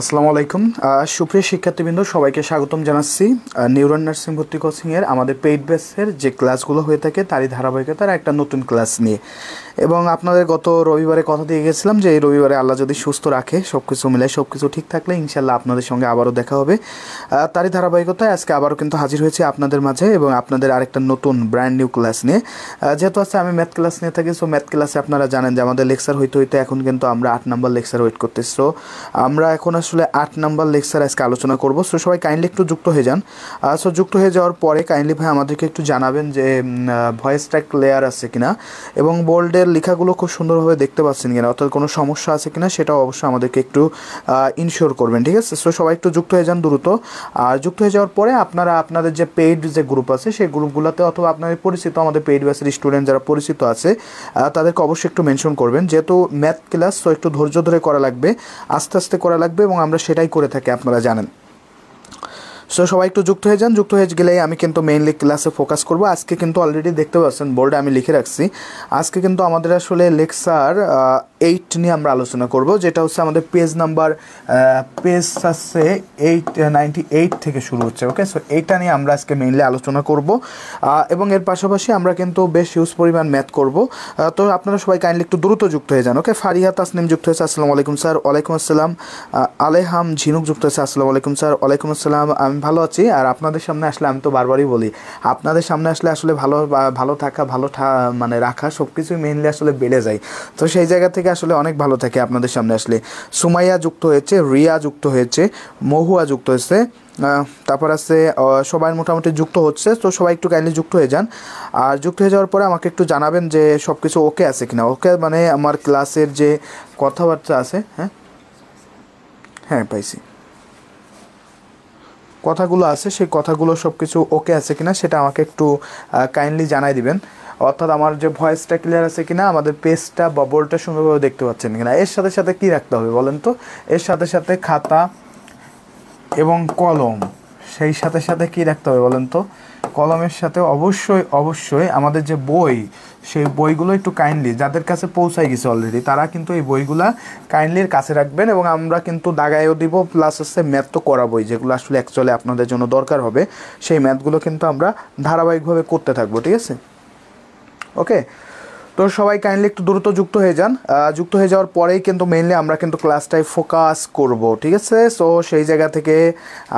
আসসালামু আলাইকুম সুপ্রিয় শিক্ষার্থীবৃন্দ সবাইকে স্বাগতম জানাচ্ছি নিউরন নার্সিং ভর্তি কোচিংয়ের আমাদের পেইড ব্যাচের যে ক্লাসগুলো হয়ে থাকে তারই ধারাবাহিকতার একটা নতুন ক্লাস নিয়ে এবং আপনাদের গত রবিবারে কথা দিয়ে গেছিলাম যে এই রবিবারে আল্লাহ যদি সুস্থ রাখে সব কিছু মিলে সব কিছু ঠিক থাকলে ইনশাল্লাহ আপনাদের সঙ্গে আবারও দেখা হবে। তারই ধারাবাহিকতায় আজকে আবারও কিন্তু হাজির হয়েছি আপনাদের মাঝে এবং আপনাদের আরেকটা নতুন ব্র্যান্ড নিউ ক্লাস নিয়ে। যেহেতু আছে আমি ম্যাথ ক্লাস নিয়ে থাকি, সো ম্যাথ ক্লাসে আপনারা জানেন যে আমাদের লেকচার হইতে হইতে এখন কিন্তু আমরা 8 নম্বর লেকচার ওয়েট করতেছি। সো আমরা এখন আসলে 8 নম্বর লেকচার আজকে আলোচনা করব। সো সবাই কাইন্ডলি একটু যুক্ত হয়ে যান। সো যুক্ত হয়ে যাওয়ার পরে কাইন্ডলি ভাই আমাদেরকে একটু জানাবেন যে ভয়েসটা ক্লিয়ার আছে কিনা এবং বোল্ডের লেখাগুলো খুব সুন্দরভাবে দেখতে পাচ্ছেন কিনা, অর্থাৎ কোনো সমস্যা আছে কিনা সেটাও অবশ্যই আমাদেরকে একটু ইনশিওর করবেন, ঠিক আছে? সো সবাই একটু যুক্ত হয়ে যান দ্রুত। আর যুক্ত হয়ে যাওয়ার পরে আপনারা আপনাদের যে পেইড যে গ্রুপ আছে সেই গ্রুপগুলোতে অথবা আপনাদের পরিচিত আমাদের পেইড ব্যাচের স্টুডেন্ট যারা পরিচিত আছে তাদেরকে অবশ্যই একটু মেনশন করবেন। যেহেতু ম্যাথ ক্লাস তো একটু ধৈর্য ধরে করা লাগবে, আস্তে আস্তে করা লাগবে এবং আমরা সেটাই করে থাকি, আপনারা জানেন। সো সবাই একটু যুক্ত হয়ে যান। যুক্ত হয়ে গেলেই আমি কিন্তু মেইনলি ক্লাসে ফোকাস করব। আজকে কিন্তু অলরেডি দেখতে পাচ্ছেন বোর্ডে আমি লিখে রাখছি, আজকে কিন্তু আমাদের আসলে লেকচার 8 নিয়ে আমরা আলোচনা করব, যেটা হচ্ছে আমাদের পেজ নাম্বার পেজ আছে 898 থেকে শুরু হচ্ছে। ওকে, সো এইটা নিয়ে আমরা আজকে মেইনলি আলোচনা করব এবং এর পাশাপাশি আমরা কিন্তু বেশ হিউজ পরিমাণ ম্যাথ করব। তো আপনারা সবাই কাইন্ডলি একটু দ্রুত যুক্ত হয়ে যান। ওকে, ফারিহা তাসনিম যুক্ত হয়েছে, আসসালামু আলাইকুম স্যার। ওয়ালাইকুম আসসালাম। আলেহাম ঝিনুক যুক্ত হয়েছে, আসসালামু আলাইকুম স্যার। ওয়ালাইকুম আসসালাম। আমি ভালো আছি। আর আপনাদের সামনে আসলে আমি তো বারবারই বলি, আপনাদের সামনে আসলে আসলে ভালো থাকা মানে রাখা সব কিছুই মেইনলি আসলে বেড়ে যায়। তো সেই জায়গা থেকে আসলে অনেক ভালো থাকে আপনাদের সামনে আসলে। সুমাইয়া যুক্ত হয়েছে, রিয়া যুক্ত হয়েছে, মহুয়া যুক্ত হয়েছে, তারপর আছে সবাই মোটামুটি যুক্ত হচ্ছে। তো সবাই একটু কাইন্ডলি যুক্ত হয়ে যান। আর যুক্ত হয়ে যাওয়ার পরে আমাকে একটু জানাবেন যে সব কিছু ওকে আছে কিনা। ওকে মানে আমার ক্লাসের যে কথাবার্তা আছে, হ্যাঁ হ্যাঁ পাইছি, কথাগুলো আছে সেই কথাগুলো সব কিছু ওকে আছে কিনা সেটা আমাকে একটু কাইন্ডলি জানাই দিবেন। অর্থাৎ আমার যে ভয়েসটা ক্লিয়ার আছে কিনা, আমাদের পেজটা বা বোর্ডটা সুন্দরভাবে দেখতে পাচ্ছেন কিনা। এর সাথে সাথে কী রাখতে হবে বলেন তো? এর সাথে সাথে খাতা এবং কলম, সেই সাথে সাথে কী রাখতে হবে বলেন তো? কলমের সাথে অবশ্যই আমাদের যে বই, সেই বইগুলো একটু কাইন্ডলি যাদের কাছে পৌঁছায় গেছে অলরেডি তারা কিন্তু এই বইগুলা কাইন্ডলি কাছে রাখবেন এবং আমরা কিন্তু দাগায়ও দিব, প্লাস হচ্ছে ম্যাথ তো করাবই, যেগুলো আসলে অ্যাকচুয়ালি আপনাদের জন্য দরকার হবে সেই ম্যাথগুলো কিন্তু আমরা ধারাবাহিকভাবে করতে থাকবো, ঠিক আছে? ওকে, তো সবাই কাইন্ডলি একটু দ্রুত যুক্ত হয়ে যান। যুক্ত হয়ে যাওয়ার পরেই কিন্তু মেইনলি আমরা কিন্তু ক্লাসটায় ফোকাস করব, ঠিক আছে? সো সেই জায়গা থেকে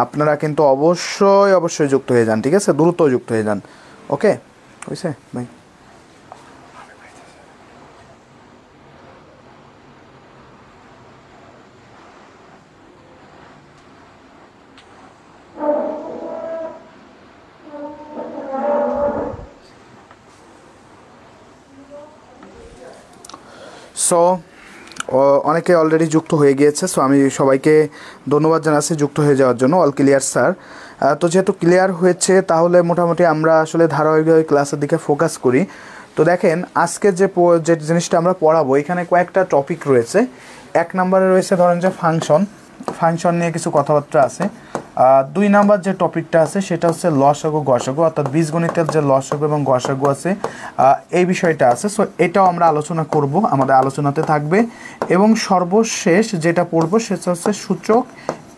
আপনারা কিন্তু অবশ্যই যুক্ত হয়ে যান, ঠিক আছে? দ্রুত যুক্ত হয়ে যান। ওকে, হয়েছে ভাই? সো অনেকে অলরেডি যুক্ত হয়ে গিয়েছে। সো আমি সবাইকে ধন্যবাদ জানাচ্ছি যুক্ত হয়ে যাওয়ার জন্য। All clear sir. তো যেহেতু ক্লিয়ার হয়েছে তাহলে মোটামুটি আমরা আসলে ধারাবাহিকভাবে ক্লাসের দিকে ফোকাস করি। তো দেখেন আজকে যে জিনিসটা আমরা পড়াবো এখানে কয়েকটা টপিক রয়েছে। 1 নম্বরে রয়েছে ধরেন যে ফাংশন নিয়ে কিছু কথাবার্তা আছে। 2 নাম্বার যে টপিকটা আছে সেটা হচ্ছে লসাগু গসাগু, অর্থাৎ বীজগণিতের যে লসাগু এবং গসাগু আছে এই বিষয়টা আছে। সো এটাও আমরা আলোচনা করব, আমাদের আলোচনাতে থাকবে। এবং সর্বশেষ যেটা পড়বো সেটা হচ্ছে সূচক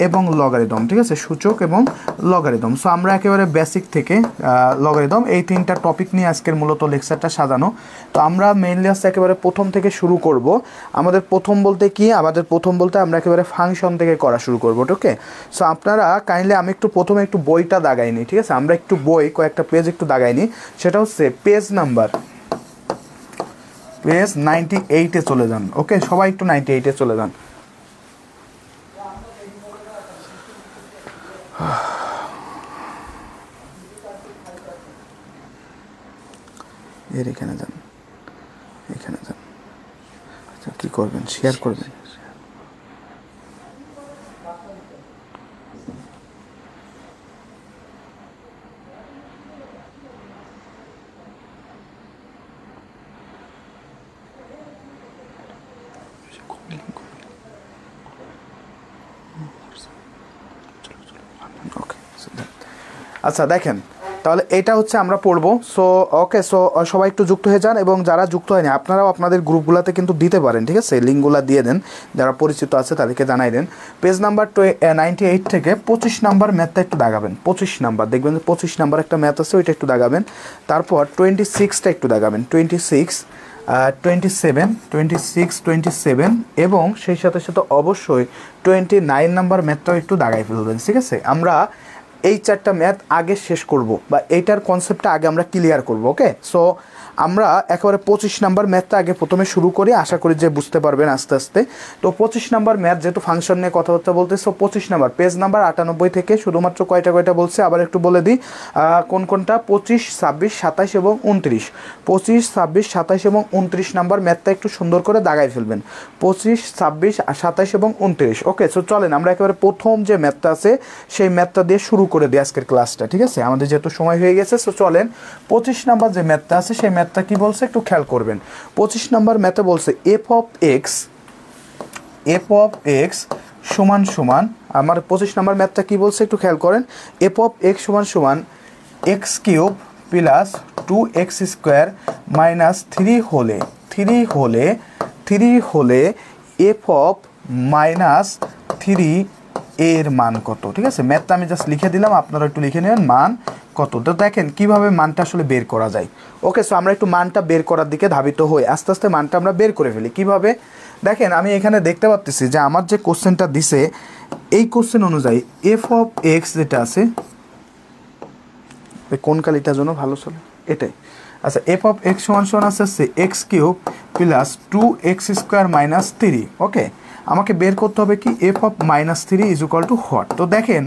এবং লগারিদম, ঠিক আছে? সূচক এবং লগারিদম। সো আমরা একেবারে বেসিক থেকে লগারিদম এই 3টা টপিক নিয়ে আজকের মূলত লেকচারটা সাজানো। তো আমরা মেইনলি আসছে একেবারে প্রথম থেকে শুরু করব। আমাদের প্রথম বলতে কি, আমরা একেবারে ফাংশন থেকে করা শুরু করবো, ওকে? সো আপনারা কাইন্ডলি আমি একটু প্রথমে একটু বইটা দাগাই নিই, ঠিক আছে? আমরা একটু বই কয়েকটা পেজ একটু দাগাই নিই। সেটা হচ্ছে পেজ 98-এ চলে যান। ওকে, সবাই একটু 98-এ চলে যান। এখানে যান, আচ্ছা কী করবেন? শেয়ার করবেন। ওকে, আচ্ছা দেখেন তাহলে এটা হচ্ছে আমরা পড়বো। সো ওকে, সো সবাই একটু যুক্ত হয়ে যান, এবং যারা যুক্ত হয়নি আপনারাও আপনাদের গ্রুপগুলোতে কিন্তু দিতে পারেন, ঠিক আছে? লিঙ্কগুলো দিয়ে দেন, যারা পরিচিত আছে তাদেরকে জানাই দেন। পেজ নাম্বার 98 থেকে 25 নাম্বার ম্যাথটা একটু দাগাবেন। 25 নাম্বার দেখবেন যে 25 নাম্বার একটা ম্যাথ আছে, ওইটা একটু দাগাবেন। তারপর 26টা একটু দাগাবেন, 26, 27, 26, 27, এবং সেই সাথে সাথে অবশ্যই 29 নাম্বার ম্যাথটাও একটু দাগাই ফেলবেন, ঠিক আছে? আমরা এই 4টা ম্যাথ আগে শেষ করব, বা এইটার কনসেপ্টটা আগে আমরা ক্লিয়ার করব। ওকে, সো আমরা একেবারে 25 নাম্বার ম্যাথটা আগে প্রথমে শুরু করি, আশা করি যে বুঝতে পারবেন আস্তে আস্তে। তো 25 নাম্বার ম্যাথ, যেহেতু ফাংশন নিয়ে কথাবার্তা বলতে, সো 25 নাম্বার পেজ নাম্বার 98 থেকে শুধুমাত্র কয়টা বলছে আবার একটু বলে দিই, কোনটা 25, 26, 27 এবং 29। 25, 26, 27 এবং 29 নাম্বার ম্যাথটা একটু সুন্দর করে দাগাই ফেলবেন। 25, 26, 27 এবং 29। ওকে, সো চলেন আমরা একেবারে প্রথম যে ম্যাথটা আছে সেই ম্যাথটা দিয়ে শুরু করে দিই আজকের ক্লাসটা, ঠিক আছে? আমাদের যেহেতু সময় হয়ে গেছে, সো চলেন 25 নাম্বার যে ম্যাথটা আছে সেই ম্যাথটা কি বলছে একটু খেয়াল করবেন। 25 নাম্বার ম্যাথে বলছে এফ অফ এক্স সমান সমান, আমার 25 নাম্বার ম্যাথটা কি বলছে একটু খেয়াল করেন। এফ অফ এক্স সমান সমান x cube plus 2x square minus 3 হলে এফ অফ মাইনাস 3 এর মান কত, ঠিক আছে? ম্যাথটা আমি জাস্ট লিখে দিলাম, আপনারা একটু লিখে নেবেন মান কত। তো দেখেন কিভাবে মানটা আসলে বের করা যায়। ওকে, সো আমরা একটু মানটা বের করার দিকে ধাবিত হই, আস্তে আস্তে মানটা আমরা বের করে ফেলি। কিভাবে দেখেন, আমি এখানে দেখতে পাচ্ছি যে আমার যে কোশ্চেনটা দিছে এই কোশ্চেন অনুযায়ী এফ অফ এক্স যেটা আছে, কোন কালিটার জন্য ভালো চলে এটাই, আচ্ছা, এফ অফ এক্স সমান সমান আছে x cube plus 2x square minus 3। ওকে, আমাকে বের করতে হবে কি F of minus 3 is equal to what. তো দেখেন,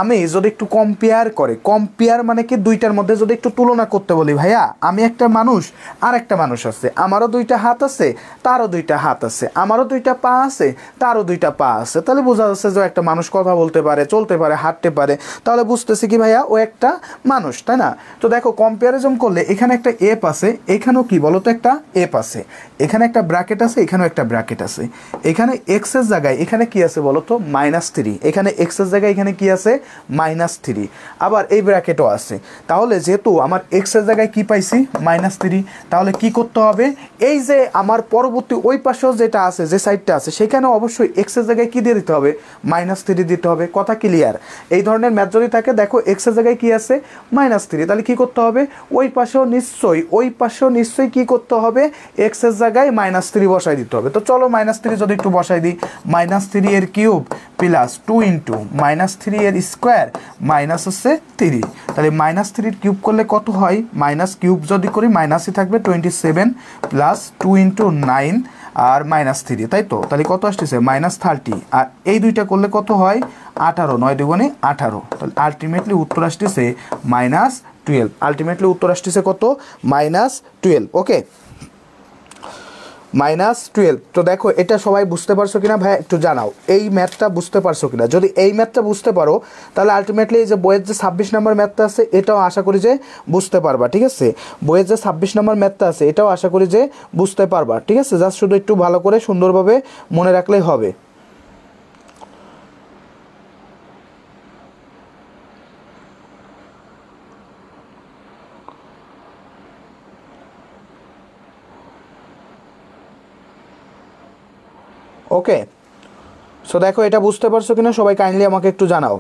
আমি যদি একটু কম্পেয়ার মানে কি দুইটার মধ্যে যদি একটু তুলনা করতে বলি, ভাইয়া আমি একটা মানুষ আর একটা মানুষ আছে, আমারও দুইটা হাত আছে তারও দুইটা হাত আছে, আমারও দুইটা পা আছে তারও দুইটা পা আছে, তাহলে বোঝা যাচ্ছে যে একটা মানুষ কথা বলতে পারে, চলতে পারে, হাঁটতে পারে, তাহলে বুঝতেছি কি ভাইয়া ও একটা মানুষ, তাই না? তো দেখো কম্পারিজন করলে এখানে একটা এফ আছে, এখানেও কি বলতো একটা এফ আছে, এখানে একটা ব্র্যাকেট আছে, এখানেও একটা ব্র্যাকেট আছে, এখানে এক্স এর জায়গায় এখানে কি আছে বলতো -3, এখানে এক্স এর জায়গায় এখানে কি আছে -3, আবার এই ব্র্যাকেটও আছে। তাহলে যেহেতু আমার এক্স এর জায়গায় কি পাইছি -3, তাহলে কি করতে হবে, এই যে আমার পরবর্তী ওই পাশেও যেটা আছে, যে সাইডটা আছে, সেখানে অবশ্যই এক্স এর জায়গায় কি দিয়ে দিতে হবে, -3 দিতে হবে। কথা ক্লিয়ার? এই ধরনের ম্যাথ যদি থাকে, দেখো এক্স এর জায়গায় কি আছে -3, তাহলে কি করতে হবে, ওই পাশেও নিশ্চয়ই কি করতে হবে, এক্স এর জায়গায় -3 বসাই দিতে হবে। তো চলো -3 যদি একটু বসাই দিই, -3 এর কিউব প্লাস 2 ইন্টু -3 এর স্কোয়ার মাইনাস হচ্ছে 3, তাহলে -3 কিউব করলে কত হয়, মাইনাস কিউব যদি করি মাইনাসই থাকবে, 27 প্লাস 2 ইন্টু 9 আর -3, তাই তো? তাহলে কত আসতেছে -30, আর এই দুইটা করলে কত হয় 18, 9 দুগুণে 18, তাহলে আলটিমেটলি উত্তর আসতেছে -12। আলটিমেটলি উত্তর আসতেছে কত, -12। ওকে, -12। তো দেখো এটা সবাই বুঝতে পারছো কিনা ভাই একটু জানাও, এই ম্যাথটা বুঝতে পারছো কিনা? যদি এই ম্যাথটা বুঝতে পারো তাহলে আলটিমেটলি এই যে বইয়ের যে 26 নম্বর ম্যাথটা আছে এটাও আশা করি যে বুঝতে পারবা, ঠিক আছে? বইয়ের যে 26 নম্বর ম্যাথটা আছে এটাও আশা করি যে বুঝতে পারবা, ঠিক আছে? জাস্ট শুধু একটু ভালো করে সুন্দরভাবে মনে রাখলেই হবে। ওকে, সো দেখো এটা বুঝতে পারছো কিনা সবাই কাইন্ডলি আমাকে একটু জানাও।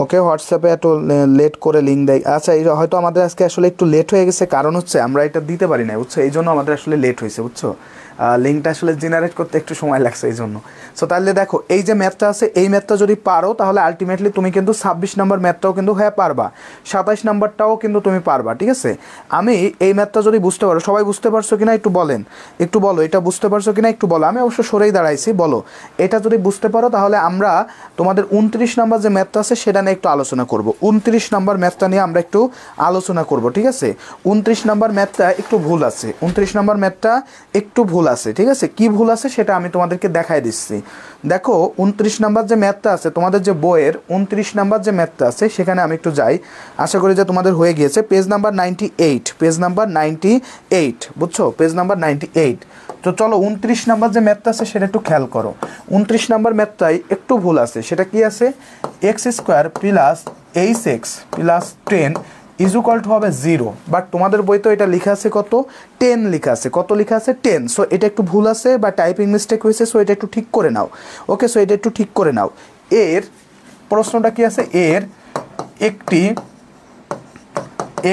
ওকে, হোয়াটসঅ্যাপে একটু লেট করে লিঙ্ক দেয়, আচ্ছা এই হয়তো আমাদের আজকে আসলে একটু লেট হয়ে গেছে, কারণ হচ্ছে আমরা এটা দিতে পারি না, বুঝছো? এই জন্য আমাদের আসলে লেট হয়েছে, বুঝছো? লিঙ্কটা আসলে জেনারেট করতে একটু সময় লাগছে এই জন্য। সো তাহলে দেখো এই যে ম্যাথটা আছে এই ম্যাথটা যদি পারো তাহলে আলটিমেটলি তুমি কিন্তু 26 নম্বর ম্যাথটাও কিন্তু হ্যাঁ পারবা, 27 নম্বরটাও কিন্তু তুমি পারবা, ঠিক আছে? আমি এই ম্যাথটা যদি বুঝতে পারো, সবাই বুঝতে পারছো কিনা একটু বলেন, একটু বলো এটা বুঝতে পারছো কিনা একটু বলো। আমি অবশ্য সরেই দাঁড়াইছি, বলো এটা যদি বুঝতে পারো তাহলে আমরা তোমাদের 29 নম্বর যে ম্যাথটা আছে সেটা নিয়ে একটু আলোচনা করব। 29 নাম্বার ম্যাথটা নিয়ে আমরা একটু আলোচনা করব, ঠিক আছে। 29 নাম্বার ম্যাথটা একটু ভুল আছে, 29 নাম্বার ম্যাথটা একটু ভুল আছে, ঠিক আছে। কি ভুল আছে সেটা আমি তোমাদেরকে দেখাই দিচ্ছি। দেখো 29 নাম্বার যে ম্যাথটা আছে তোমাদের যে বইয়ের 29 নাম্বার যে ম্যাথটা আছে সেখানে আমি একটু যাই, আশা করি যে তোমাদের হয়ে গিয়েছে। পেজ নাম্বার 98, পেজ নাম্বার 98, বুঝছো, পেজ নাম্বার 98। তো চলো 29 নাম্বার যে ম্যাথটা আছে সেটা একটু খেয়াল করো। 29 নাম্বার ম্যাথটাই একটু ভুল আছে। সেটা কি আছে, X square plus 8x plus 10 is equal two হবে 0, বাট তোমাদের বই তো এটা লেখা আছে কত, 10 লেখা আছে। কত লেখা আছে, 10। সো এটা একটু ভুল আছে বা টাইপিং মিস্টেক হয়েছে, সো এটা একটু ঠিক করে নাও। ওকে, সো এটা একটু ঠিক করে নাও। এর প্রশ্নটা কি আছে, এর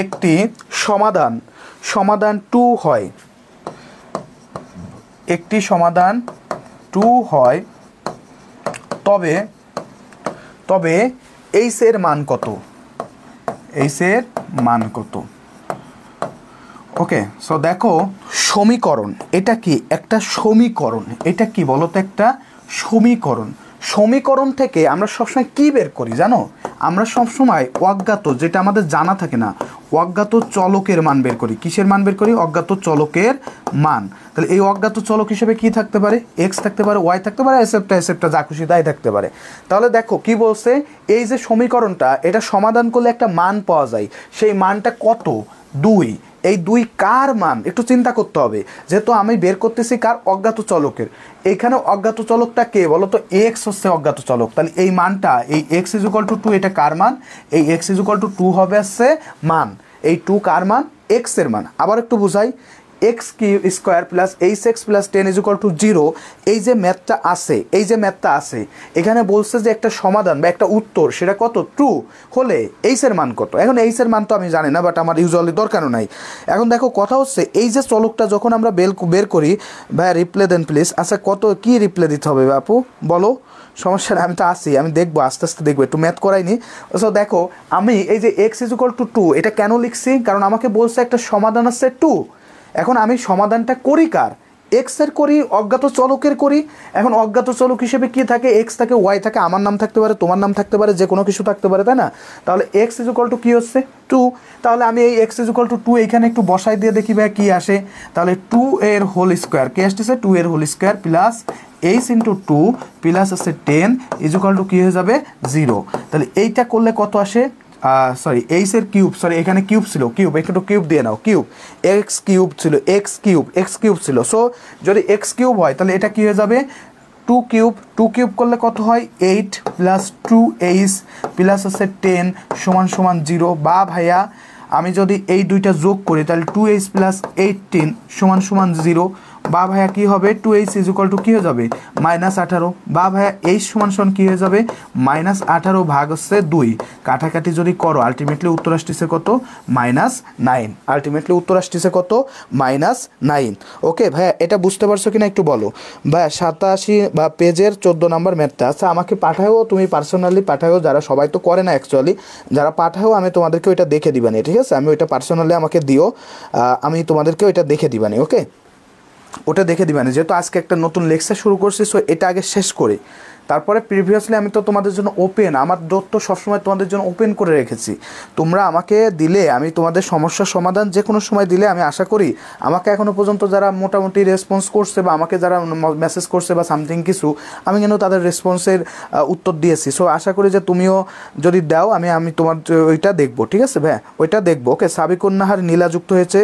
একটি সমাধান 2 হয়, একটি সমাধান 2 হয়, তবে এইচ এর মান কত, এইচ এর মান কত। ওকে, সো দেখো সমীকরণ, এটা কি একটা সমীকরণ, এটা কি বলো তো, একটা সমীকরণ। সমীকরণ থেকে আমরা সবসময় কি বের করি জানো, আমরা সবসময় অজ্ঞাত, যেটা আমাদের জানা থাকে না, অজ্ঞাত চলকের মান বের করি। কিসের মান বের করি, অজ্ঞাত চলকের মান। তাহলে এই অজ্ঞাত চলক হিসেবে কি থাকতে পারে, এক্স থাকতে পারে, ওয়াই থাকতে পারে, এসেপ্টা যা খুশি তাই থাকতে পারে। তাহলে দেখো কি বলছে, এই যে সমীকরণটা এটা সমাধান করলে একটা মান পাওয়া যায়, সেই মানটা কত, 2। এই 2 কার মান একটু চিন্তা করতে হবে, যেহেতু আমি বের করতেছি কার, অজ্ঞাত চলকের। এইখানে অজ্ঞাত চলকটা কে বলো তো, এক্স হচ্ছে অজ্ঞাত চলক। তাহলে এই মানটা, এই এক্স ইজ ইকুয়াল টু 2, এটা কার মান, এই এক্স ইজ ইকুয়াল টু 2 হবে আসছে মান। এই 2 কার মান, এক্স এর মান। আবার একটু বুঝাই, x square plus 8x plus 10 is equal to 0। এই যে ম্যাথটা আছে, এখানে বলছে যে একটা সমাধান বা একটা উত্তর সেটা কত, 2 হলে এইচ এর মান কত। এখন এইচ এর মান তো আমি জানি না, বাট আমার ইউজুয়ালি দরকারও নাই। এখন দেখো কথা হচ্ছে, এই যে চলকটা যখন আমরা বের করি, ভাইয়া রিপ্লে দেন প্লিজ। আচ্ছা কত, কি রিপ্লে দিতে হবে আপু বলো, সমস্যা নেই, আমি তো আসি, আমি দেখবো, আস্তে আস্তে দেখবো, একটু ম্যাথ করাইনি। সো দেখো আমি এই যে এক্স ইজ ইকুয়াল টু 2 এটা কেন লিখছি, কারণ আমাকে বলছে একটা সমাধান আছে 2। এখন আমি সমাধানটা করি কার, এক্স এর করি, অজ্ঞাত চলকের করি। এখন অজ্ঞাত চলক হিসেবে কি থাকে, এক্স থাকে, ওয়াই থাকে, আমার নাম থাকতে পারে, তোমার নাম থাকতে পারে, যে কোনো কিছু থাকতে পারে, তাই না। তাহলে এক্স ইজ ইকুয়াল টু কি হচ্ছে, 2। তাহলে আমি এই এক্স ইজ ইকুয়াল টু 2 এইখানে একটু বসাই দিয়ে দেখি ভাই কি আসে। তাহলে 2 এর হোল স্কোয়ার, কে আসতেছে, 2 এর whole square plus h into 2 plus আছে 10 ইজ ইকুয়াল টু কি হয়ে যাবে, 0। তাহলে এইটা করলে কত আসে, সরি এইচ এর কিউব, সরি এখানে কিউব ছিল, কিউব একটু কিউব দিয়ে নাও, কিউব এক্স কিউব ছিল, এক্স কিউব ছিল। সো যদি এক্স কিউব হয় তাহলে এটা কি হয়ে যাবে, 2 কিউব করলে কত হয়, 8 প্লাস 2h প্লাস আছে 10 সমান সমান 0। বা ভাইয়া আমি যদি এই দুইটা যোগ করি তাহলে 2h প্লাস 18 সমান সমান 0। বা ভাইয়া কী হবে, 2h ইজ ইকুয়াল টু কী হয়ে যাবে, -18। বা ভাইয়া h সমান সমান কী হয়ে যাবে, -18 ভাগ হচ্ছে 2। কাটাকাটি যদি করো আলটিমেটলি উত্তর আসতেছে কত, -9। আলটিমেটলি উত্তর আসতেছে কত, -9। ওকে ভাইয়া, এটা বুঝতে পারছো কিনা একটু বলো। ভাইয়া 87 বা পেজের 14 নম্বর ম্যাথটা, আচ্ছা আমাকে পাঠাও, তুমি পার্সোনালি পাঠাও, যারা সবাই তো করে না অ্যাকচুয়ালি, যারা পাঠাও আমি তোমাদেরকে ওইটা দেখে দিবানি, ঠিক আছে। আমি ওইটা পার্সোনালি আমাকে দিও, আমি তোমাদেরকে ওইটা দেখে দিবানি। ওকে, ওটা দেখে দিবেন, যেহেতু আজকে একটা নতুন লেকচার শুরু করছি, সো এটা আগে শেষ করি। তারপরে প্রিভিয়াসলি আমি তো তোমাদের জন্য ওপেন, আমার ডোর তো সবসময় তোমাদের জন্য ওপেন করে রেখেছি। তোমরা আমাকে দিলে, আমি তোমাদের সমস্যার সমাধান যে কোনো সময় দিলে, আমি আশা করি আমাকে এখনও পর্যন্ত যারা মোটামুটি রেসপন্স করছে বা আমাকে যারা মেসেজ করছে বা সামথিং কিছু, আমি কিন্তু তাদের রেসপন্সের উত্তর দিয়েছি। সো আশা করি যে তুমিও যদি দাও, আমি তোমার ওইটা দেখবো, ঠিক আছে ভাই, ওইটা দেখবো। ওকে, সাবিকুন্নাহার নীলা যুক্ত হয়েছে,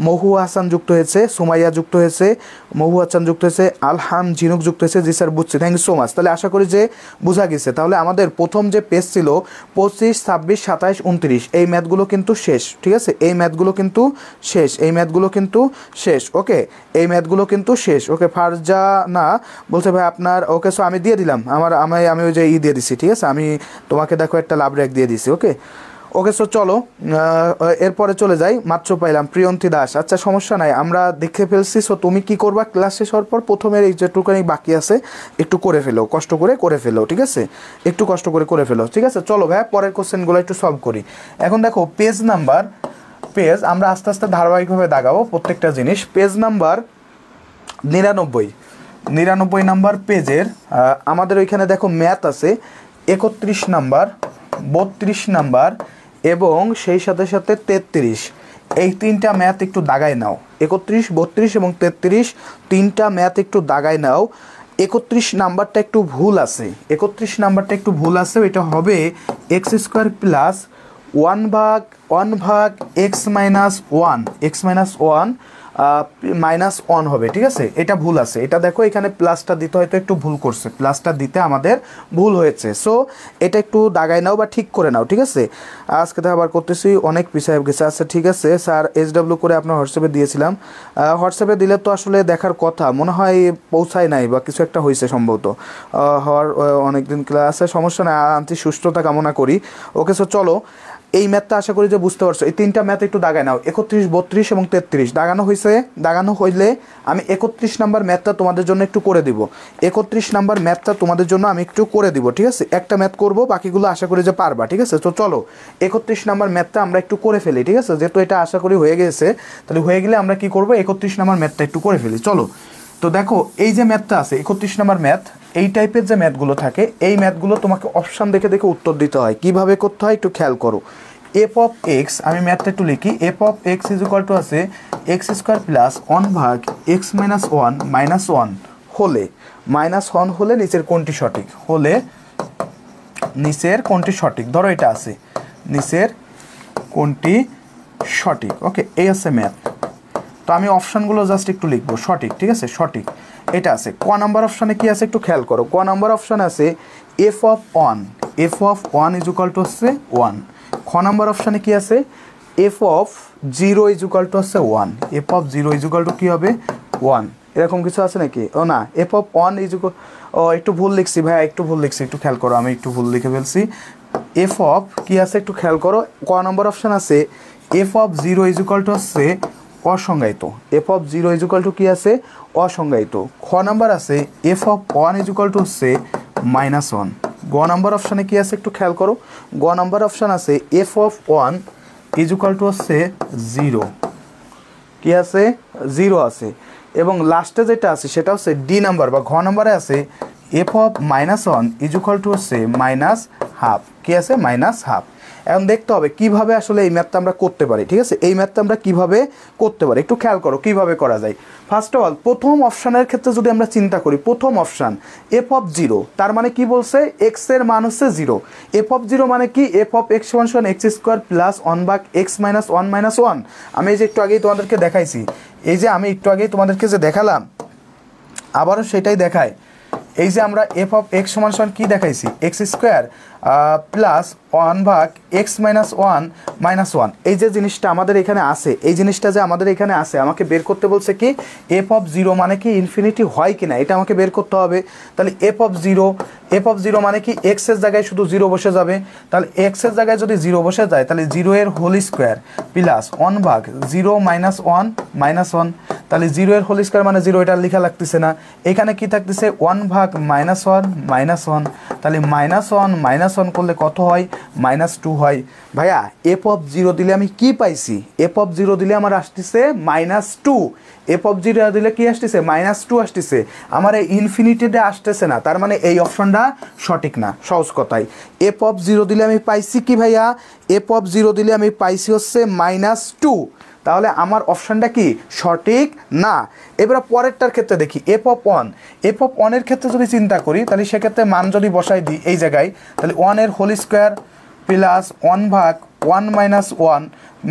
মহু হাসান যুক্ত হয়েছে, সুমাইয়া যুক্ত হয়েছে, মহু হাসান যুক্ত হয়েছে, আলহাম ঝিনুক যুক্ত হয়েছে। জি স্যার বুঝছি, থ্যাংক ইউ সো মাচ। তাহলে আশা করি যে বোঝা গেছে। তাহলে আমাদের প্রথম যে পেজ ছিল 25, 26, 27, 29, এই ম্যাথগুলো কিন্তু শেষ, ঠিক আছে। এই ম্যাথগুলো কিন্তু শেষ, ওকে, এই ম্যাথগুলো কিন্তু শেষ। ওকে, ফারজা না বলছে ভাই আপনার, ওকে সো আমি দিয়ে দিলাম, আমি ওই যে দিয়ে দিছি, ঠিক আছে। আমি তোমাকে দেখো একটা লাভ রেক দিয়ে দিছি। ওকে, সো চলো এরপরে চলে যাই। মাত্র পাইলাম প্রিয়ন্তী দাস, আচ্ছা সমস্যা নাই, আমরা দেখে ফেলছি। সো তুমি কি করবা, ক্লাস শেষ হওয়ার পর প্রথমের এই যেটুকুনি বাকি আছে একটু করে ফেলো, কষ্ট করে ফেলো, ঠিক আছে, একটু কষ্ট করে ফেলো, ঠিক আছে। চলো ভাই পরের কোশ্চেনগুলো একটু সলভ করি। এখন দেখো পেজ আমরা আস্তে আস্তে ধারাবাহিকভাবে দাগাবো প্রত্যেকটা জিনিস। পেজ নাম্বার 99 নাম্বার পেজের আমাদের ওইখানে দেখো ম্যাথ আছে 31 নাম্বার 32 নাম্বার এবং সেই সাথে সাথে 33, এই তিনটা ম্যাথ একটু দাগায় নাও। 31, 32 এবং 33 তিনটা ম্যাথ একটু দাগায় নাও। 31 নাম্বারটা একটু ভুল আছে, 31 নাম্বারটা একটু ভুল আছে, এটা হবে x square plus 1/1 x minus one minus 1 হবে, ঠিক আছে? এটা ভুল আছে, এটা দেখো এখানে প্লাসটা দিতে হয়তো একটু ভুল করছে, প্লাসটা দিতে আমাদের ভুল হয়েছে। সো এটা একটু দাগায় নাও বা ঠিক করে নাও, ঠিক আছে? আজকে তো আবার করতেছি, অনেক পিছিয়ে গেছে। আচ্ছা ঠিক আছে স্যার, SW করে আপনার হোয়াটসঅ্যাপে দিয়েছিলাম, হোয়াটসঅ্যাপে দিলে তো আসলে দেখার কথা, মনে হয় পৌঁছায় নাই বা কিছু একটা হয়েছে সম্ভবত, হওয়ার অনেকদিন ক্লাসে সমস্যা নেই, আন্টি সুস্থতা কামনা করি। ওকে, সো চলো এই ম্যাথটা আশা করি যে বুঝতে পারছো। এই তিনটা ম্যাথ একটু দাগায় নাও, 31, 32 এবং 33 দাগানো হয়েছে। দাগানো হইলে আমি 31 নাম্বার ম্যাথটা তোমাদের জন্য একটু করে দিব, 31 নাম্বার ম্যাথটা তোমাদের জন্য আমি একটু করে দিব, ঠিক আছে? একটা ম্যাথ করব, বাকিগুলো আশা করি যে পারবা, ঠিক আছে? তো চলো 31 নাম্বার ম্যাথটা আমরা একটু করে ফেলি, ঠিক আছে? যেহেতু এটা আশা করি হয়ে গেছে, তাহলে হয়ে গেলে আমরা কি করব, 31 নাম্বার ম্যাথটা একটু করে ফেলি, চলো। তো দেখো এই যে ম্যাথটা আছে 31 নাম্বার ম্যাথ, এই টাইপের যে ম্যাথগুলো থাকে, এই ম্যাথগুলো তোমাকে অপশান দেখে দেখে উত্তর দিতে হয়। কিভাবে করতে হয় একটু খেয়াল করো। এফ অফ এক্স, আমি ম্যাথটা একটু লিখি, F of X is equal to আছে X square plus 1/x minus 1 minus 1 হলে, মাইনাস 1 হলে নিচের কোনটি সঠিক, হলে নিচের কোনটি সঠিক, ধরো এটা আছে নিচের কোনটি সঠিক। ওকে, এই আছে ম্যাথ। তো আমি অপশানগুলো জাস্ট একটু লিখবো, সঠিক, ঠিক আছে? সঠিক এটা আছে। ক নাম্বার অপশানে কি আছে একটু খেয়াল করো, ক নাম্বার অপশান আছে F of 1 is equal to হচ্ছে 1। খ নাম্বার অপশানে কি আছে, F of 0 is equal to হচ্ছে 1, F of 0 is equal to কী হবে 1, এরকম কিছু আছে নাকি? ও না, এফ অফ 1 ইজ ইকুয়াল, ও একটু ভুল লিখছি ভাইয়া, একটু ভুল লিখছি, একটু খেয়াল করো, আমি একটু ভুল লিখে ফেলছি। এফ অফ কি আছে একটু খেয়াল করো, ক নম্বর অপশান আছে F of 0 is equal to হচ্ছে অসংজ্ঞায়িত, F of 0 is equal to কী আছে অসংজ্ঞায়িত। খ নাম্বার আছে F of 1 is equal to হচ্ছে -1। গ নাম্বার অপশানে কি আছে একটু খেয়াল করো, গ নাম্বার অপশান আছে F of 1 is equal to হচ্ছে 0, কি আছে 0 আছে। এবং লাস্টে যেটা আছে সেটা হচ্ছে ডি নাম্বার বা ঘ নাম্বারে আছে F of -1 is equal to হচ্ছে -1/2, কি আছে -1/2। এখন দেখতে হবে কিভাবে আসলে এই ম্যাথটা আমরা করতে পারি, ঠিক আছে? এই ম্যাথটা আমরা কিভাবে করতে পারি একটু খেয়াল করো কিভাবে করা যায়। ফার্স্ট অফ অল প্রথম অপশানের ক্ষেত্রে যদি আমরা চিন্তা করি, প্রথম অপশান এফ অফ 0, তার মানে কি বলছে এক্স এর মান হচ্ছে 0। এফ অফ 0 মানে কি, এফ অফ এক্স সমান x square plus 1/x minus 1 minus 1। আমি এই যে একটু আগেই তোমাদেরকে দেখাইছি, এই যে আমি একটু আগেই তোমাদেরকে যে দেখালাম আবারও সেটাই দেখায়। এই যে আমরা এফ অফ এক্স সমান কি দেখাইছি, x square plus 1/x minus 1 minus 1, এই যে জিনিসটা আমাদের এখানে আছে, এই জিনিসটা যে আমাদের এখানে আছে আমাকে বের করতে বলছে কি এফ অফ 0 মানে কি ইনফিনিটি হয় কিনা, এটা আমাকে বের করতে হবে। তাহলে এফ অফ 0 মানে কি এক্স এর জায়গায় শুধু 0 বসে যাবে, তাহলে এক্স এর জায়গায় যদি 0 বসে যায় তাহলে 0 এর whole square plus 1/0 minus 1 minus 1, তাহলে 0 এর হোল স্কোয়ার মানে 0, এটা লেখা লাগতেছে না। এখানে কি থাকতেছে 1/-1 মাইনাস 1, তাহলে -1 করলে কত হয় -2 হয়। ভাইয়া এফ অফ 0 দিলে আমি কি পাইছি, এফ অফ 0 দিলে আমার আসতেছে -2, এফ অফ 0 দিলে কি আসতেছে -2 আসতেছে, আমার এই ইনফিনিটিতে আসতেছে না, তার মানে এই অপশনটা সঠিক না। সহজ কথায় এফ অফ 0 দিলে আমি পাইছি কি ভাইয়া, এফ অফ 0 দিলে আমি পাইছি হচ্ছে -2, তাহলে আমার অপশানটা কি সঠিক না। এবার পরেরটার ক্ষেত্রে দেখি এফ অফ 1 এর ক্ষেত্রে যদি চিন্তা করি তাহলে সেক্ষেত্রে মান যদি বসাই দিই এই জায়গায়, তাহলে 1 এর whole square plus 1/1 minus 1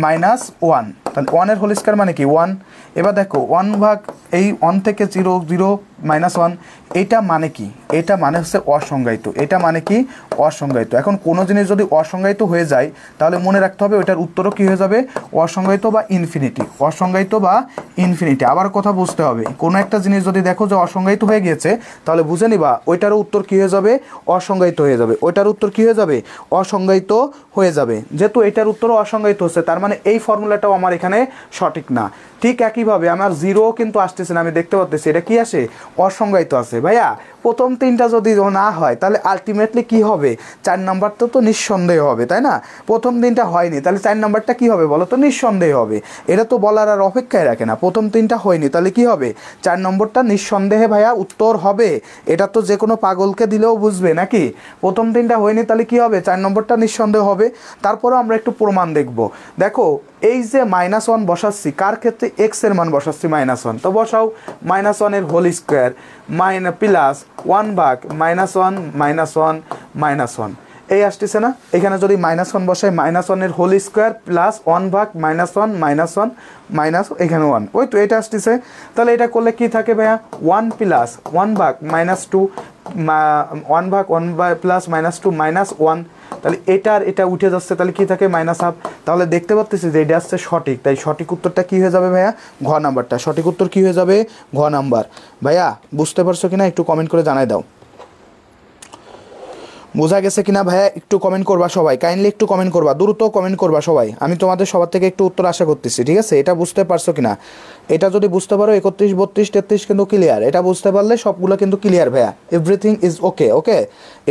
minus 1, তাহলে 1 এর হোল স্কোয়ার মানে কি 1। এবার দেখো 1 এই 1 থেকে 0 মাইনাস 1, এটা মানে কি, এটা মানে হচ্ছে অসংজ্ঞায়িত, এটা মানে কি অসংজ্ঞায়িত। এখন কোনো জিনিস যদি অসংজ্ঞায়িত হয়ে যায় তাহলে মনে রাখতে হবে ওইটার উত্তরও কী হয়ে যাবে অসংজ্ঞায়িত বা ইনফিনিটি, অসংজ্ঞায়িত বা ইনফিনিটি। আবার কথা বুঝতে হবে, কোনো একটা জিনিস যদি দেখো যে অসংজ্ঞায়িত হয়ে গিয়েছে তাহলে বুঝে নিবা ওইটারও উত্তর কী হয়ে যাবে অসংজ্ঞায়িত হয়ে যাবে, ওইটার উত্তর কী হয়ে যাবে অসংজ্ঞায়িত হয়ে যাবে। যেহেতু এটার উত্তরও অসংজ্ঞায়িত হচ্ছে তার মানে এই ফর্মুলাটাও আমার এখানে সঠিক না, ঠিক একইভাবে আমার জিরো কিন্তু আসতেছে না, আমি দেখতে পাচ্ছি এটা কি আসে, অসংজ্ঞায়িত আছে। ভাইয়া প্রথম তিনটা যদি না হয় তাহলে আলটিমেটলি কি হবে, 4 নাম্বারটা তো নিঃসন্দেহ হবে, তাই না? প্রথম তিনটা হয়নি, তাহলে 4 নাম্বারটা কি হবে বলো তো, নিঃসন্দেহ হবে। এটা তো বলার আর অপেক্ষায় রাখে না, প্রথম তিনটা হয়নি তাহলে কি হবে, 4 নম্বরটা নিঃসন্দেহে ভাইয়া উত্তর হবে। এটা তো যে কোনো পাগলকে দিলেও বুঝবে নাকি, প্রথম তিনটা হয়নি তাহলে কি হবে, 4 নম্বরটা নিঃসন্দেহ হবে। তারপরেও আমরা একটু প্রমাণ দেখব। দেখো এই যে -1 বসাচ্ছি, কার ক্ষেত্রে এক্স এর মান বসাচ্ছি -1, তো বসাও -1 এর হোল স্কোয়ার প্লাস 1 ভাগ -1 -1 এই আসতেছে না, এখানে যদি -1 বসাই -1 এর হোল স্কোয়ার প্লাস 1 ভাগ -1 -1 মাইনাস এখানে 1, ওই তো এটা আসতেছে। তাহলে এটা করলে কি থাকে ভাইয়া, 1 প্লাস 1 ভাগ -2 1 ভাগ 1 প্লাস -2 -1, তাহলে এটার এটা উঠে যাচ্ছে, তাহলে কি থাকে -1/2। তাহলে দেখতে পাচ্ছি যে এটা আসছে সঠিক, তাই সঠিক উত্তরটা কি হয়ে যাবে ভাইয়া, ঘ নাম্বারটা সঠিক উত্তর কি হয়ে যাবে, ঘ নাম্বার। ভাইয়া বুঝতে পারছো কিনা একটু কমেন্ট করে জানাই দাও, বোঝা গেছে কিনা ভাইয়া একটু কমেন্ট করবা সবাই, কাইন্ডলি একটু কমেন্ট করবা, দ্রুত কমেন্ট করবা সবাই, আমি তোমাদের সবার থেকে একটু উত্তর আশা করতেছি, ঠিক আছে? এটা বুঝতে পারছো কিনা, এটা যদি বুঝতে পারো 31 32 33 কিন্তু ক্লিয়ার, এটা বুঝতে পারলে সবগুলো কিন্তু ক্লিয়ার ভাইয়া, এভরিথিং ইজ ওকে। ওকে,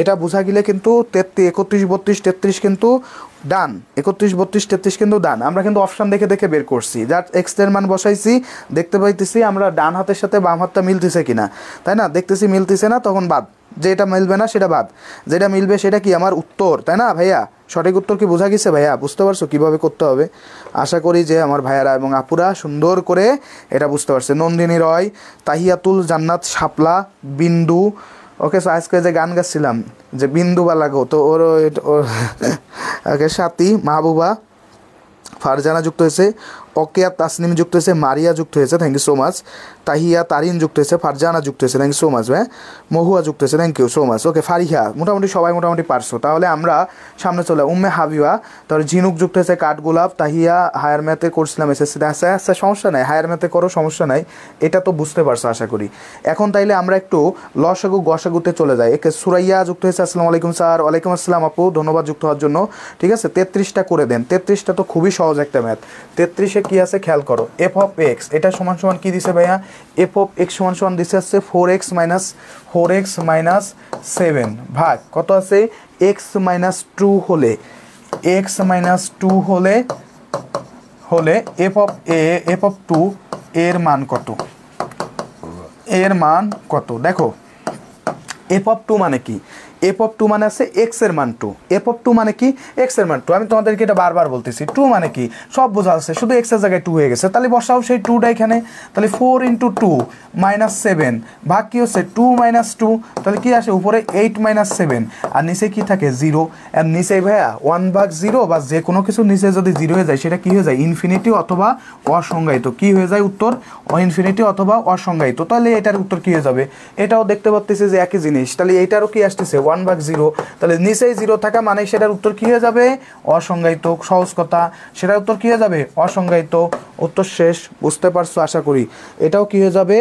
এটা বোঝা গেলে কিন্তু 31 32 33 কিন্তু ডান, 31 32 33 কিন্তু ডান। আমরা কিন্তু অপশান দেখে দেখে বের করছি, যার এক্স এর মান বসাইছি, দেখতে পাইতেছি আমরা ডান হাতের সাথে বাম হাতটা মিলতেছে কিনা, তাই না? দেখতেছি মিলতেছে না, তখন বাদ, যেটা মিলবে না সেটা বাদ, যেটা মিলবে সেটা কি আমার উত্তর, তাই না ভাইয়া? সঠিক উত্তর কি বোঝা গেছে ভাইয়া, বুঝতে পারছো কীভাবে করতে হবে? আশা করি যে আমার ভাইয়ারা এবং আপুরা সুন্দর করে এটা বুঝতে পারছে। নন্দিনী রয়, তাহিয়াতুল জান্নাত শাপলা, বিন্দু, ওকে। সো আজকে যে গান গাচ্ছিলাম যে বিন্দু বালাগো, তো ওর ওকে সাথী মাহবুবা, ফারজানা যুক্ত হয়েছে, ওকেয়া তাসনিম যুক্ত হয়েছে, মারিয়া যুক্ত হয়েছে, thank you so much. Tahia Tarin যুক্ত হয়েছে, ফারজানা যুক্ত হয়েছে, থ্যাংক ইউ সো মাচ ভাই। মহুয়া যুক্ত হয়েছে, থ্যাংক ইউ সো মাচ। ওকে ফারিহা, মোটামুটি সবাই মোটামুটি পারছো। তাহলে আমরা সামনে চলে, উম্মে হাবিবা, তারপরে ঝিনুক যুক্ত হয়েছে, কাঠগোলাপ। তাহিয়া হায়ার ম্যাথে করছিলাম এসএসসিতে, আচ্ছা আচ্ছা সমস্যা নাই, হায়ার ম্যাথে করো সমস্যা নাই, এটা তো বুঝতে পারছো আশা করি। এখন তাইলে আমরা একটু লসাগু গসাগুতে চলে যাই। একে সুরাইয়া যুক্ত হয়েছে, আসসালামু আলাইকুম স্যার। ওয়ালাইকুম আসসালাম আপু, ধন্যবাদ যুক্ত হওয়ার জন্য। ঠিক আছে, 33টা করে দেন, 33টা তো খুবই সহজ একটা ম্যাথ। 33-এ কি আছে খেয়াল করো, এফ অফ এক্স, এটা সমান সমান কি দিছে ভাইয়া, এফ অফ এক্স সমান সমান দিছে আসছে 4x মাইনাস 7 ভাগ কত আছে, x-2 হলে, x-2 হলে এফ অফ 2 এর মান কত, এর মান কত? দেখো এফ অফ 2 মানে কি, এফ অফ 2 মানে আছে এক্স এর মান 2, এফ অফ 2 মানে কি এক্স এর মান 2। আমি তোমাদেরকে এটা বারবার বলতেছি, 2 মানে কি সব বোঝা আছে, শুধু এক্স এর জায়গায় 2 হয়ে গেছে, তাহলে বসাও সেই 2টা এখানে। তাহলে 4 × 2 -7 ভাগ কি হচ্ছে 2 - 2, তাহলে কি আসে উপরে 8 - 7, আর নিচে কি থাকে 0। আর নিচে ভাইয়া 1/0 বা যে কোনো কিছু নিচে যদি 0 হয়ে যায় সেটা কি হয়ে যায়, ইনফিনিটি অথবা অসংজ্ঞায়িত। কি হয়ে যায় উত্তর, ইনফিনিটি অথবা অসংজ্ঞায়িত। তাহলে এটার উত্তর কি হয়ে যাবে, এটাও দেখতে পাচ্তেছি যে একই জিনিস, তাহলে এইটারও কি আসতেছে 1/0, তাহলে নিচেই 0 থাকা মানে সেটার উত্তর কি হয়ে যাবে, অসংজ্ঞায়িত। সহজ কথা, সেটার উত্তর কি হয়ে যাবে, অসংজ্ঞায়িত। উত্তর শেষ, বুঝতে পারছো আশা করি। এটাও কি হয়ে যাবে,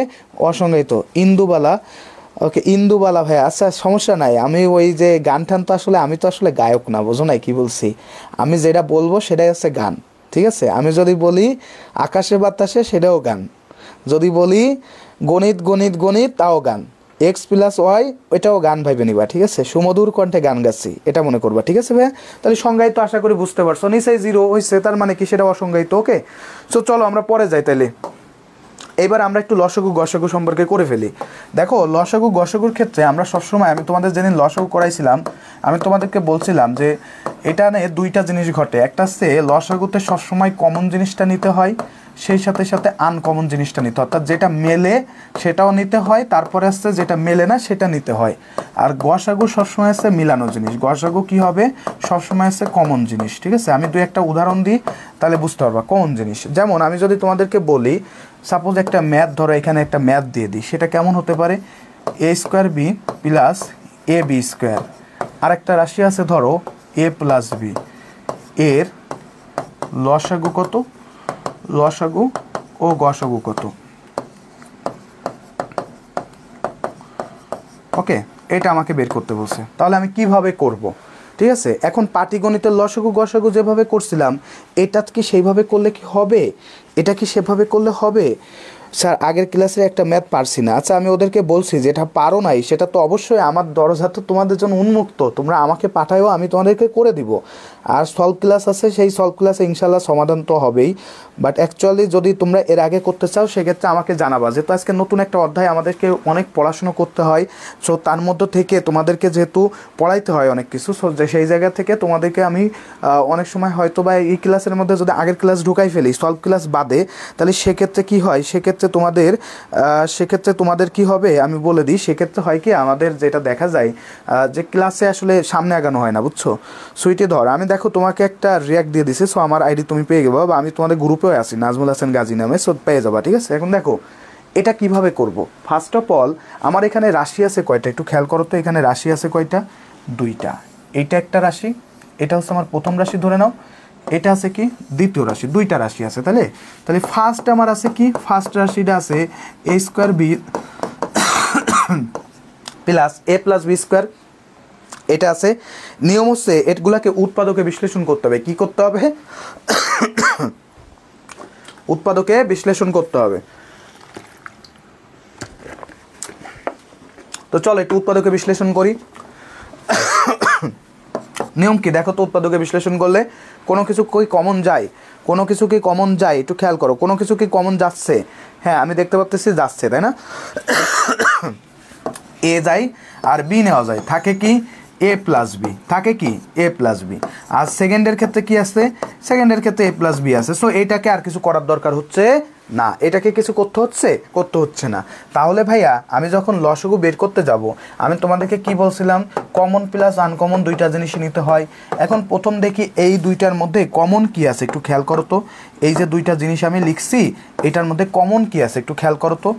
অসংজ্ঞায়িত। ইন্দুবালা, ওকে ইন্দুবালা ভাই, আচ্ছা সমস্যা নাই। আমি ওই যে গান টান তো আসলে আমি তো আসলে গায়ক না, বোঝো নাই কি বলছি, আমি যেটা বলবো সেটাই হচ্ছে গান, ঠিক আছে? আমি যদি বলি আকাশে বাতাসে সেটাও গান, যদি বলি গণিত গণিত গণিত তাও গান, x+y এটাও গান ভাইবে নিবা, ঠিক আছে? সুমধুর কণ্ঠে গান গাচ্ছি এটা মনে করবা, ঠিক আছে ভাইয়া? তাহলে সংজ্ঞায়িত আশা করি বুঝতে পারছো, নিচেই 0 হয়েছে তার মানে কি সেটা অসংজ্ঞায়িত। ওকে, সো চলো আমরা পরে যাই তাইলে। এবার আমরা একটু লসাগু গসাগু সম্পর্কে করে ফেলি। দেখো লসাগু গসাগুর ক্ষেত্রে আমরা সবসময়, আমি তোমাদের যেদিন লসাগু করাইছিলাম আমি তোমাদেরকে বলছিলাম যে এটা নিয়ে দুইটা জিনিস ঘটে, একটা হচ্ছে লসাগুতে সবসময় কমন জিনিসটা নিতে হয়, সেই সাথে সাথে আনকমন জিনিসটা নিতে হয়, অর্থাৎ যেটা মেলে সেটাও নিতে হয়, তারপরে আসছে যেটা মেলে না সেটা নিতে হয়। আর গসাগু সবসময় আসছে মিলানো জিনিস, গসাগু কি হবে সবসময় আসছে কমন জিনিস, ঠিক আছে? আমি দুই একটা উদাহরণ দিই তাহলে বুঝতে পারবা কমন জিনিস। যেমন আমি যদি তোমাদেরকে বলি সাপোজ একটা ম্যাথ ধরো, এখানে একটা ম্যাথ দিয়ে দিই, সেটা কেমন হতে পারে, a² b + ab²। আরেকটা রাশি আছে ধরো a + b, এর লসাগু কত, লসাগু ও গসাগু কত। ওকে, এটা আমাকে বের করতে বলছে, তাহলে আমি কিভাবে করব, ঠিক আছে। এখন পাটিগণিতের লসাগু গসাগু যেভাবে করছিলাম এটা কি সেইভাবে করলে কি হবে? এটা কি সেভাবে করলে হবে? স্যার আগের ক্লাসে একটা ম্যাথ পারছি না। আচ্ছা আমি ওদেরকে বলছি যেটা পারো নাই সেটা তো অবশ্যই আমার দরজা তো তোমাদের জন্য উন্মুক্ত, তোমরা আমাকে পাঠায়ও, আমি তোমাদেরকে করে দিব। আর সলভ ক্লাস আছে, সেই সলভ ক্লাসে ইনশাল্লাহ সমাধান তো হবেই। বাট অ্যাকচুয়ালি যদি তোমরা এর আগে করতে চাও সেক্ষেত্রে আমাকে জানাবা, যেহেতু আজকে নতুন একটা অধ্যায় আমাদেরকে অনেক পড়াশোনা করতে হয়। সো তার মধ্য থেকে তোমাদেরকে যেহেতু পড়াইতে হয় অনেক কিছু, সো সেই জায়গা থেকে তোমাদেরকে আমি অনেক সময় হয়তো বা এই ক্লাসের মধ্যে যদি আগের ক্লাস ঢুকাই ফেলি সলভ ক্লাস বাদে, তাহলে সেক্ষেত্রে কী হয়, সেক্ষেত্রে তোমাদের কি হবে আমি বলে দিই। সেক্ষেত্রে হয় কি, আমাদের যেটা দেখা যায় যে ক্লাসে আসলে সামনে আগানো হয় না, বুঝছো। সুইটি ধর, আমি দেখো তোমাকে একটা রিয়াক্ট দিয়ে দিছি, সো আমার আইডি তুমি পেয়ে যাবো, বা আমি তোমাদের গ্রুপেও আছি নাজমুল হাসান গাজী নামে, সো পেয়ে যাবা, ঠিক আছে। এখন দেখো এটা কিভাবে করব। ফার্স্ট অফ অল আমার এখানে রাশি আছে কয়টা একটু খেয়াল করো তো। এখানে রাশি আছে কয়টা? দুইটা। এইটা একটা রাশি, এটা হচ্ছে আমার প্রথম রাশি ধরে নাও। এটা আছে কি দ্বিতীয় রাশি, দুইটা রাশি আছে। তাহলে ফার্স্ট আমার আছে কি, ফার্স্ট রাশিটা আছে A square B plus A plus B square. এটা আছে। নিয়ম হচ্ছে এগুলাকে উৎপাদকে বিশ্লেষণ করতে হবে। কি করতে হবে? উৎপাদকে বিশ্লেষণ করতে হবে। তো চলো একটু উৎপাদকে বিশ্লেষণ করি। নিয়ম কি দেখো তো, উৎপাদকে বিশ্লেষণ করলে কোনো কিছু কি কমন যায়? কোনো কিছু কি কমন যায়? একটু খেয়াল করো, কোনো কিছু কি কমন যাচ্ছে? হ্যাঁ আমি দেখতে পাচ্ছি যাচ্ছে, তাই না? এ যায় আর বি নেওয়া যায়, থাকে কি এ প্লাস বি, থাকে কি এ প্লাস বি। আর সেকেন্ডের ক্ষেত্রে কি আছে? সেকেন্ডের ক্ষেত্রে এ প্লাস বি আছে। সো এইটাকে আর কিছু করার দরকার হচ্ছে না, এটাকে কিছু করতে হচ্ছে না। তাহলে ভাইয়া আমি যখন লসাগু বের করতে যাব, আমি তোমাদেরকে কি বলছিলাম? কমন প্লাস আনকমন দুইটা জিনিসই নিতে হয়। এখন প্রথম দেখি এই দুইটার মধ্যে কমন কি আছে, একটু খেয়াল করো তো। এই যে দুইটা জিনিস আমি লিখছি, এটার মধ্যে কমন কি আছে একটু খেয়াল করো তো।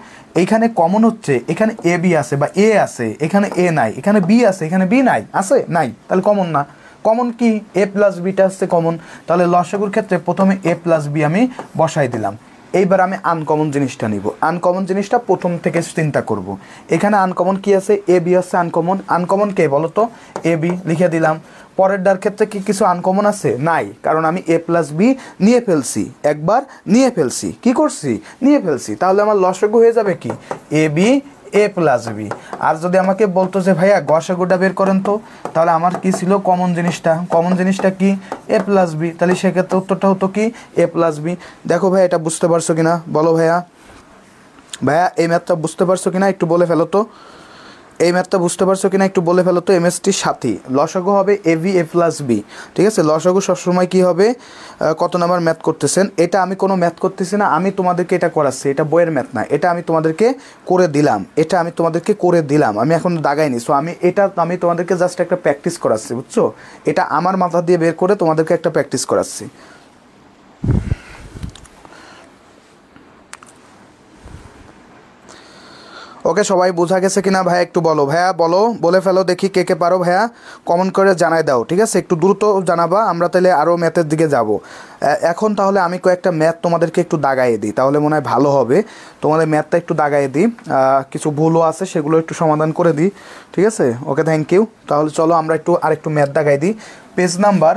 এইখানে কমন হচ্ছে এখানে এ বি আছে বা এ আছে, এখানে এ নাই, এখানে বি আছে, এখানে বি নাই, আছে নাই, তাহলে কমন না। কমন কি? এ প্লাস বিটা আসছে কমন। তাহলে লসাগুর ক্ষেত্রে প্রথমে এ প্লাস বি আমি বসাই দিলাম। এইবার আমি আনকমন জিনিসটা নিব। আনকমন জিনিসটা প্রথম থেকে চিন্তা করব। এখানে আনকমন কি আছে? এ বি আছে আনকমন। আনকমন কে বলো তো? এ বি লিখে দিলাম। পরের ডার ক্ষেত্রে কি কিছু আনকমন আছে? নাই, কারণ আমি এ প্লাস বি নিয়ে ফেলছি, একবার নিয়ে ফেলছি। কি করছি? নিয়ে ফেলছি। তাহলে আমার লসাগু হয়ে যাবে কি A B A plus B. আর যদি আমাকে বলতো যে ভাইয়া গসাগুটা বের করেন তো, তাহলে আমার কি ছিল কমন জিনিসটা? কমন জিনিসটা কি? এ প্লাস বি। তাহলে সেক্ষেত্রে উত্তরটা হতো কি এ প্লাস বি। দেখো ভাইয়া এটা বুঝতে পারছো কিনা বলো ভাইয়া। ভাইয়া এই ম্যাথটা বুঝতে পারছো কিনা একটু বলে ফেলো তো। এই ম্যাথটা বুঝতে পারছো কিনা একটু বলে ফেলো তো। এমএসটির সাথে লসাগু হবে A B A plus B, ঠিক আছে। লসাগু সবসময় কী হবে? কত নাম্বার ম্যাথ করতেছেন? এটা আমি কোনো ম্যাথ করতেছি না, আমি তোমাদেরকে এটা করাচ্ছি, এটা বইয়ের ম্যাথ না, এটা আমি তোমাদেরকে করে দিলাম, আমি এখন দাগাইনি। সো আমি তোমাদেরকে জাস্ট একটা প্র্যাকটিস করাচ্ছি, বুঝছো। এটা আমার মাথা দিয়ে বের করে তোমাদেরকে একটা প্র্যাকটিস করাচ্ছি। ওকে সবাই বোঝা গেছে কিনা ভাইয়া একটু বলো। ভাইয়া বলো, বলে ফেলো দেখি কে কে পারো। ভাইয়া কমেন্ট করে জানাই দাও, ঠিক আছে। একটু দ্রুত জানাবা, আমরা তাহলে আরও ম্যাথের দিকে যাব। এখন তাহলে আমি কয়েকটা ম্যাথ তোমাদেরকে একটু দাগাইয়ে দিই, তাহলে মনে হয় ভালো হবে। তোমাদের ম্যাথটা একটু দাগাইয়ে দিই, কিছু ভুলও আছে সেগুলো একটু সমাধান করে দিই, ঠিক আছে। Okay thank you. তাহলে চলো আমরা আরেকটু ম্যাথ দাগাই দিই। পেজ নাম্বার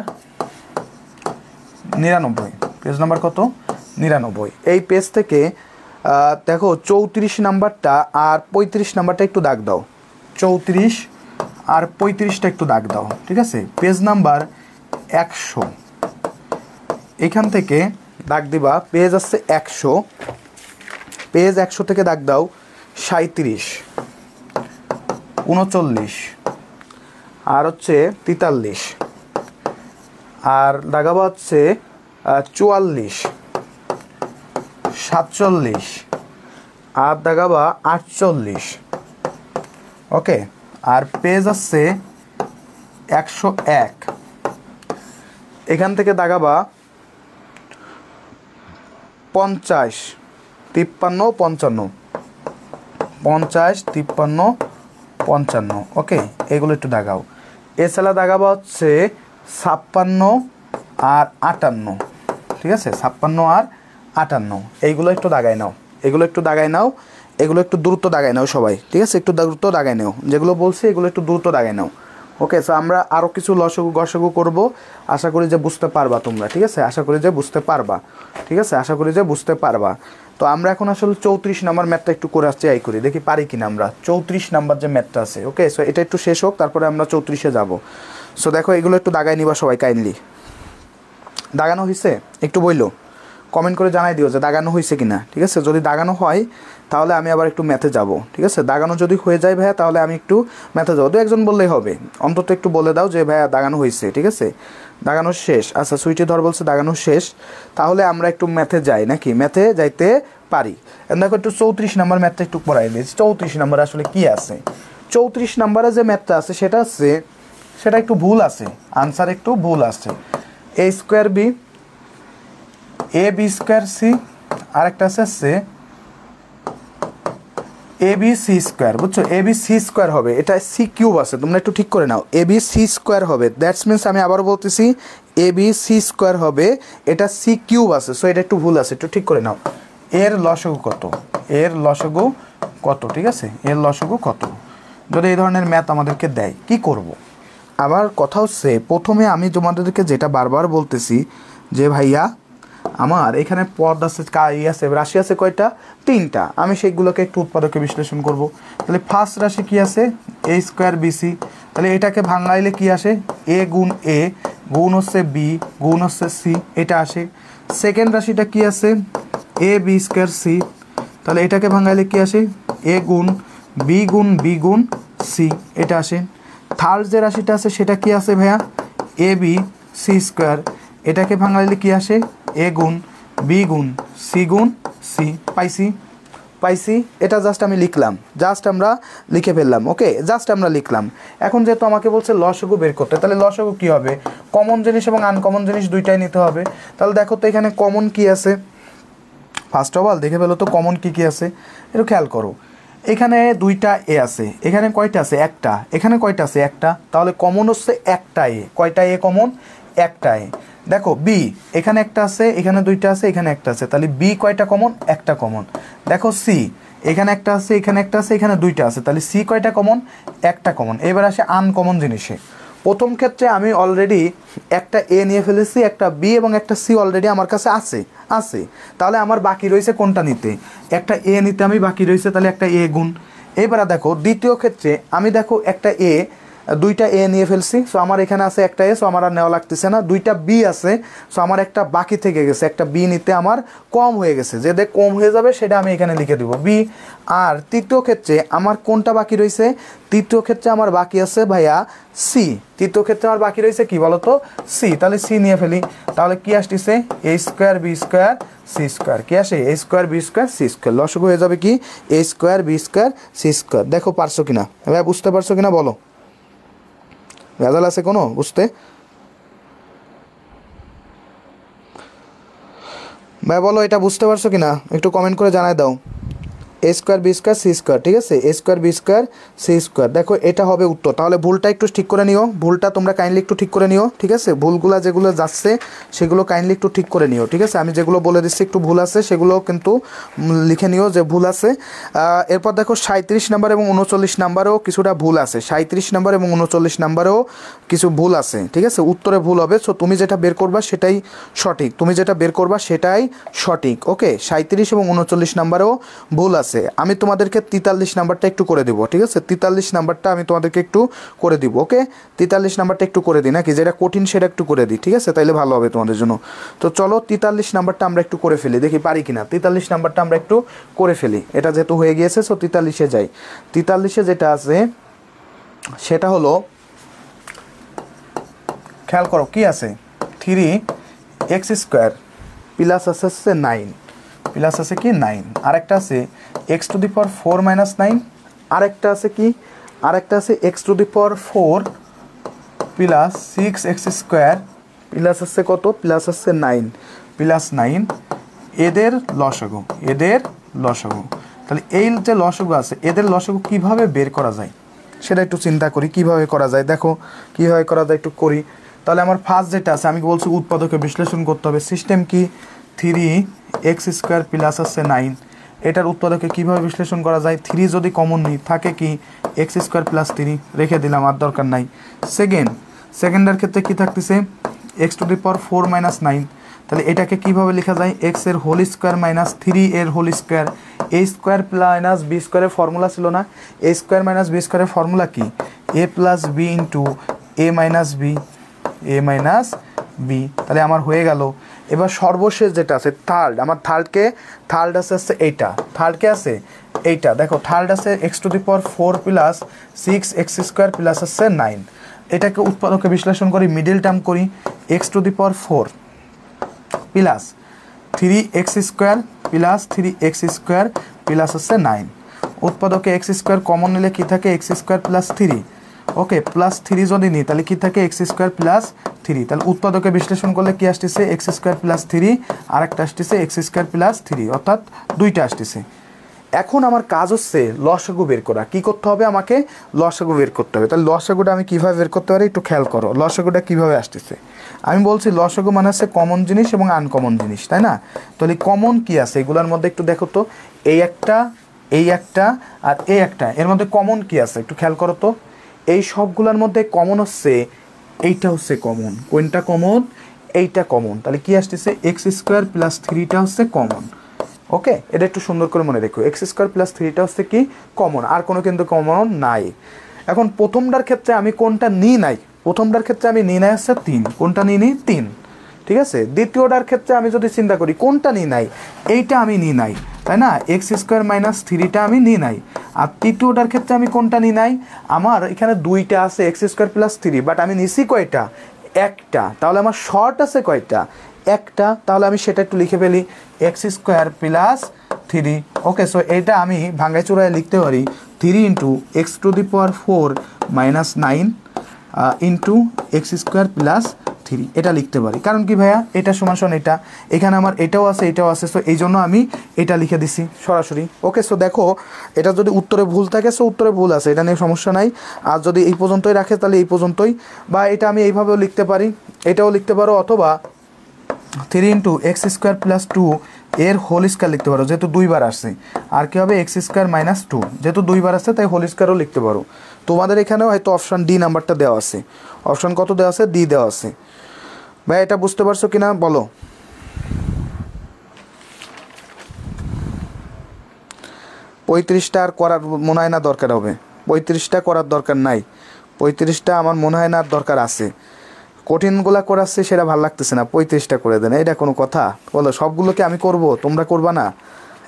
99, পেজ নাম্বার কত? 99। এই পেজ থেকে দেখো 34 নাম্বারটা আর 35 নাম্বারটা একটু দাগ দাও। 34 আর 35টা একটু দাগ দাও, ঠিক আছে। পেজ নাম্বার 100, এখান থেকে দাগ দিবা। পেজ আসছে 100, পেজ 100 থেকে দাগ দাও 37, 39 আর হচ্ছে 43, আর দাগাবা হচ্ছে 44, 47 আর দাগাবা 48। ওকে, আর পেজ আসছে 101, এখান থেকে দাগাবা 50, 53, 55, 50, 53, 55। ওকে, এগুলো একটু দাগাও। এছাড়া দাগাবা হচ্ছে 56 আর 58, ঠিক আছে। 56 আর 58 এইগুলো একটু দাগাই নাও, এগুলো একটু দ্রুত দাগাই নাও সবাই, ঠিক আছে। একটু দ্রুত দাগাই নাও, যেগুলো বলছি এগুলো একটু দ্রুত দাগাই নাও। ওকে, সো আমরা আরও কিছু লসাগু গসাগু করব, আশা করি যে বুঝতে পারবা তোমরা, ঠিক আছে, আশা করি যে বুঝতে পারবা, ঠিক আছে, আশা করি যে বুঝতে পারবা। তো আমরা এখন আসলে 34 নাম্বার ম্যাথটা একটু করে আসছি, এই করি দেখি পারি কিনা আমরা 34 নাম্বার যে ম্যাথটা আছে। ওকে, সো এটা একটু শেষ হোক, তারপরে আমরা 34-এ যাব। সো দেখো এগুলো একটু দাগাই নিবা সবাই কাইন্ডলি। দাগানো হয়েছে একটু বইলো, কমেন্ট করে জানাই দিও যে দাগানো হয়েছে কিনা, ঠিক আছে। যদি দাগানো হয় তাহলে আমি আবার একটু ম্যাথে যাব, ঠিক আছে। দাগানো যদি হয়ে যায় ভাইয়া তাহলে আমি একটু ম্যাথে যাবো, দু একজন বললেই হবে, অন্তত একটু বলে দাও যে ভাইয়া দাগানো হয়েছে, ঠিক আছে, দাগানো শেষ। আচ্ছা সুইটি ধর বলছে দাগানো শেষ, তাহলে আমরা একটু ম্যাথে যাই নাকি, ম্যাথে যাইতে পারি। দেখো একটু 34 নাম্বার ম্যাথটা একটু পড়াই দিয়েছি। 34 নাম্বার আসলে কি আছে, 34 নাম্বারে যে ম্যাথটা আছে সেটা একটু ভুল আছে, আনসার একটু ভুল আছে। A square B, A B square C, আরেকটা আছে এ বি সি স্কোয়ার, বুঝছো, এ বি সি স্কোয়ার হবে, এটা সি কিউব আছে, তোমরা একটু ঠিক করে নাও, এ বি সি স্কোয়ার হবে, দ্যাটস মিনস আমি আবারও বলতেছি এ বি সি স্কোয়ার হবে, এটা সি কিউব আছে, সো এটা একটু ভুল আছে, একটু ঠিক করে নাও। এর লসাগু কত, এর লসাগু কত, ঠিক আছে, এর লসাগু কত, যদি এই ধরনের ম্যাথ আমাদেরকে দেয় কি করব। আবার কথা হচ্ছে প্রথমে আমি তোমাদেরকে যেটা বারবার বলতেছি যে ভাইয়া আমার এখানে পদ আছে, আছে, রাশি আছে কয়টা, 3টা, আমি সেইগুলোকে একটু উৎপাদকে বিশ্লেষণ করব। তাহলে ফার্স্ট রাশি কি আছে, এ স্কোয়ার বিসি, তাহলে এটাকে ভাঙাইলে কি আসে, এ গুণ এ গুণ হচ্ছে বি গুণ হচ্ছে সি, এটা আসে। সেকেন্ড রাশিটা কি আছে, এ বি স্কোয়ার সি, তাহলে এটাকে ভাঙাইলে কি আসে, এ গুণ বি গুণ সি, এটা আসে। থার্ড যে রাশিটা আছে সেটা কি আছে ভাইয়া, এ বি সি স্কোয়ার, এটাকে ভাঙাইলে কি আসে, এ গুণ বি গুণ সি, পাইছি। এটা জাস্ট আমি লিখলাম, জাস্ট আমরা লিখে ফেললাম। ওকে, জাস্ট আমরা লিখলাম। এখন যেহেতু আমাকে বলছে লসাগু বের করতে, তাহলে লসাগু কী হবে, কমন জিনিস এবং আনকমন জিনিস দুইটাই নিতে হবে। তাহলে দেখো তো এখানে কমন কি আছে, ফার্স্ট অফ অল দেখে ফেলো তো কমন কি আছে, একটু খেয়াল করো। এখানে 2টা এ আছে, এখানে কয়টা আছে, একটা, এখানে কয়টা আছে, একটা, তাহলে কমন হচ্ছে একটা এ, কয়টা এ কমন, একটা এ। দেখো বি, এখানে একটা আছে, এখানে 2টা আছে, এখানে একটা আছে, তাহলে বি কয়টা কমন, একটা কমন। দেখো সি, এখানে একটা আছে, এখানে একটা আছে, এখানে 2টা আছে, তাহলে সি কয়টা কমন, একটা কমন। এবার আসে আনকমন জিনিসে। প্রথম ক্ষেত্রে আমি অলরেডি একটা এ নিয়ে ফেলেছি, একটা বি এবং একটা সি অলরেডি আমার কাছে আছে, তাহলে আমার বাকি রয়েছে কোনটা নিতে, একটা এ নিতে আমি বাকি রয়েছে, তাহলে একটা এ গুণ। এবারে দেখো দ্বিতীয় ক্ষেত্রে আমি দেখো একটা এ, 2টা এ নিয়ে ফেলছি, সো আমার এখানে আছে একটা এ, সো আমার আর নেওয়া লাগতেছে না। 2টা বি আছে, সো আমার একটা বাকি থেকে গেছে, একটা বি নিতে আমার কম হয়ে গেছে, যে দেখ কম হয়ে যাবে সেটা আমি এখানে লিখে দেবো বি। আর তৃতীয় ক্ষেত্রে আমার কোনটা বাকি রয়েছে, তৃতীয় ক্ষেত্রে আমার বাকি আছে ভাইয়া সি, তৃতীয় ক্ষেত্রে আমার বাকি রয়েছে কি বলতো, সি, তাহলে সি নিয়ে ফেলি। তাহলে কি আসতেছে, A square B square C square, কি আসে, A square B square C square, লসাগু হয়ে যাবে কি, A square B square C square. দেখো পারছো কিনা ভাইয়া, বুঝতে পারছো কিনা বলো, ভেজাল আছে কোনো বুঝতে, ভাই বলো এটা বুঝতে পারছো কিনা, একটু কমেন্ট করে জানাই দাও। A square B square C square, ঠিক আছে, A square B square C square, দেখো এটা হবে উত্তর। তাহলে ভুলটা একটু ঠিক করে নিও, ভুলটা তোমরা কাইন্ডলি একটু ঠিক করে নিও, ঠিক আছে, ভুলগুলা যেগুলো যাচ্ছে সেগুলো কাইন্ডলি একটু ঠিক করে নিও, ঠিক আছে। আমি যেগুলো বলে দিচ্ছি একটু ভুল আছে সেগুলো কিন্তু লিখে নিও যে ভুল আছে। এরপর দেখো 37 নাম্বার এবং 39 নাম্বারেও কিছুটা ভুল আছে, 37 নাম্বার এবং 39 নাম্বারেও কিছু ভুল আছে, ঠিক আছে, উত্তরে ভুল হবে। সো তুমি যেটা বের করবা সেটাই সঠিক, তুমি যেটা বের করবা সেটাই সঠিক। ওকে, 37 এবং 39 নাম্বারেও ভুল আছে। আমি তোমাদেরকে 43 নাম্বারটা একটু করে দিব, ঠিক আছে, 43 নাম্বারটা আমি তোমাদেরকে একটু করে দিব। ওকে, 43 নাম্বারটা একটু করে দিই নাকি, যেটা কঠিন সেটা একটু করে দিই, ঠিক আছে, তাইলে ভালো হবে তোমাদের জন্য। তো চলো 43 নাম্বারটা আমরা একটু করে ফেলি, দেখি পারি কিনা। 43 নাম্বারটা আমরা একটু করে ফেলি, এটা যেহেতু হয়ে গিয়েছে, সো 43-এ যাই। 43-এ যেটা আছে সেটা হলো, খেয়াল করো কি আছে, 3x স্কোয়ার প্লাস আছে 9, প্লাস আছে কি 9, আরেকটা আছে x two the power 4 minus 9, আরেকটা আছে কি, আরেকটা আছে x two the power 4 plus 6x square plus আছে কত, প্লাস আছে 9, প্লাস 9, এদের লসাগু, এদের লসাগু। তাহলে এই যে লসাগু আছে, এদের লসাগু কিভাবে বের করা যায় সেটা একটু চিন্তা করি, কিভাবে করা যায়, দেখো কিভাবে করা যায় একটু করি। তাহলে আমার ফার্স্ট যেটা আছে, আমি বলছি উৎপাদকে বিশ্লেষণ করতে হবে, সিস্টেম কি, 3x স্কোয়ার প্লাস আছে 9 এটার উৎপাদকে কীভাবে বিশ্লেষণ করা যায়, 3 যদি কমন নিই থাকে কি এক্স স্কোয়ার প্লাস 3 রেখে দিলাম, আর দরকার নাই। সেকেন্ডের ক্ষেত্রে কী থাকতেছে x two the power 4 minus 9, তাহলে এটাকে কীভাবে লেখা যায় এক্স এর হোল স্কোয়ার মাইনাস 3 এর হোল স্কোয়ার, এ স্কোয়ার মাইনাস বি স্কোয়ারের ফর্মুলা ছিল না, এ স্কোয়ার মাইনাস বি স্কোয়ারের ফর্মুলা কি এ প্লাস বি ইন্টু এ মাইনাস বি, তাহলে আমার হয়ে গেল। এবার সর্বশেষ যেটা আছে থার্ড, আমার থার্ড আছে এইটা, থার্ডকে আছে এইটা, দেখো থার্ড আছে x two the power 4 plus 6 x square plus আছে 9, এটাকে উৎপাদকে বিশ্লেষণ করি, মিডিল টার্ম করি, x two the power 4 plus 3 x square plus 3 x square plus হচ্ছে 9, উৎপাদকে এক্স স্কোয়ার কমন নিলে কী থাকে এক্স স্কোয়ার প্লাস 3, ওকে প্লাস 3 যদি নিই তাহলে কী থাকে এক্স স্কোয়ার প্লাস 3, তাহলে উৎপাদকে বিশ্লেষণ করলে কী আসতেছে এক্স স্কোয়ার প্লাস 3, আর একটা আসতেছে এক্স স্কোয়ার প্লাস 3, অর্থাৎ দুইটা আসতেছে। এখন আমার কাজ হচ্ছে লসাগু বের করা। কী করতে হবে আমাকে লসাগু বের করতে হবে। তাহলে লসাগুটা আমি কীভাবে বের করতে পারি একটু খেয়াল করো, লসাগুটা কীভাবে আসতেছে। আমি বলছি লসাগু মানে হচ্ছে কমন জিনিস এবং আনকমন জিনিস, তাই না? তাহলে কমন কী আছে এগুলোর মধ্যে একটু দেখো তো, এই একটা আর এই একটা, এর মধ্যে কমন কী আছে একটু খেয়াল করো তো। এই সবগুলোর মধ্যে কমন হচ্ছে এইটা হচ্ছে কমন, কোনটা কমন এইটা কমন, তাহলে কী আসতেছে এক্স স্কোয়ার প্লাস 3টা হচ্ছে কমন। ওকে, এটা একটু সুন্দর করে মনে রেখো, এক্স স্কোয়ার প্লাস 3টা হচ্ছে কি কমন, আর কোনো কিন্তু কমন নাই। এখন প্রথমটার ক্ষেত্রে আমি কোনটা নিই নাই, প্রথমটার ক্ষেত্রে আমি নিই নাই হচ্ছে 3, কোনটা নিই 3, ঠিক আছে। দ্বিতীয়টার ক্ষেত্রে আমি যদি চিন্তা করি কোনটা নিই নাই, এইটা আমি নিই নাই, তাই না, এক্স স্কোয়ার মাইনাস 3টা আমি নিই নাই। আর তৃতীয়টার ক্ষেত্রে আমি কোনটা নিই নাই, আমার এখানে 2টা আছে এক্স স্কোয়ার প্লাস 3, বাট আমি নিছি কয়টা একটা, তাহলে আমার শর্ট আছে কয়টা একটা, তাহলে আমি সেটা একটু লিখে ফেলি এক্স স্কোয়ার প্লাস 3। ওকে, সো এটা আমি ভাঙ্গাই চূড়ায় লিখতে পারি 3 into x two the power 4 minus 9 into x square plus 3, এটা লিখতে পারি। কারণ কি ভাইয়া এটা সমান সমান এটা, এখানে আমার এটাও আছে, সো এই জন্য আমি এটা লিখে দিছি সরাসরি। ওকে, সো দেখো এটা যদি উত্তরে ভুল থাকে সো উত্তরে ভুল আছে, এটা নিয়ে সমস্যা নাই। আর যদি এই পর্যন্তই রাখে তাহলে এই পর্যন্তই, বা এটা আমি এইভাবেও লিখতে পারি, এটাও লিখতে পারো, অথবা 3 ইন্টু এক্স স্কোয়ার প্লাস 2 এর হোল স্কোয়ার লিখতে পারো, যেহেতু 2 বার আসছে। আর কী হবে এক্স স্কোয়ার মাইনাস 2, যেহেতু 2 বার আসছে তাই হোল স্কোয়ারও লিখতে পারো। তোমাদের এখানেও হয়তো অপশান ডি নাম্বারটা দেওয়া আছে, অপশান কত দেওয়া আছে ডি দেওয়া আছে। ভাই এটা বুঝতে পারছো কিনা বলো। 35টা আর করার মনে হয় না দরকার হবে, 35টা করার দরকার নাই, 35টা আমার মনে হয় না আর দরকার আছে। কঠিনগুলা করাচ্ছে সেটা ভালো লাগতেছে না, 35টা করে দেন, এটা কোনো কথা বলো? সবগুলোকে আমি করব, তোমরা করবা না?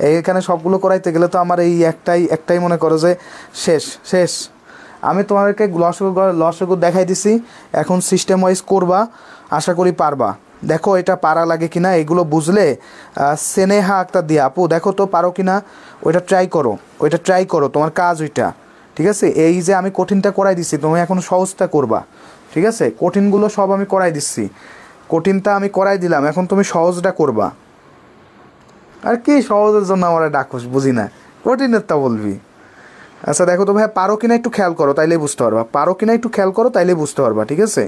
এইখানে সবগুলো করাইতে গেলে তো আমার এই একটাই মনে করো যে শেষ। আমি তোমাদেরকে লসাগু দেখাই দিছি, এখন সিস্টেম ওয়াইজ করবা, আশা করি পারবা। দেখো এটা পারা লাগে কিনা, এগুলো বুঝলে স্নেহা একটা দিয়া আপু দেখো তো পারো কিনা, ওইটা ট্রাই করো, তোমার কাজ ওইটা, ঠিক আছে। এই যে আমি কঠিনটা করাই দিচ্ছি, তুমি এখন সহজটা করবা, ঠিক আছে। কঠিনগুলো সব আমি করাই দিচ্ছি, কঠিনটা আমি করাই দিলাম, এখন তুমি সহজটা করবা। আর কি সহজের জন্য আমার ডাকোস বুঝি না, কঠিনেরটা বলবি। আচ্ছা দেখো তো ভাই পারো কিনা একটু খেয়াল করো, তাইলেই বুঝতে পারবা, ঠিক আছে।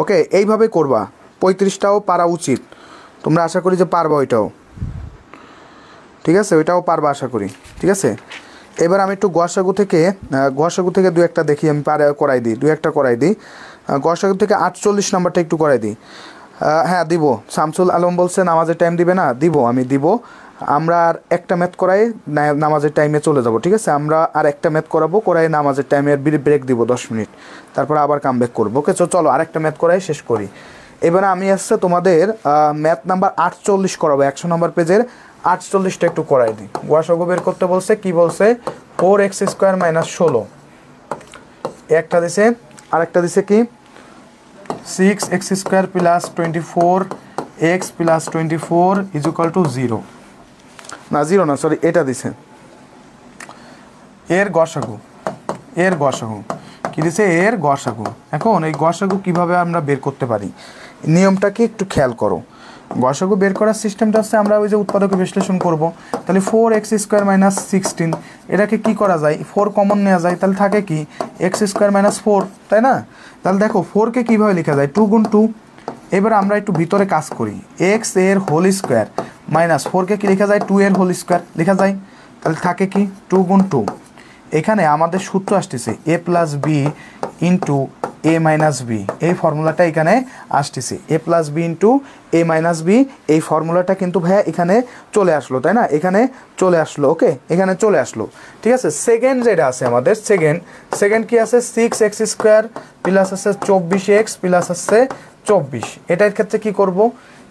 ওকে, এইভাবে করবা, 35টাও পারা উচিত, তোমরা আশা করি যে পারবা ওইটাও, ঠিক আছে, ওইটাও পারবা আশা করি, ঠিক আছে। এবার আমি একটু গসাগু থেকে 2-একটা দেখি, আমি করাই দিই, 2-একটা করাই দিই। গসাগু থেকে 48 নাম্বারটা একটু করাই দিই। হ্যাঁ দিব, শামসুল আলম বলছে নামাজের টাইম দিবে না, আমি দিব। আমরা আর একটা ম্যাথ করাই নামাজের টাইমে চলে যাব, ঠিক আছে। আমরা আর একটা ম্যাথ করাই নামাজের টাইমের ব্রেক দিব 10 মিনিট, তারপর আবার কাম ব্যাক করবো। ওকে, চলো আরেকটা ম্যাথ করাই শেষ করি। এবারে আমি আসছে তোমাদের ম্যাথ নাম্বার 48 করাবো, 100 নম্বর পেজের 48টা একটু করাই দিই। গসাগু বের করতে বলছে, কি বলছে 4x স্কোয়ার মাইনাস 16, একটা দিছে, আরেকটা দিছে কি 6x square plus 24x plus 24 is equal to 0 না সরি, এটা দিছে এর গসাগু কি দিছে এর গসাগু। এখন এই গসাগু কিভাবে আমরা বের করতে পারি, নিয়মটাকে একটু খেয়াল করো। গসাগু বের করার সিস্টেমটা হচ্ছে আমরা ওই যে উৎপাদকে বিশ্লেষণ করব, তাহলে 4x স্কোয়ার মাইনাস 16, এটাকে কি করা যায় 4 কমন নেওয়া যায়, তাহলে থাকে কি x স্কোয়ার মাইনাস 4, তাই না। তাহলে দেখো 4কে কীভাবে লেখা যায় 2 গুণ 2 এবার আমরা একটু ভিতরে কাজ করি, এক্স এর হোল স্কোয়ার মাইনাস 4কে কি লেখা যায় 2 এর হোল স্কোয়ার লেখা যায়, তাহলে থাকে কি 2 গুণ 2। এখানে আমাদের সূত্র আসতেছে এ প্লাস বি ইন্টু এ মাইনাস বি, এই ফর্মুলাটা এখানে আসতেছে এ প্লাস বি ইন্টু এ মাইনাস বি, এই ফর্মুলাটা কিন্তু ভাইয়া এখানে চলে আসলো, তাই না? এখানে চলে আসলো, ওকে, এখানে চলে আসলো, ঠিক আছে। সেকেন্ড যেটা আছে আমাদের, সেকেন্ড কি আছে 6x স্কোয়ার প্লাস আছে 24x প্লাস আছে 24, এটার ক্ষেত্রে কি করব,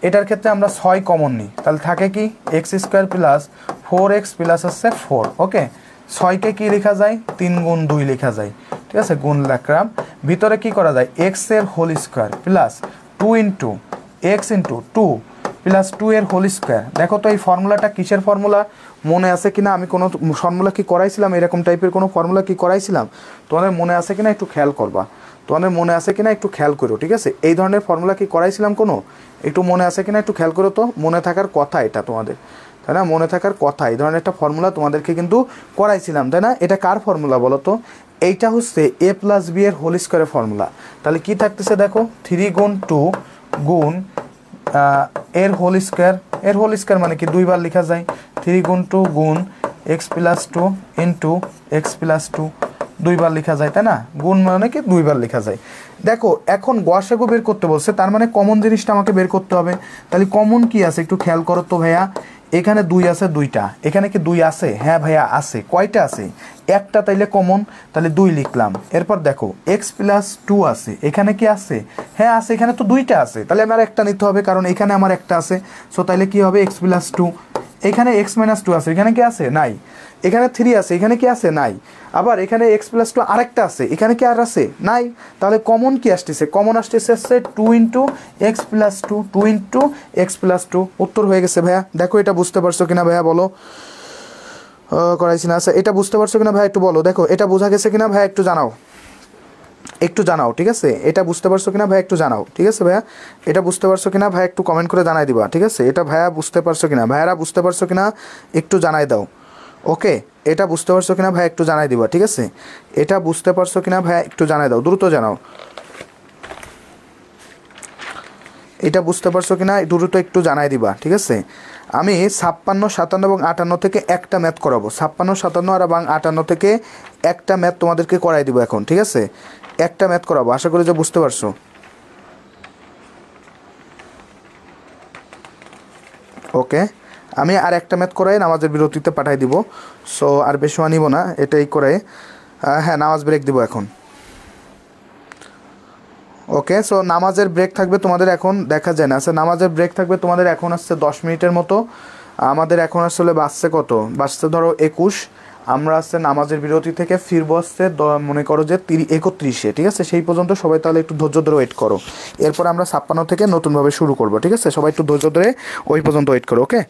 এটার ক্ষেত্রে আমরা 6 কমন নিই, তাহলে থাকে কি x square plus 4x plus আছে 4, ওকে। 6কে কি লেখা যায় 3 গুণ 2 লেখা যায়, ঠিক আছে, গুণ লিখলাম। ভিতরে কি করা যায় এক্স এর whole square plus 2 into x into 2 plus 2 এর হোল স্কোয়ার। দেখো তো এই ফর্মুলাটা কিসের ফর্মুলা, মনে আছে কিনা? আমি কোনো ফর্মুলা কি করাইছিলাম, এরকম টাইপের কোনো ফর্মুলা কি করাইছিলাম? তোমাদের মনে আছে কিনা একটু খেয়াল করবা, তোমাদের মনে আছে কিনা একটু খেয়াল করো, ঠিক আছে। এই ধরনের ফর্মুলা কি করাইছিলাম কোনো, একটু মনে আছে কিনা একটু খেয়াল করো তো। মনে থাকার কথা এটা তোমাদের, তাই না? মনে থাকার কথা, এই ধরনের একটা ফর্মুলা তোমাদেরকে কিন্তু করাইছিলাম, তাই না? এটা কার ফর্মুলা বলো তো? এইটা হচ্ছে এ প্লাস বি এর হোল স্কোয়ারের ফর্মুলা। তাহলে কি থাকতেছে দেখো 3 গুণ 2 গুণ এর হোল স্কোয়ার, এর হোল স্কোয়ার মানে কি 2 বার লেখা যায়, 3 গুণ 2 গুণ x plus 2 into x plus 2, 2 বার লেখা যায়, তাই না? গুণ মানে কি 2 বার লেখা যায়। দেখো এখন গসাগু বের করতে বলছে, তার মানে কমন জিনিসটা আমাকে বের করতে হবে। তাহলে কমন কি আছে একটু খেয়াল করো তো ভাইয়া। এখানে 2 আছে 2টা, এখানে কি 2 আছে? হ্যাঁ ভাইয়া আছে। কয়টা আছে? একটা, তাইলে কমন, তাহলে 2 লিখলাম। এরপর দেখো এক্স প্লাস 2 আছে, এখানে কি আছে? হ্যাঁ আছে, এখানে তো 2টা আছে, তাহলে আমার একটা নিতে হবে, কারণ এখানে আমার একটা আছে। সো তাইলে কি হবে এক্স প্লাস 2। এখানে এক্স মাইনাস 2 আছে, এখানে কি আছে? নাই। এখানে 3 আছে, এখানে কি আছে? নাই। আবার এখানে এক্স প্লাস 2 আরেকটা আছে, এখানে কি আর আছে? নাই। তাহলে কমন কি আসতেছে? কমন আসতেছে 2 into x plus 2, 2 into x plus 2। উত্তর হয়ে গেছে ভাইয়া। দেখো এটা বুঝতে পারছো কিনা ভাইয়া বলো, করাইছি না? আচ্ছা এটা বুঝতে পারছো কিনা ভাইয়া একটু বলো, দেখো এটা বোঝা গেছে কিনা ভাইয়া একটু জানাও, একটু জানাও, ঠিক আছে। এটা বুঝতে পারছো কিনা ভাই একটু জানাও, ঠিক আছে ভাইয়া। এটা বুঝতে পারছো কিনা ভাই একটু কমেন্ট করে জানাই দিবা, ঠিক আছে। এটা ভাইয়া বুঝতে পারছো কিনা, ভাইয়ারা বুঝতে পারছো কিনা একটু জানাই দাও, ওকে। এটা বুঝতে পারছো কিনা ভাই একটু জানাই দিবা, ঠিক আছে। এটা বুঝতে পারছো কিনা ভাইয়া একটু জানাই দাও, দ্রুত জানাও। এটা বুঝতে পারছো কিনা দ্রুত একটু জানাই দিবা, ঠিক আছে। আমি 56, 57 এবং 58 থেকে একটা ম্যাথ করাবো, 56, 57 আর এবং 58 থেকে একটা ম্যাথ তোমাদেরকে করাই দিব এখন, ঠিক আছে। একটা ম্যাথ করাবো, আশা করি যে বুঝতে পারছো, ওকে। আমি আর একটা ম্যাথ করাই নামাজের বিরতিতে পাঠাই দিব। সো আর বেশি সময় নিব না, এটাই করে হ্যাঁ নামাজ ব্রেক দিব এখন, ওকে। সো নামাজের ব্রেক থাকবে তোমাদের এখন, দেখা যায় না। আচ্ছা নামাজের ব্রেক থাকবে তোমাদের এখন আসছে 10 মিনিটের মতো। আমাদের এখন আসলে বাজছে কত, বাজছে ধরো 21। আমরা আসছে নামাজের বিরতি থেকে ফিরবো আসছে মনে করো যে 31-এ, ঠিক আছে। সেই পর্যন্ত সবাই তাহলে একটু ধৈর্য ধরে ওয়েট করো। এরপর আমরা 56 থেকে নতুনভাবে শুরু করবো, ঠিক আছে। সবাই একটু ধৈর্য ধরে ওই পর্যন্ত ওয়েট করো, ওকে।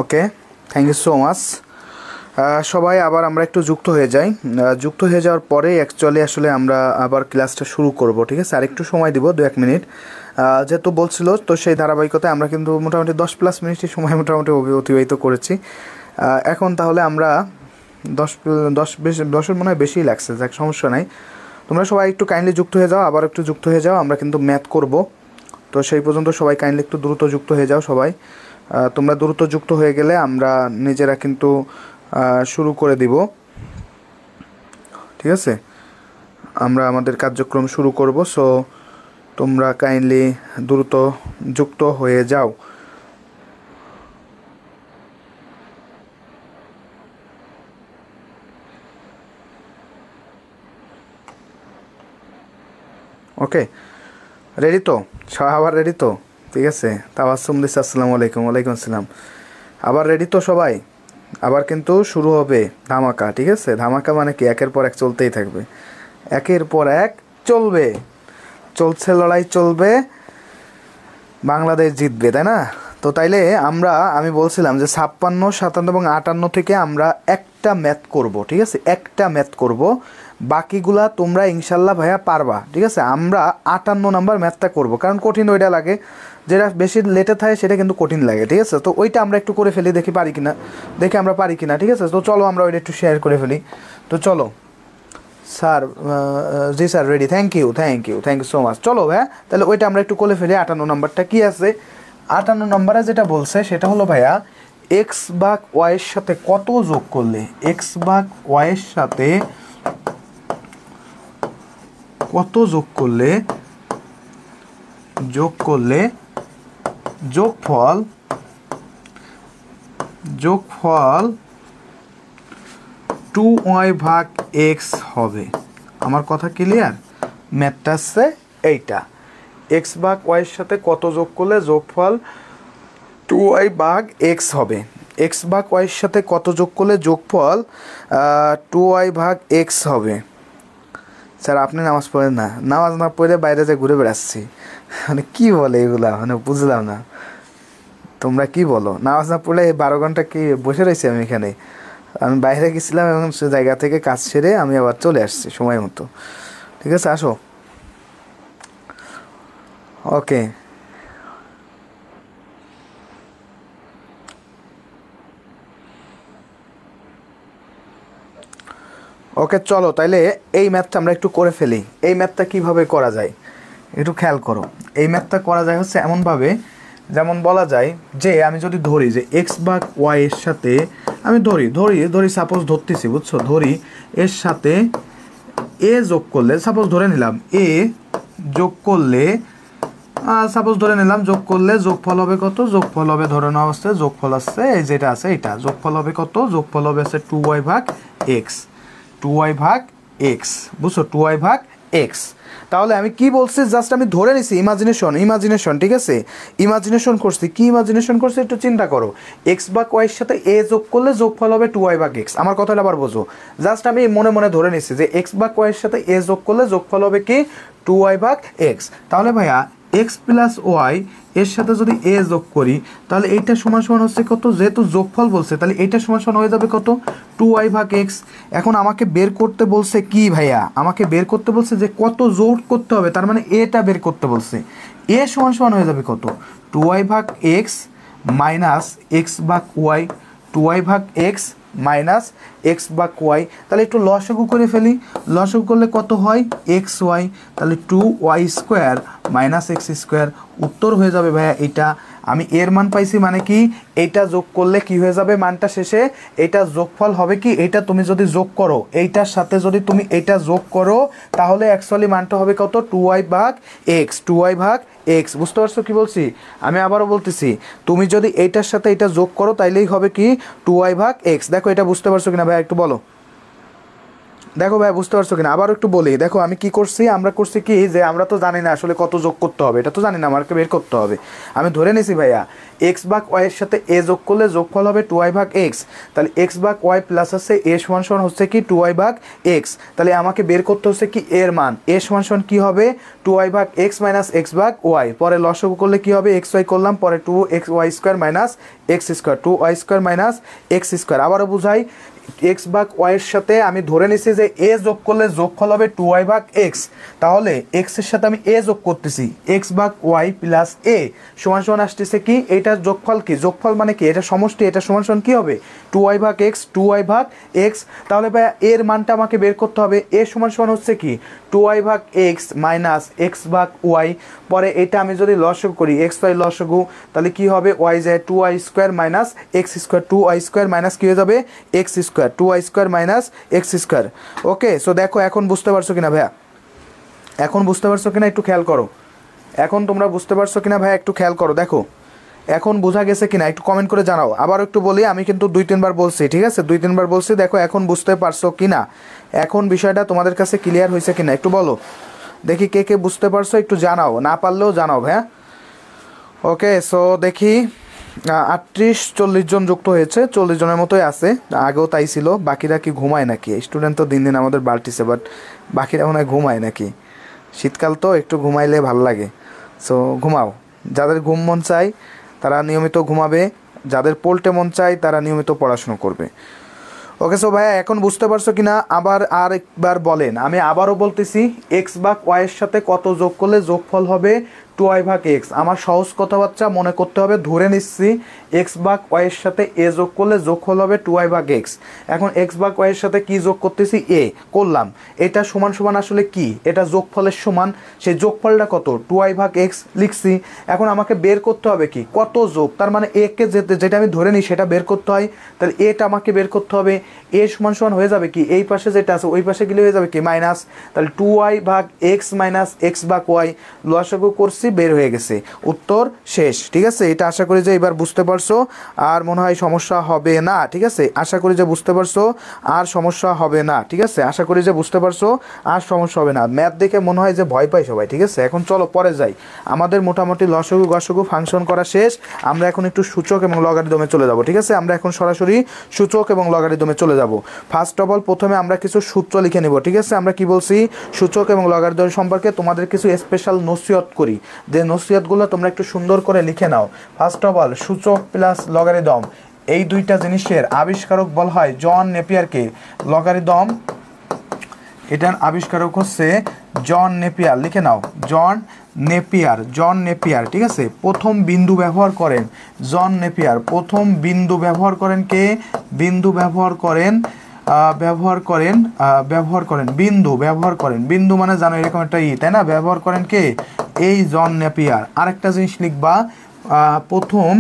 ওকে, থ্যাংক ইউ সো মাচ। সবাই আবার আমরা একটু যুক্ত হয়ে যাই। যুক্ত হয়ে যাওয়ার পরে অ্যাকচুয়ালি আসলে আমরা আবার ক্লাসটা শুরু করব, ঠিক আছে? আর একটু সময় দিব, 2-1 মিনিট যেহেতু বলছিল, তো সেই ধারাবাহিকতায় আমরা কিন্তু মোটামুটি 10+ মিনিটের সময় মোটামুটি অতিবাহিত করেছি। এখন তাহলে আমরা 10 মনে হয় বেশিই লাগছে, যাক সমস্যা নাই। তোমরা সবাই একটু কাইন্ডলি যুক্ত হয়ে যাও, আবার একটু যুক্ত হয়ে যাও, আমরা কিন্তু ম্যাথ করব। তো সেই পর্যন্ত সবাই কাইন্ডলি একটু দ্রুত যুক্ত হয়ে যাও সবাই। তোমরা দ্রুত যুক্ত হয়ে গেলে আমরা নিজেরা কিন্তু শুরু করে দিব, ঠিক আছে? আমরা আমাদের কার্যক্রম শুরু করব। সো তোমরা কাইন্ডলি দ্রুত যুক্ত হয়ে যাও। ওকে, রেডি তো? আবার রেডি তো? ঠিক আছে। তাবাসসুম দিস, আসসালামু আলাইকুম। ওয়ালাইকুম আসসালাম। আবার রেডি তো সবাই? আবার কিন্তু শুরু হবে ধামাকা, ঠিক আছে? ধামাকা মানে কি, একের পর এক চলতেই থাকবে, একের পর এক চলবে, চলছে লড়াই চলবে, বাংলাদেশ জিতবে, তাই না? তো তাইলে আমি বলছিলাম যে 56, 57 এবং 58 থেকে আমরা একটা ম্যাথ করব, ঠিক আছে? একটা ম্যাথ করব, বাকিগুলা তোমরা ইনশাল্লাহ ভাইয়া পারবা, ঠিক আছে? আমরা 58 নাম্বার ম্যাথটা করব, কারণ কঠিন ওইটা লাগে, যেটা বেশি লেটে থাকে সেটা কিন্তু কঠিন লাগে, ঠিক আছে? তো ওইটা আমরা একটু করে ফেলি, দেখি পারি কিনা, দেখি আমরা পারি কিনা, ঠিক আছে? তো চলো আমরা ওইটা একটু শেয়ার করে ফেলি। তো চলো স্যার, জি sir ready, thank you so much. চলো ভাইয়া, তাহলে ওইটা আমরা একটু করে ফেলি। 58 নাম্বারটা কী আছে? 58 নম্বরে যেটা বলছে সেটা হলো ভাইয়া, এক্স ভাগ ওয়াইয়ের সাথে কত যোগ করলে, এক্স ভাগ ওয়াইয়ের সাথে কত যোগ করলে যোগফল 2y ভাগ এক্স হবে। আমার কথা ক্লিয়ার? ম্যাথটা আসছে এইটা, এক্স ভাগ ওয়াইয়ের সাথে কত যোগ করলে যোগফল 2y ভাগ এক্স হবে। এক্স ভাগ ওয়াইয়ের সাথে কত যোগ করলে যোগফল 2y ভাগ এক্স হবে। স্যার আপনি নামাজ পড়েন না? নামাজ না পড়ে বাইরে যে ঘুরে বেড়াচ্ছি, মানে কী বলে এগুলা, মানে বুঝলাম না। তোমরা কি বলো? নামাজ না পড়লে 12 ঘন্টা কি বসে রয়েছি আমি এখানে? আমি বাইরে গেছিলাম এবং সে জায়গা থেকে কাজ সেরে আমি আবার চলে আসছি সময় মতো, ঠিক আছে? আসো। ওকে, ওকে চলো তাইলে এই ম্যাথটা আমরা একটু করে ফেলি। এই ম্যাথটা কিভাবে করা যায় একটু খেয়াল করো। এই ম্যাথটা করা যায় হচ্ছে এমনভাবে, যেমন বলা যায় যে আমি যদি ধরি যে এক্স ভাগ ওয়াই এর সাথে, আমি ধরি সাপোজ ধরতেছি, বুঝছো? ধরি এর সাথে এ যোগ করলে, সাপোজ ধরে নিলাম এ যোগ করলে, সাপোজ ধরে নিলাম যোগ করলে যোগফল হবে কত? যোগফল হবে, ধরে নেওয়া অবস্থায় যোগফল আসছে এই যেটা আছে এটা, যোগফল হবে কত? যোগফল হবে আছে 2y ভাগ এক্স, 2y ভাগ এক্স, বুঝছো? 2y ভাগ এক্স। তাহলে আমি কি বলছি, জাস্ট আমি ধরে নিছি, ইমাজিনেশন, ঠিক আছে? ইমাজিনেশন করছি, কি ইমাজিনেশন করছি একটু চিন্তা করো। এক্স ভাগ ওয়াইয়ের সাথে এ যোগ করলে যোগফল হবে 2y ভাগ এক্স। আমার কথাটা আবার বোঝো, জাস্ট আমি মনে মনে ধরে নিছি যে এক্স ভাগ ওয়াইয়ের সাথে এ যোগ করলে যোগফল হবে কি 2y ভাগ এক্স। তাহলে ভাইয়া এক্স প্লাস ওয়াই এর সাথে যদি এ যোগ করি, তাহলে এইটা সমান সমান হচ্ছে কত? যেহেতু যোগফল বলছে, তাহলে এইটা সমান সমান হয়ে যাবে কত? 2y ভাগ এক্স। এখন আমাকে বের করতে বলছে কি ভাইয়া? আমাকে বের করতে বলছে যে কত যোগ করতে হবে, তার মানে এটা বের করতে বলছে। এ সমান সমান হয়ে যাবে কত? 2y ভাগ এক্স মাইনাস এক্স ভাগ ওয়াই, 2y ভাগ এক্স মাইনাস এক্স ভাগ ওয়াই। তাহলে একটু লসাগু করে ফেলি, লসাগু করলে কত হয়? এক্স ওয়াই, তাহলে 2y square minus X square. উত্তর হয়ে যাবে ভাইয়া এটা। আমি এর মান পাইছি, মানে কি এইটা যোগ করলে কি হয়ে যাবে মানটা শেষে? এইটা যোগফল হবে কি, এইটা তুমি যদি যোগ করো, এইটার সাথে যদি তুমি এইটা যোগ করো, তাহলে অ্যাকচুয়ালি মানটা হবে কত? 2y ভাগ এক্স, 2y ভাগ এক্স। বুঝতে পারছো কি বলছি? আমি আবারও বলতেছি, তুমি যদি এইটার সাথে এটা যোগ করো তাইলেই হবে কি 2y ভাগ এক্স। দেখো এটা বুঝতে পারছো কিনা ভাই একটু বলো। দেখো ভাই বুঝতে পারছো কিনা, আবার একটু বলি। দেখো আমি কি করছি, আমরা করছি কি যে আমরা তো জানি না আসলে কত যোগ করতে হবে, এটা তো জানি না, আমাকে বের করতে হবে। আমি ধরে নিছি ভাইয়া এক্স ভাগ ওয়াইয়ের সাথে এ যোগ করলে যোগফল হবে 2y ভাগ এক্স। তাহলে এক্স ভাগ ওয়াই প্লাস আছে এ সমান সমান হচ্ছে কি 2y ভাগ এক্স। তাহলে আমাকে বের করতে হচ্ছে কি এর মান, এ সমান সমান কী হবে 2y ভাগ এক্স মাইনাস এক্স ভাগ ওয়াই। পরে লসাগু করলে কি হবে এক্স ওয়াই করলাম, পরে 2xy square minus X square, 2y square minus X square. আবারও বুঝাই, এক্স ভাগ ওয়াইয়ের সাথে আমি ধরে নিছি যে এ যোগ করলে যোগফল হবে 2y ভাগ এক্স। তাহলে এক্সের সাথে আমি এ যোগ করতেছি, এক্স ভাগ ওয়াই প্লাস এ সমান সমান আসতেছে কি এইটার যোগফল কি, যোগফল মানে কি এটা সমষ্টি, এটা সমান সমান কী হবে 2y ভাগ এক্স, 2y ভাগ এক্স। তাহলে ভাই এর মানটা আমাকে বের করতে হবে, এ সমান সমান হচ্ছে কি 2y ভাগ এক্স মাইনাস এক্স ভাগ ওয়াই। পরে এটা আমি যদি লসাগু করি এক্স ওয়াই লসাগু, তাহলে কি হবে ওয়াই যায় 2y square minus X square, 2y square minus কী হয়ে যাবে X square, 2y square minus X square. Okay, so দেখো এখন বুঝতে পারছো কিনা ভাইয়া, এখন বুঝতে পারছো কিনা একটু খেয়াল করো, এখন তোমরা বুঝতে পারছো কিনা ভাইয়া একটু খেয়াল করো। দেখো এখন বোঝা গেছে কিনা একটু কমেন্ট করে জানাও। আবার একটু বলি, আমি কিন্তু 2-3 বার বলছি, ঠিক আছে 2-3 বার বলছি। দেখো এখন বুঝতে পারছো কিনা, এখন বিষয়টা তোমাদের কাছে ক্লিয়ার হয়েছে কিনা একটু বলো দেখি, কে কে বুঝতে পারছো একটু জানাও, না পারলেও জানাও ভাইয়া। ওকে, সো দেখি 38-40 জন যুক্ত হয়েছে, 40 জনের মতোই আছে, আগেও তাই ছিল। বাকিরা কি ঘুমায় নাকি? স্টুডেন্ট তো দিন দিন আমাদের বাড়তিছে, বাট বাকিরা মনে হয় ঘুমায় নাকি, শীতকাল তো একটু ঘুমাইলে ভালো লাগে। সো ঘুমাও, যাদের ঘুম মন চায় তারা নিয়মিত ঘুমাবে, যাদের পড়তে মন চায় তারা নিয়মিত পড়াশুনো করবে। ওকে, সো ভাইয়া এখন বুঝতে পারছো কিনা আবার আর একবার বলেন। আমি আবারও বলতেছি, এক্স ভাগ ওয়াইয়ের সাথে কত যোগ করলে যোগফল হবে 2y ভাগ এক্স। আমার সহজ কথাবার্তা মনে করতে হবে, ধরে নিচ্ছি এক্স ভাগ ওয়াইয়ের সাথে এ যোগ করলে যোগফল হবে 2y ভাগ এক্স। এখন এক্স ভাগ ওয়াইয়ের সাথে কি যোগ করতেছি এ করলাম, এটা সমান সমান আসলে কি এটা যোগফলের সমান, সেই যোগফলটা কত 2y ভাগ এক্স লিখছি। এখন আমাকে বের করতে হবে কি কত যোগ, তার মানে এ কে যেটা আমি ধরে নিই সেটা বের করতে হয়। তাহলে এটা আমাকে বের করতে হবে, এ সমান সমান হয়ে যাবে কি এই পাশে যেটা আছে ওই পাশে গেলে হয়ে যাবে কি মাইনাস, তাহলে 2y ভাগ এক্স মাইনাস এক্স ভাগ ওয়াই। লসাগু করছি বের হয়ে গেছে, উত্তর শেষ। ঠিক আছে, এটা আশা করি যে এবার বুঝতে পারছো, আর মনে হয় সমস্যা হবে না। ঠিক আছে, আশা করি যে বুঝতে পারছো, আর সমস্যা হবে না। ঠিক আছে, আশা করি যে বুঝতে পারছো, আর সমস্যা হবে না। ম্যাথ দেখে মনে হয় যে ভয় পাই সবাই। ঠিক আছে, এখন চলো পরে যাই। আমাদের মোটামুটি লসাগু গসাগু ফাংশন করা শেষ, আমরা এখন একটু সূচক এবং লগারিদমে চলে যাব। ঠিক আছে, আমরা এখন সরাসরি সূচক এবং লগারিদমে চলে যাব। ফার্স্ট অফ অল প্রথমে আমরা কিছু সূত্র লিখে নেব। ঠিক আছে, আমরা কি বলছি সূচক এবং লগারিদম সম্পর্কে তোমাদের কিছু স্পেশাল নসিহত করি, যে নসিহতগুলো তোমরা একটু সুন্দর করে লিখে নাও। ফার্স্ট অফ অল সূচক প্লাস লগারিদম এই দুইটা জিনিসের আবিষ্কারক বলা হয় জন নেপিয়ারকে। লগারিদম এটার আবিষ্কারক হচ্ছে জন নেপিয়ার, লিখে নাও জন নেপিয়ার, জন নেপিয়ার। ঠিক আছে, প্রথম বিন্দু ব্যবহার করেন জন নেপিয়ার, প্রথম বিন্দু ব্যবহার করেন কে, বিন্দু ব্যবহার করেন বিন্দু ব্যবহার করেন, বিন্দু মানে জানো এরকম একটা তাই না, ব্যবহার করেন কে এই জন নেপিয়ার। আরেকটা জিনিস লিখবা, প্রথম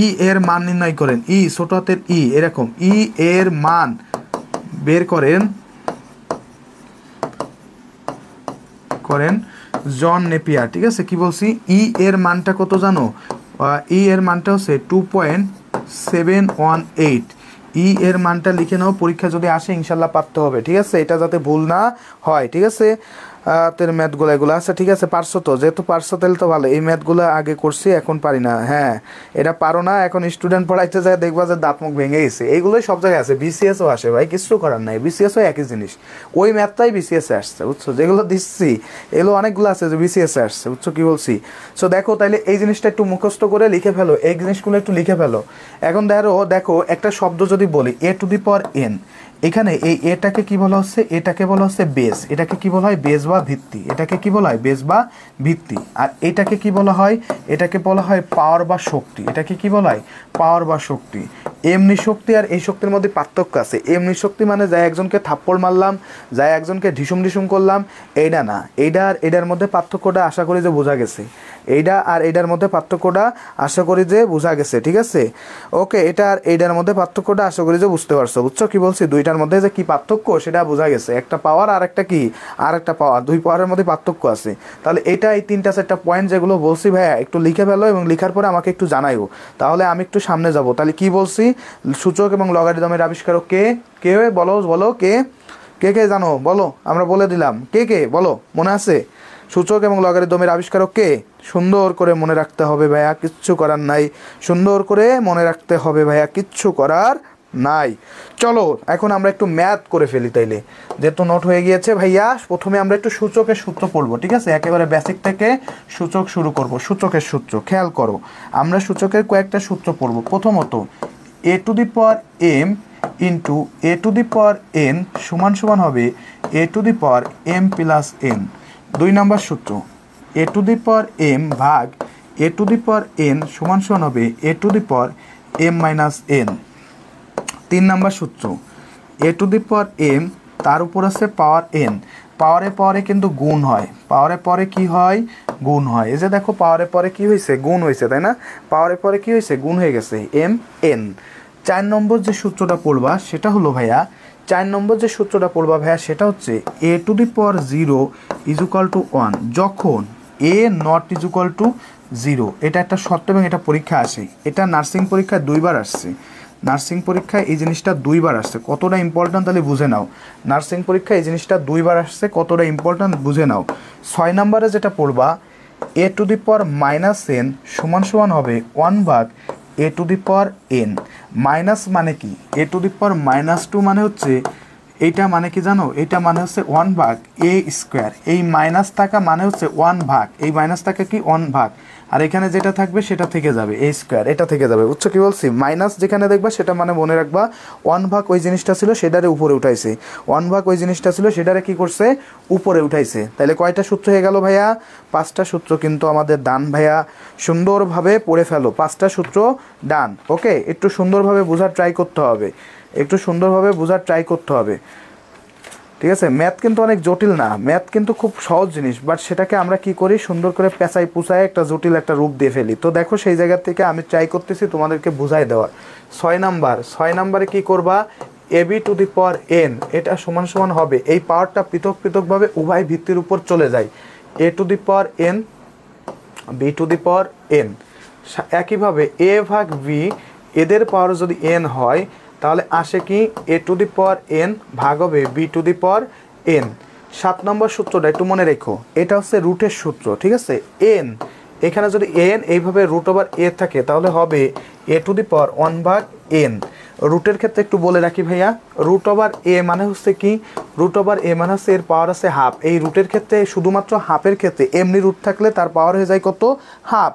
ই এর মান নির্ণয় করেন, ই ছোট হাতের ই এরকম, ই এর মান বের করেন জন নেপিয়ার। ঠিক আছে, কি বলছি ই এর মানটা কত জানো, ই এর মানটা হচ্ছে 2.718। ই এর মানটা লিখে নাও, পরীক্ষা যদি আসে ইনশাল্লাহ পারতে হবে। ঠিক আছে, এটা যাতে ভুল না হয়। ঠিক আছে, তের ম্যাথগুলো এগুলো আচ্ছা ঠিক আছে পারছো তো, যেহেতু পারছো তাহলে তো ভালো। এই ম্যাথগুলো আগে করছি এখন পারি না, হ্যাঁ এটা পারো না, এখন স্টুডেন্ট পড়াইতে যায় দেখবা যে দাঁত মুখ ভেঙে গেছে। এইগুলোই সব জায়গায় আছে, বিসিএসও আসে ভাই, কিছু করার নাই, বিসিএসও একই জিনিস, ওই ম্যাথটাই বিসিএসে আসছে বুঝছো, যেগুলো দিচ্ছি এগুলো অনেকগুলো আছে যে বিসিএসে আসছে বুঝছো কি বলছি। সো দেখো তাইলে এই জিনিসটা একটু মুখস্থ করে লিখে ফেলো, এই জিনিসগুলো একটু লিখে ফেলো। এখন দেখো একটা শব্দ যদি বলি এ টু দি পাওয়ার এন, এখানে এই এটাকে কি বলা হচ্ছে, এটাকে বলা হচ্ছে বেস, এটাকে কি বলা হয় বেস বা ভিত্তি, এটাকে কি বলা হয় বেস বা ভিত্তি। আর এটাকে কি বলা হয়, এটাকে বলা হয় পাওয়ার বা শক্তি, এটাকে কি বলা হয় পাওয়ার বা শক্তি। এমনি শক্তি আর এই শক্তির মধ্যে পার্থক্য আছে। এমনি শক্তি মানে যাই একজনকে থাপ্পড় মারলাম, যাই একজনকে ঢিসুম করলাম, এইটা না, এইটা আর এটার মধ্যে পার্থক্যটা আশা করি যে বোঝা গেছে, এইটা আর এইটার মধ্যে পার্থক্যটা আশা করি যে বোঝা গেছে। ঠিক আছে, ওকে, এটা আর এইটার মধ্যে পার্থক্যটা আশা করি যে বুঝতে পারছো, বুঝছো কি বলছি, দুইটার মধ্যে যে কি পার্থক্য সেটা বোঝা গেছে, একটা পাওয়ার আর একটা কি আর একটা পাওয়ার, দুই পাওয়ারের মধ্যে পার্থক্য আছে। তাহলে এটা এই 3-4টা পয়েন্ট যেগুলো বলছি ভাইয়া একটু লিখে ফেলো, এবং লিখার পরে আমাকে একটু জানাইও, তাহলে আমি একটু সামনে যাব। তাহলে কি বলছি, সূচক এবং লগারিদমের আবিষ্কারক কে, কে বলো কে কে কে জানো বলো, আমরা বলে দিলাম। কে কে বলো, মনে আছে? সূচক এবং লগারিদমের আবিষ্কারক কে? সুন্দর করে মনে রাখতে হবে ভাইয়া, কিচ্ছু করার নাই। সুন্দর করে মনে রাখতে হবে ভাইয়া, কিচ্ছু করার নাই। চলো এখন আমরা একটু ম্যাথ করে ফেলি তাইলে, যেহেতু নোট হয়ে গিয়েছে ভাইয়া। প্রথমে আমরা একটু সূচকের সূত্র পড়বো, ঠিক আছে? একেবারে বেসিক থেকে সূচক শুরু করব। সূচকের সূত্র খেয়াল করো, আমরা সূচকের কয়েকটা সূত্র পড়বো। প্রথমত A to the power M into A to the power N সমান সমান হবে A to the power M plus N. 2 নম্বর সূত্র A to the power m ভাগ a to the power N সমান সমান হবে A to the power M minus N. 3 নম্বর সূত্র A to the power M তার উপর আছে পাওয়ার এন। পাওয়ারে পাওয়ারে কিন্তু গুণ হয়, পাওয়ারে পরে কি হয়? গুণ হয়। এই যে দেখো পাওয়ারে পরে কি হয়েছে? গুণ হয়েছে, তাই না? পাওয়ারে পরে কি হয়েছে? গুণ হয়ে গেছে, এম এন। 4 নম্বর যে সূত্রটা পড়বা সেটা হলো ভাইয়া, 4 নম্বর যে সূত্রটা পড়বা ভাইয়া সেটা হচ্ছে A to the power 0 is equal to 1 যখন A not is equal to 0। এটা একটা শর্ত এবং এটা পরীক্ষা আসে। এটা নার্সিং পরীক্ষায় 2 বার আসছে। নার্সিং পরীক্ষায় এই জিনিসটা 2 বার আসছে, কতটা ইম্পর্ট্যান্ট তাহলে বুঝে নাও। নার্সিং পরীক্ষায় এই জিনিসটা 2 বার আসছে, কতটা ইম্পর্ট্যান্ট বুঝে নাও। 6 নম্বরে যেটা পড়বা a to the power minus n সমান সমান হবে 1 ভাগ a to the power n. Minus মানে কি? এ টু দি পাওয়ার -2 মানে হচ্ছে এইটা, মানে কি জানো? এটা মানে হচ্ছে 1 ভাগ এ স্কোয়ার। এই মাইনাস থাকা মানে হচ্ছে 1 ভাগ, এই মাইনাস থাকা কি 1 ভাগ, আর এখানে যেটা থাকবে সেটা থেকে যাবে এ স্কোয়ার, এটা থেকে যাবে। বুঝছো কি বলছি? মাইনাস যেখানে দেখবা সেটা মানে মনে রাখবা 1 ভাগ ওই জিনিসটা ছিল সেটারে উপরে উঠাইছে, 1 ভাগ ওই জিনিসটা ছিল সেটারে কি করছে? উপরে উঠাইছে। তাহলে কয়টা সূত্র হয়ে গেল ভাইয়া? 5টা সূত্র কিন্তু আমাদের ডান ভাইয়া। সুন্দরভাবে পড়ে ফেলো, 5টা সূত্র ডান। ওকে, একটু সুন্দরভাবে বোঝার ট্রাই করতে হবে, একটু সুন্দরভাবে বোঝার ট্রাই করতে হবে, ঠিক আছে? ম্যাথ কিন্তু অনেক জটিল না, ম্যাথ কিন্তু খুব সহজ জিনিস, বাট সেটাকে আমরা কি করি? সুন্দর করে পেঁচাই পুচাই একটা জটিল একটা রূপ দিয়ে ফেলি। তো দেখো সেই জায়গা থেকে আমি ট্রাই করতেছি তোমাদেরকে বুঝাই দেওয়ার। 6 নাম্বারে কি করবা? A b to the power n এটা সমান সমান হবে, এই পাওয়ারটা পৃথক পৃথকভাবে উভয় ভিত্তির উপর চলে যায়, a to the power n b to the power n. একইভাবে এ ভাগ বি এদের পাওয়ার যদি এন হয় তাহলে আসে কি? এ টু দি পাওয়ার এন ভাগ হবে b to the power n. 7 নম্বর সূত্রটা একটু মনে রেখো, এটা হচ্ছে রুটের সূত্র, ঠিক আছে? এন এখানে যদি এন এইভাবে রুট ওভার এ থাকে তাহলে হবে এ টু দি পাওয়ার 1 ভাগ এন। রুটের ক্ষেত্রে একটু বলে রাখি ভাইয়া, রুট ওভার এ মানে হচ্ছে কি? রুট ওভার এ মানে হচ্ছে এর পাওয়ার আছে হাফ। এই রুটের ক্ষেত্রে শুধুমাত্র হাফের ক্ষেত্রে এমনি রুট থাকলে তার পাওয়ার হয়ে যায় কত? হাফ।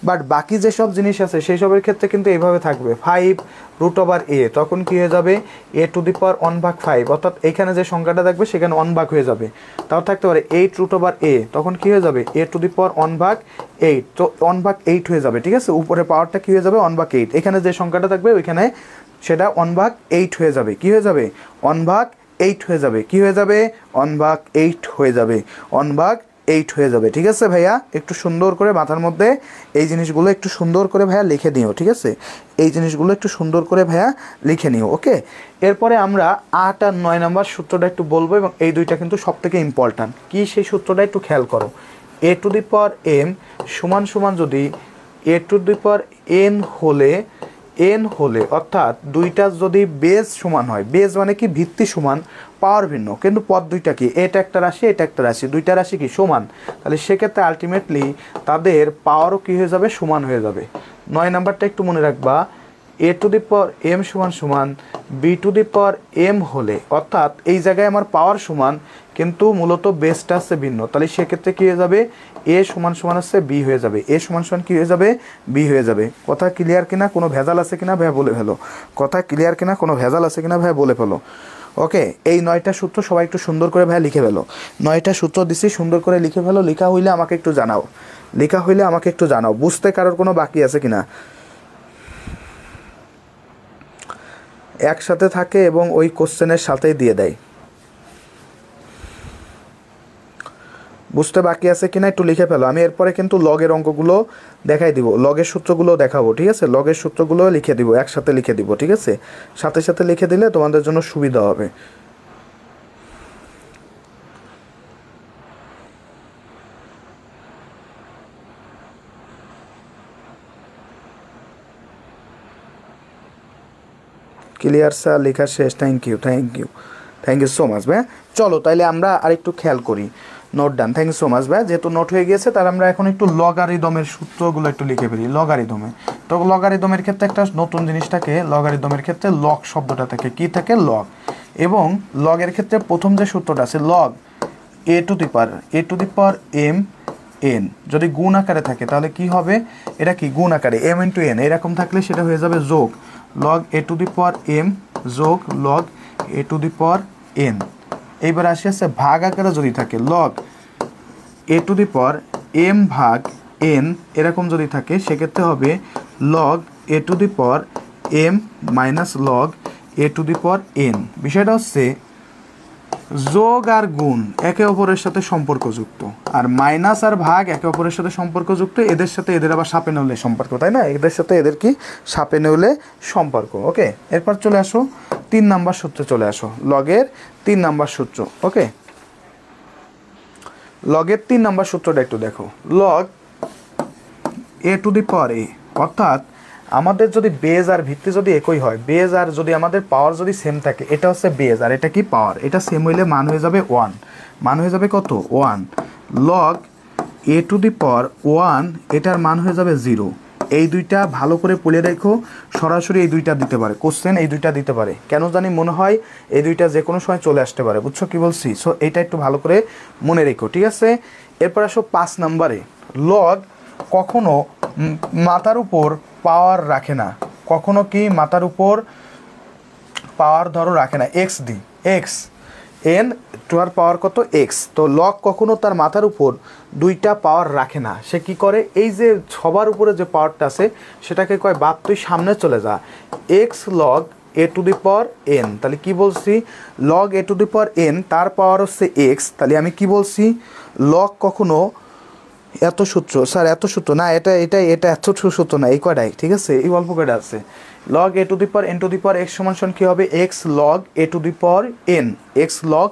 বাট বাকি যেসব জিনিস আছে সেই সবের ক্ষেত্রে কিন্তু এইভাবে থাকবে 5 রুট ওভার এ, তখন কি হয়ে যাবে? এ টু দি পাওয়ার 1 ভাগ 5, অর্থাৎ এখানে যে সংখ্যাটা থাকবে সেখানে 1 ভাগ হয়ে যাবে। তাও থাকতে পারে 8 রুট ওভার এ, তখন কি হয়ে যাবে? এ টু দি পাওয়ার 1 ভাগ 8, তো 1 ভাগ 8 হয়ে যাবে, ঠিক আছে? উপরে পাওয়ারটা কি হয়ে যাবে? 1 ভাগ 8। এখানে যে সংখ্যাটা থাকবে ওইখানে সেটা 1 ভাগ 8 হয়ে যাবে। কি হয়ে যাবে? 1 ভাগ 8 হয়ে যাবে। কি হয়ে যাবে? 1 ভাগ 8 হয়ে যাবে, 1 ভাগ 8 হয়ে যাবে, ঠিক আছে ভাইয়া? একটু সুন্দর করে মাথার মধ্যে এই জিনিসগুলো একটু সুন্দর করে ভাইয়া লিখে নিও, ঠিক আছে? এই জিনিসগুলো একটু সুন্দর করে ভাইয়া লিখে নিও, ওকে? এরপরে আমরা 8 আর 9 নাম্বার সূত্রটা একটু বলবো, এবং এই দুইটা কিন্তু সবথেকে ইম্পর্ট্যান্ট। কি সেই সূত্রটা একটু খেয়াল করো। এ টু দি পাওয়ার এম সমান সমান যদি এ টু দি পাওয়ার এন হলে অর্থাৎ দুইটা যদি বেজ সমান হয়, বেজ মানে কি? ভিত্তি সমান, পাওয়ার ভিন্ন, কিন্তু পদ দুইটা কি? এটা একটা রাশি, এটা একটা রাশি, দুইটা রাশি কি? সমান। তাহলে সেক্ষেত্রে আলটিমেটলি তাদের পাওয়ারও কী হয়ে যাবে? সমান হয়ে যাবে। 9 নাম্বারটা একটু মনে রাখবা, এ টু দি পাওয়ার এম সমান সমান b to the power m হলে, অর্থাৎ এই জায়গায় আমার পাওয়ার সমান কিন্তু মূলত বেসটা আছে ভিন্ন, তাহলে সেক্ষেত্রে কী হয়ে যাবে? এ সমান সমান হচ্ছে বি হয়ে যাবে, এ সমান সমান কী হয়ে যাবে? বি হয়ে যাবে। কথা ক্লিয়ার কিনা? কোনো ভেজাল আছে কিনা ভাইয়া বলে ফেলো। কথা ক্লিয়ার কিনা? কোনো ভেজাল আছে কিনা ভাইয়া বলে ফেলো। ওকে, এই 9টা সূত্র সবাই একটু সুন্দর করে ভাইয়া লিখে ফেলো। 9টা সূত্র দিছি, সুন্দর করে লিখে ফেলো। লেখা হইলে আমাকে একটু জানাও, লেখা হইলে আমাকে একটু জানাও। বুঝতে কারোর কোনো বাকি আছে কিনা? একসাথে থাকে এবং ওই কোশ্চেনের সাথেই দিয়ে দেয়। বুঝতে বাকি আছে কিনা একটু লিখে ফেলো। আমি এরপরে কিন্তু লগের অঙ্কগুলো দেখাই দিব, লগের সূত্রগুলো দেখাবো, ঠিক আছে? লগের সূত্রগুলো লিখে দিব, একসাথে লিখে দিব, ঠিক আছে? সাথে সাথে লিখে দিলে তোমাদের জন্য সুবিধা হবে। ক্লিয়ার স্যার, লেখা শেষ। Thank you, thank you. Thank you so much ভাই। চলো তাইলে আমরা আরেকটু খেয়াল করি। Note done, thank you so much ভাই। যেহেতু নোট হয়ে গিয়েছে তাহলে আমরা এখন একটু লগারিদমের সূত্রগুলো একটু লিখে ফেলি। লগারিদমে তো লগারিদমের ক্ষেত্রে একটা নতুন জিনিসটাকে, লগারিদমের ক্ষেত্রে লগ শব্দটা থাকে, কি থাকে লগ। এবং লগের ক্ষেত্রে প্রথম যে সূত্রটা আছে log a to the power m n, যদি গুণ আকারে থাকে তাহলে কি হবে, এটা কি গুণ আকারে এম ইন্টু এন এরকম থাকলে সেটা হয়ে যাবে যোগ log a to the power m যোগ log a to the power n. এইবার আসি আছে ভাগ আকারে যদি থাকে log a to the power m ভাগ এন এরকম যদি থাকে সেক্ষেত্রে হবে log a to the power M minus log a to the power n. বিষয়টা হচ্ছে যোগ আর গুণ একে অপরের সাথে সম্পর্কযুক্ত, আর মাইনাস আর ভাগ একে অপরের সাথে সম্পর্কযুক্ত, এদের সাথে এদের আবার সাপে নেউলে সম্পর্ক, তাই না? এদের সাথে এদের কি সাপে নেউলে সম্পর্ক। ওকে, এরপর চলে আসো 3 নাম্বার সূত্রে চলে আসো, লগের 3 নাম্বার সূত্র। ওকে, লগের 3 নাম্বার সূত্রটা একটু দেখো। Log a to the power এ, অর্থাৎ আমাদের যদি বেজ আর ভিত্তি যদি একই হয়, বেজ আর যদি আমাদের পাওয়ার যদি সেম থাকে, এটা হচ্ছে বেজ আর এটা কি পাওয়ার, এটা সেম হইলে মান হয়ে যাবে 1, মান হয়ে যাবে কত 1। লগ এ টু দি পাওয়ার 1 এটার মান হয়ে যাবে 0। এই দুইটা ভালো করে পড়ে দেখো, সরাসরি এই দুইটা দিতে পারে কোশ্চেন, এই দুইটা দিতে পারে, কেন জানি মনে হয় এই দুইটা যে কোনো সময় চলে আসতে পারে, বুঝছো কি বলছি? সো এইটা একটু ভালো করে মনে রেখো, ঠিক আছে? এরপর আসো 5 নাম্বারে। লগ কখনো মাথার উপর পাওয়ার রাখে না, কখনো কি মাথার উপর পাওয়ার ধরো রাখে না, এক্স দি এক্স এন টু আর পাওয়ার কত এক্স। তো লগ কখনো তার মাথার উপর দুইটা পাওয়ার রাখে না, সে কি করে, এই যে সবার উপরে যে পাওয়ারটা আছে সেটাকে কয় বাপ তুই সামনে চলে যা, x log a to the power N. তাহলে কি বলছি, log a to the power N তার পাওয়ার হচ্ছে এক্স। তাহলে আমি কি বলছি, লগ কখনো এত সূত্র, স্যার এত সূত্র না, এটা এটা এটা এত সূত্র না, এই কয়টাই ঠিক আছে, এই অল্প কয়টা আছে। Log a to the power N two the power x সমান সমান কী হবে, x log a to the power N, x log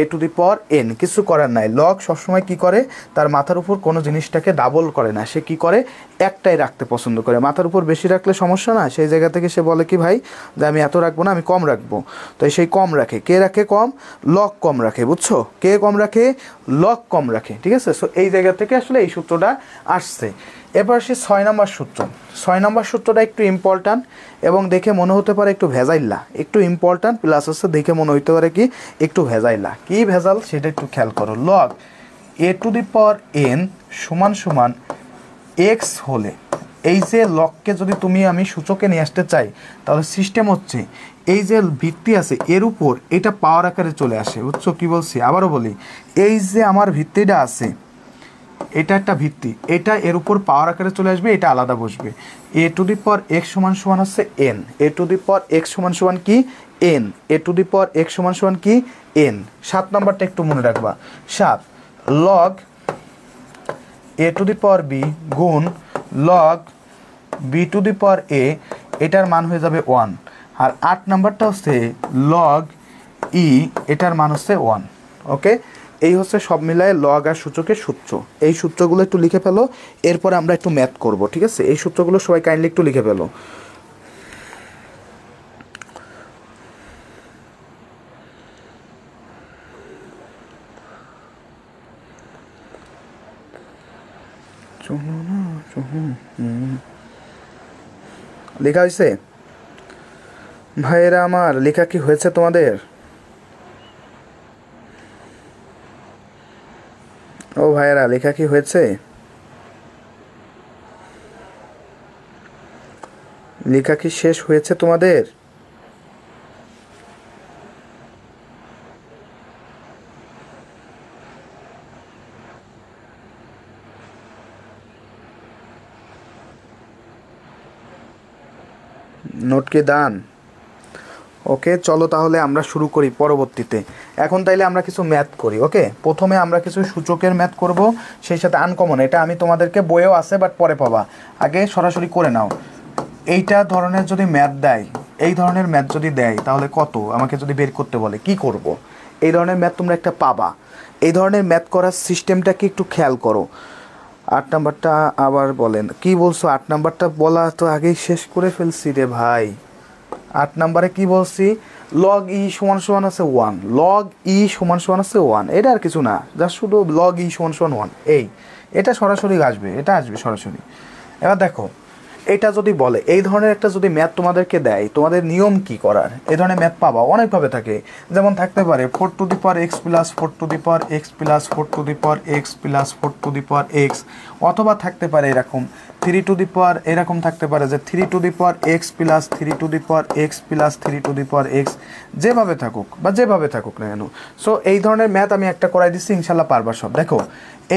a to the power N. কিছু করার নাই, লগ সবসময় কি করে, তার মাথার উপর কোনো জিনিসটাকে ডাবল করে না, সে কি করে একটাই রাখতে পছন্দ করে। মাথার উপর বেশি রাখলে সমস্যা না, সেই জায়গা থেকে সে বলে কি ভাই যে আমি এত রাখবো না, আমি কম রাখবো। তো সেই কম রাখে, কে রাখে কম, লগ কম রাখে, বুঝছো? কে কম রাখে, লগ কম রাখে, ঠিক আছে? সো এই জায়গা থেকে আসলে এই সূত্রটা আসছে। এরপর আসি 6 নম্বর সূত্র। 6 নম্বর সূত্রটা একটু ইম্পর্ট্যান্ট এবং দেখে মনে হতে পারে একটু ভেজাইল্লা, একটু ইম্পর্ট্যান্ট প্লাস হচ্ছে দেখে মনে হতে পারে কি একটু ভেজাইল্লা। কি ভেজাল সেটা একটু খেয়াল করো। Log a to the power N সমান সমান এক্স হলে, এই যে লগকে যদি তুমি আমি সূচকে নিয়ে আসতে চাই তাহলে সিস্টেম হচ্ছে এই যে ভিত্তি আছে এর উপর এটা পাওয়ার আকারে চলে আসে, বুঝছো কি বলছি? আবারও বলি, এই যে আমার ভিত্তিটা আছে এটা একটা ভিত্তি, এটা এর উপর পাওয়ার আকারে চলে আসবে, এটা আলাদা বসবে। এ টু দি পাওয়ার এক্স সমান সমান হচ্ছে N, A to the power x সমান সমান কি N, A to the power x সমান সমান কি এন। 7 নম্বরটা একটু মনে রাখবা। 7 log a to the power b গুণ log b to the power a, এটার মান হয়ে যাবে 1। আর 8 নম্বরটা হচ্ছে লগ ই, এটার মান হচ্ছে 1। ওকে, এই হচ্ছে সব মিলায় লগ আর সূচকের সূত্র। এই সূত্রগুলো একটু লিখে ফেলো, এরপরে আমরা একটু ম্যাথ করব, ঠিক আছে? এই সূত্রগুলো সবাই কাইন্ডলি একটু লিখে ফেলো। লেখা হয়েছে ভাইয়েরা আমার? লেখা কি হয়েছে তোমাদের? ও ভাইয়েরা, লেখা কি হয়েছে? লেখা কি শেষ হয়েছে তোমাদের? নোট কি দান? ওকে, চলো তাহলে আমরা শুরু করি পরবর্তীতে। এখন তাইলে আমরা কিছু ম্যাথ করি। ওকে, প্রথমে আমরা কিছু সূচকের ম্যাথ করব, সেই সাথে আনকমন, এটা আমি তোমাদেরকে বইয়েও আছে বাট পরে পাবা, আগে সরাসরি করে নাও। এইটা ধরনের যদি ম্যাথ দেয়, এই ধরনের ম্যাথ যদি দেয় তাহলে কত আমাকে যদি বের করতে বলে কি করব, এই ধরনের ম্যাথ তোমরা একটা পাবা। এই ধরনের ম্যাথ করার সিস্টেমটাকে একটু খেয়াল করো। 8 নাম্বারটা আবার বলেন, কি বলছো? 8 নাম্বারটা বলা তো আগেই শেষ করে ফেলছি রে ভাই, 8 নম্বরে কি বলছি, লগ ই সমান সমান আছে 1, লগ ই সমান সমান আছে 1, এটা আর কিছু না, জাস্ট শুধু লগ ই সমান সমান 1, এটা সরাসরি আসবে, এটা আসবে সরাসরি। এবার দেখো এটা যদি বলে এই ধরনের একটা যদি ম্যাথ তোমাদেরকে দেয়, তোমাদের নিয়ম কি করার, এই ধরনের ম্যাথ পাবা অনেকভাবে থাকে, যেমন থাকতে পারে 4 two the power x plus 4 two the power x plus 4 two the power x plus 4 two the power x, অথবা থাকতে পারে এরকম 3 টু দি পাওয়ার, এরকম থাকতে পারে যে 3 two the power x plus 3 two the power x plus 3 two the power x, যেভাবে থাকুক বা যেভাবে থাকুক না কেন। সো এই ধরনের ম্যাথ আমি একটা করাই দিচ্ছি, ইনশাল্লাহ পারবা সব। দেখো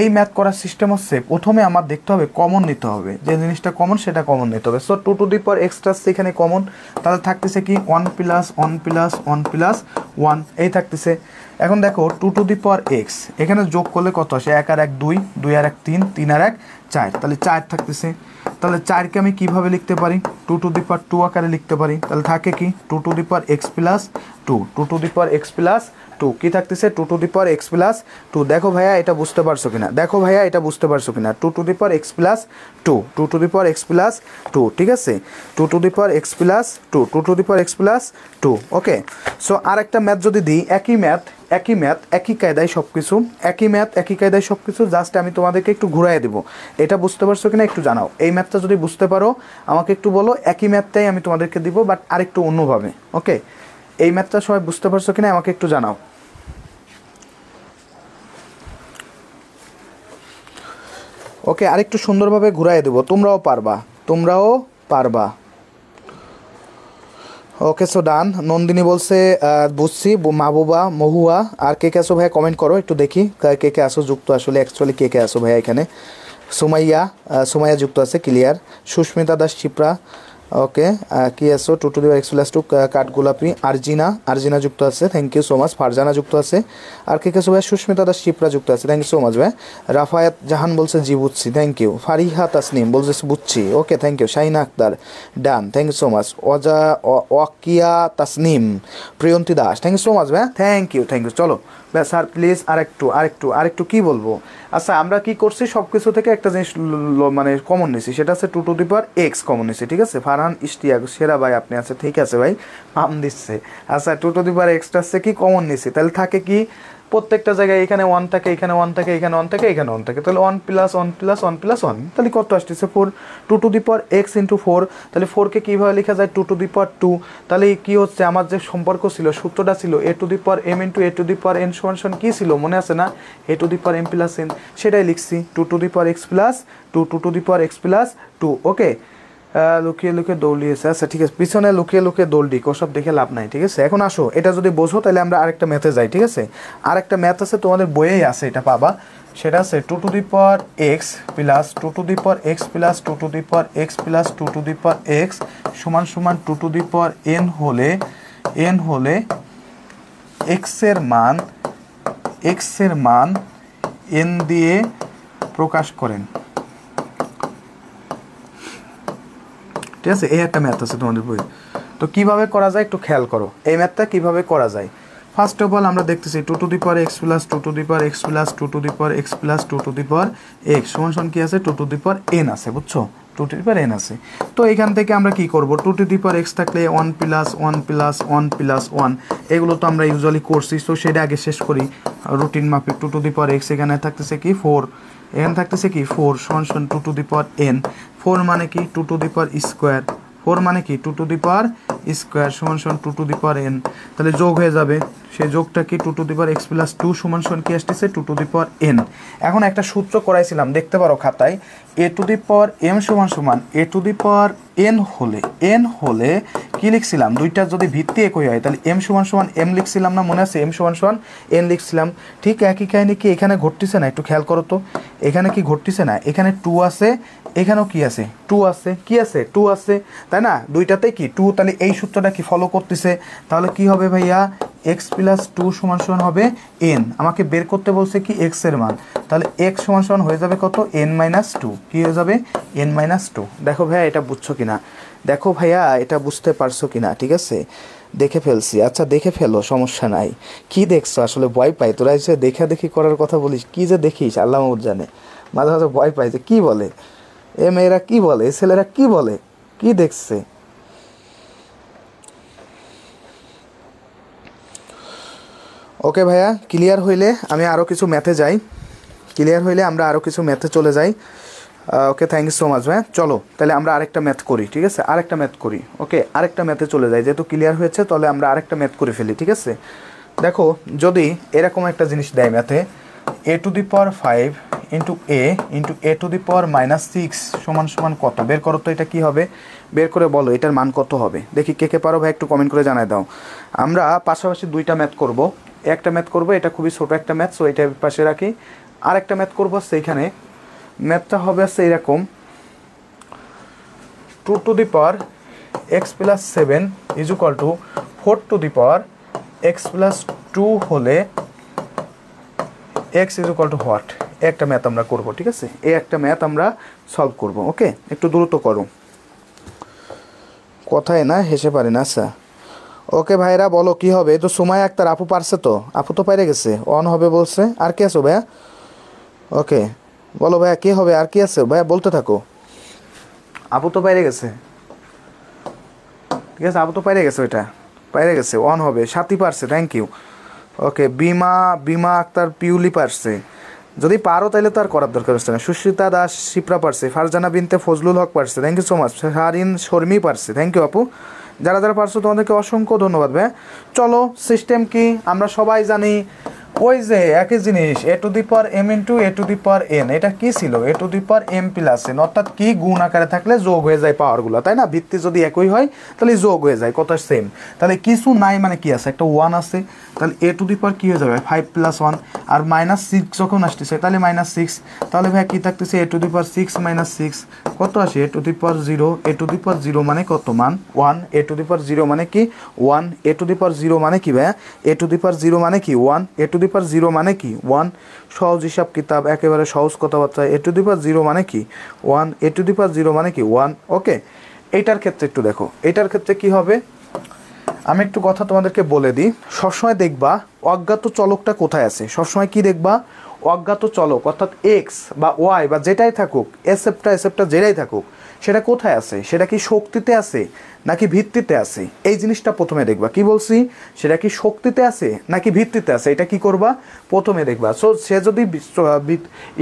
এই ম্যাথ করার সিস্টেম হচ্ছে প্রথমে আমার দেখতে হবে কমন নিতে হবে, যে জিনিসটা কমন সেটা কমন নিতে হবে। So 2 to the power extra সেখানে কমন, তাহলে থাকতেছে কি 1 প্লাস 1 প্লাস 1 প্লাস 1, এই থাকতেছে। এখন দেখো 2 টু দি পাওয়ার এক্স এখানে যোগ করলে কত আসে, 1 আর 1 2, 2 আর 1 3, 3 আর 1 4, তাহলে 4 থাকতেছে। তাহলে 4কে আমি কীভাবে লিখতে পারি, 2 টু দি পাওয়ার 2 আকারে লিখতে পারি, তাহলে থাকে কি 2 to the power x plus 2, 2 to the power x plus 2 কি থাকতেছে 2 to the power x plus 2। দেখো ভাইয়া এটা বুঝতে পারছো কিনা, দেখো ভাইয়া এটা বুঝতে পারছো কিনা, 2 to the power x plus 2, 2 to the power x plus 2, ঠিক আছে, 2 to the power x plus 2, 2 to the power x plus 2, okay. So আর একটা ম্যাথ যদি দিই, একই ম্যাথ একই কায়দায় সব কিছু, একই ম্যাথ একই কায়দায় সব কিছু, জাস্ট আমি তোমাদেরকে একটু ঘুরাই দেবো, এটা বুঝতে পারছো কিনা একটু জানাও। এই ম্যাথটা যদি বুঝতে পারো আমাকে একটু বলো, একই ম্যাথটাই আমি তোমাদেরকে দিব বাট আরেকটু অন্যভাবে, ওকে। এই ম্যাথটা সবাই বুঝতে পারছো কিনা আমাকে একটু জানাও। ওকে, আরেকটু সুন্দরভাবে ঘুরাই দেবো, তোমরাও পারবা। ওকে, সো ডান। নন্দিনী বলছে বুঝছি, মাহবুবা, মহুয়া, আর কে কে আসো ভাইয়া কমেন্ট করো একটু দেখি, কে কে আসো যুক্ত, আসলে অ্যাকচুয়ালি কে কে আসো ভাইয়া এখানে। সুমাইয়া যুক্ত আছে, ক্লিয়ার। সুস্মিতা দাস চিপ্রা, ওকে। কি আসো 2 to the power x plus 2, কাঠগোলাপি। আরজিনা যুক্ত আছে, thank you so much. Farjana যুক্ত আছে, আর কে কে আসো ভাই, সুস্মিতা দাস চিপ্রা যুক্ত আছে, থ্যাংক ইউ সো মাচ ভাই। রাফায়াত জাহান বলছে জি বুঝছি, থ্যাংক ইউ। ফারিহা তাসনিম বলছে বুঝছি, okay, thank you. Shahina Akter, done, thank you so much. Waqia Tasnim, Priyanti Das, thank you so much ভাই, থ্যাংক ইউ। চলো স্যার প্লিজ আরেকটু কি বলবো। আচ্ছা, আমরা কি করছি, সব কিছু থেকে একটা জিনিস মানে কমন নিছি, সেটা হচ্ছে 2 to the power x common নিছি, ঠিক আছে। ফারহান ইশতিয়াক, সেরা ভাই আপনি আছে, ঠিক আছে ভাই, পাম দিচ্ছে। আচ্ছা, 2 টু দি পাওয়ার এক্সটা হচ্ছে কি কমন নিছি, তাহলে থাকে কি প্রত্যেকটা জায়গায় এখানে 1 থাকে, এখানে 1 থাকে, এখানে 1 থাকে, এখানে 1 থাকে, তাহলে 1 প্লাস 1 প্লাস 1 প্লাস 1, তাহলে কত আসতেছে 4। 2 to the power x into 4, তাহলে 4কে কীভাবে লেখা যায় 2 টু দি পাওয়ার 2, তাহলে কি হচ্ছে আমার যে সম্পর্ক ছিল, সূত্রটা ছিল a to the power M into A to the power N সমান কী ছিল মনে আছে না, a to the power M plus n, সেটাই লিখছি 2 to the power x plus 2, 2 to the power x plus 2, okay. লুকিয়ে দৌড়িয়েছে, আচ্ছা ঠিক আছে, পিছনে লুকিয়ে দৌড়ি ওসব দেখে লাভ নাই, ঠিক আছে। এখন আসো এটা যদি বোঝো তাহলে আমরা আরেকটা ম্যাথে যাই, ঠিক আছে। আরেকটা ম্যাথ আছে তোমাদের বইয়েই আছে, এটা পাবা, সেটা আছে 2 to the power x plus 2 to the power x plus 2 to the power x plus 2 to the power x সমান 2 টু দি পাওয়ার এন হলে এক্সের মান এন দিয়ে প্রকাশ করেন, ঠিক আছে। এই একটা ম্যাথ আছে তোমাদের বই, তো কিভাবে করা যায় একটু খেয়াল করো, এই ম্যাথটা কিভাবে করা যায়। ফার্স্ট অফ অল আমরা দেখতেছি 2 to the power x plus 2 to the power x plus 2 to the power x plus 2 to the power x সমান কি আছে 2 টু দি পাওয়ার এন আছে, বুঝছো, 2 টু দি পাওয়ার এন আছে। তো এখান থেকে আমরা কি করব, 2 টু দি পাওয়ার এক্স থাকলে 1 প্লাস 1 প্লাস 1 প্লাস 1, এগুলো তো আমরা ইউজুয়ালি করছি, তো সেটা আগে শেষ করি রুটিন মাফিক। 2 টু দি পাওয়ার এক্স এখানে থাকতেছে কি 4, এখানে থাকতেছে কি 4 সমান 2 টু দি পাওয়ার এন, 4 মানে কি 2 টু দি পাওয়ার স্কোয়ার, 4 মানে কি 2 টু দি পাওয়ার স্কোয়ার সমান 2 টু দি পাওয়ার এন, তাহলে যোগ হয়ে যাবে, সেই যোগটা কি 2 to the power x plus 2 সমান কি আসতেছে 2 টু দি পাওয়ার এন। এখন একটা সূত্র করাইছিলাম দেখতে পারো খাতায়, এ টু দি পাওয়ার এম সমান এ টু দি পাওয়ার এন হলে কি লিখছিলাম, দুইটা যদি ভিত্তি একই হয় তাহলে এম সমান এম লিখছিলাম না, মনে আছে, এম সমান এন লিখছিলাম। ঠিক একই কাহিনী কি এখানে ঘটতেছে না, একটু খেয়াল করো তো, এখানে কি ঘটতেছে না, এখানে 2 আছে, এখানেও কি আছে 2 আছে, কি আছে 2 আছে, তাই না, দুইটাতেই কি 2, তাহলে এই সূত্রটা কি ফলো করতেছে, তাহলে কি হবে ভাইয়া এক্স প্লাস 2 সমান হবে এন, আমাকে বের করতে বলছে কি এক্স এর মান, তাহলে এক্স সমান হয়ে যাবে কত এন মাইনাস 2, কী হয়ে যাবে এন মাইনাস 2। দেখো ভাইয়া এটা বুঝছো কিনা, দেখো ভাইয়া এটা বুঝতে পারছো কিনা, ঠিক আছে, দেখে ফেলছি, আচ্ছা দেখে ফেলো সমস্যা নাই। কি দেখছো আসলে, ভয় পাই তোরা এসে দেখি করার কথা বলিস, কি যে দেখিস আল্লাহ জানে, মাঝে মাঝে ভয় পাই যে কী বলে এ মেয়েরা, কী বলে ছেলেরা, কী বলে, কি দেখছে। ওকে ভাইয়া, ক্লিয়ার হইলে আমি আরও কিছু ম্যাথে যাই, ক্লিয়ার হইলে আমরা আরও কিছু ম্যাথে চলে যাই। ওকে, থ্যাংক ইউ সো মাচ ভাইয়া। চলো তাহলে আমরা আরেকটা ম্যাথ করি, ঠিক আছে, আরেকটা ম্যাথ করি। ওকে, আরেকটা ম্যাথে চলে যাই, যেহেতু ক্লিয়ার হয়েছে তাহলে আমরা আরেকটা ম্যাথ করে ফেলি, ঠিক আছে। দেখো যদি এরকম একটা জিনিস দেয় ম্যাথে, a⁵ ইন্টু a⁻6 সমান সমান কত, বের করো তো। এটা কি হবে বের করে বলো, এটার মান কত হবে দেখি। কে কে পারো ভাই একটু কমেন্ট করে জানাই দাও। আমরা পাশাপাশি দুইটা ম্যাথ করব, একটা ম্যাথ করব, এটা খুবই ছোটো একটা ম্যাথ, সো এটা পাশে রাখি। আর একটা ম্যাথ করবো, সেইখানে ম্যাথটা হবে হচ্ছে এইরকম, 2x+7 = 4x+2 হলে x = হোয়াট, একটা ম্যাথ আমরা করব, ঠিক আছে। এই একটা ম্যাথ আমরা সলভ করব। ওকে, একটু দ্রুত করো, কথায় না হেসে পারে না। আচ্ছা ওকে ভাইরা বলো কি হবে। তো সুমাইয়া আক্তার আপু পারছে তো, আপু তো পাইরে গেছে, অন হবে বলছে। আর কি আছো ভাইয়া? ওকে বলো ভাইয়া কি হবে, আর কি আছে ভাইয়া বলতে থাকো। আপু তো পাইরে গেছে, ঠিক আছে, আপু তো পাইরে গেছে, ওইটা পাইরে গেছে, অন হবে। সাথী পারছে, থ্যাংক ইউ। ওকে, বিমা আক্তার পিউলি পারছে, যদি পারো তাহলে তো আর করার দরকার হচ্ছে না। সুস্মিতা দাস শিপ্রা পারছে, ফারজানা বিনতে ফজলুল হক পারছে, thank you so much. Harin Sharmi পারছে, থ্যাংক ইউ আপু। যারা যারা পারছো তোমাদেরকে অসংখ্য ধন্যবাদ ভাই। চলো সিস্টেম কি আমরা সবাই জানি, ওই যে একই জিনিস a⁻m × a⁻n, এটা কি ছিল a⁻m+n, অর্থাৎ কি গুণ আকারে থাকলে যোগ হয়ে যায় পাওয়ারগুলো, তাই না। ভিত্তি যদি একই হয় তাহলে যোগ হয়ে যায়, কথা সেম। তাহলে কিছু নাই মানে কি আছে, একটা 1 আছে, তাহলে a⁻ কি হয়ে যাবে 5+1, আর -6 যখন আসতেছে তাহলে -6, তাহলে ভাই কি থাকতেছে a⁻6 - 6 কত আসে a⁻0, a⁻0 মানে কত মান 1, a⁻0 মানে কি 1, a⁻0 মানে কি ভাইয়া, a⁻0 মানে কি 1, a⁻0 মানে কি 1, সহজ হিসাব কিতাব, একেবারে সহজ কথাবার্তা। a⁻0 মানে কি 1, a⁻0 মানে কি 1। ওকে, এইটার ক্ষেত্রে একটু দেখো, এইটার ক্ষেত্রে কি হবে আমি একটু কথা তোমাদেরকে বলে দিই। সবসময় দেখবা অজ্ঞাত চলকটা কোথায় আছে, সবসময় কি দেখবা অজ্ঞাত চলক, অর্থাৎ এক্স বা ওয়াই বা যেটাই থাকুক, এসএফটা যেটাই থাকুক, সেটা কোথায় আছে, সেটা কি শক্তিতে আছে নাকি ভিত্তিতে আছে, এই জিনিসটা প্রথমে দেখবা। কি বলছি, সেটা কি শক্তিতে আছে নাকি ভিত্তিতে আছে, এটা কি করবা প্রথমে দেখবা। সো সে যদি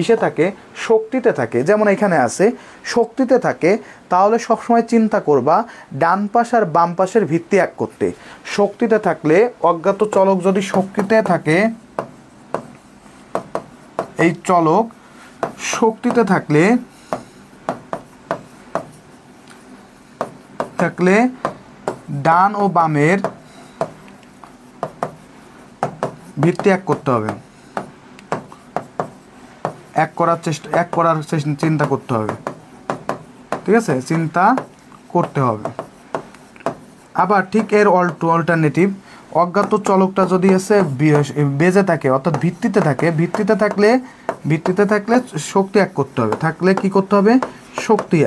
ইসে থাকে, শক্তিতে থাকে, যেমন এখানে আছে শক্তিতে থাকে, তাহলে সবসময় চিন্তা করবা ডান পাশ আর বাম পাশের ভিত্তি এক করতে। শক্তিতে থাকলে অজ্ঞাত চলক যদি শক্তিতে থাকে, এই চলক শক্তিতে থাকলে ডান ও বামের ভিত্তি এক করতে হবে, এক করার চিন্তা করতে হবে, ঠিক আছে, চিন্তা করতে হবে। আবার ঠিক এর অল্টারনেটিভ, অজ্ঞাত চলকটা যদি আছে বেজে থাকে, অর্থাৎ ভিত্তিতে থাকে, ভিত্তিতে থাকলে শক্তি এক করতে হবে, থাকলে কি করতে হবে শক্তি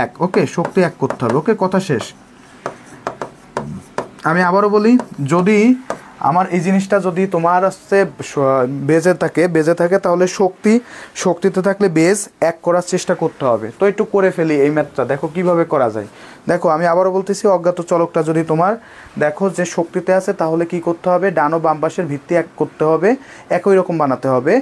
এক। ওকে, শক্তি এক করতে হবে। ওকে, কথা শেষ। আমি আবারও বলি, যদি আমার এই জিনিসটা যদি তোমার আসছে বেজে থাকে তাহলে শক্তিতে থাকলে বেজ এক করার চেষ্টা করতে হবে। তো একটু করে ফেলি এই ম্যাথটা, দেখো কিভাবে করা যায়। দেখো আমি আবারও বলতেছি, অজ্ঞাত চলকটা যদি তোমার দেখো যে শক্তিতে আছে, তাহলে কি করতে হবে ডান ও বাম পাশের ভিত্তি এক করতে হবে, একই রকম বানাতে হবে।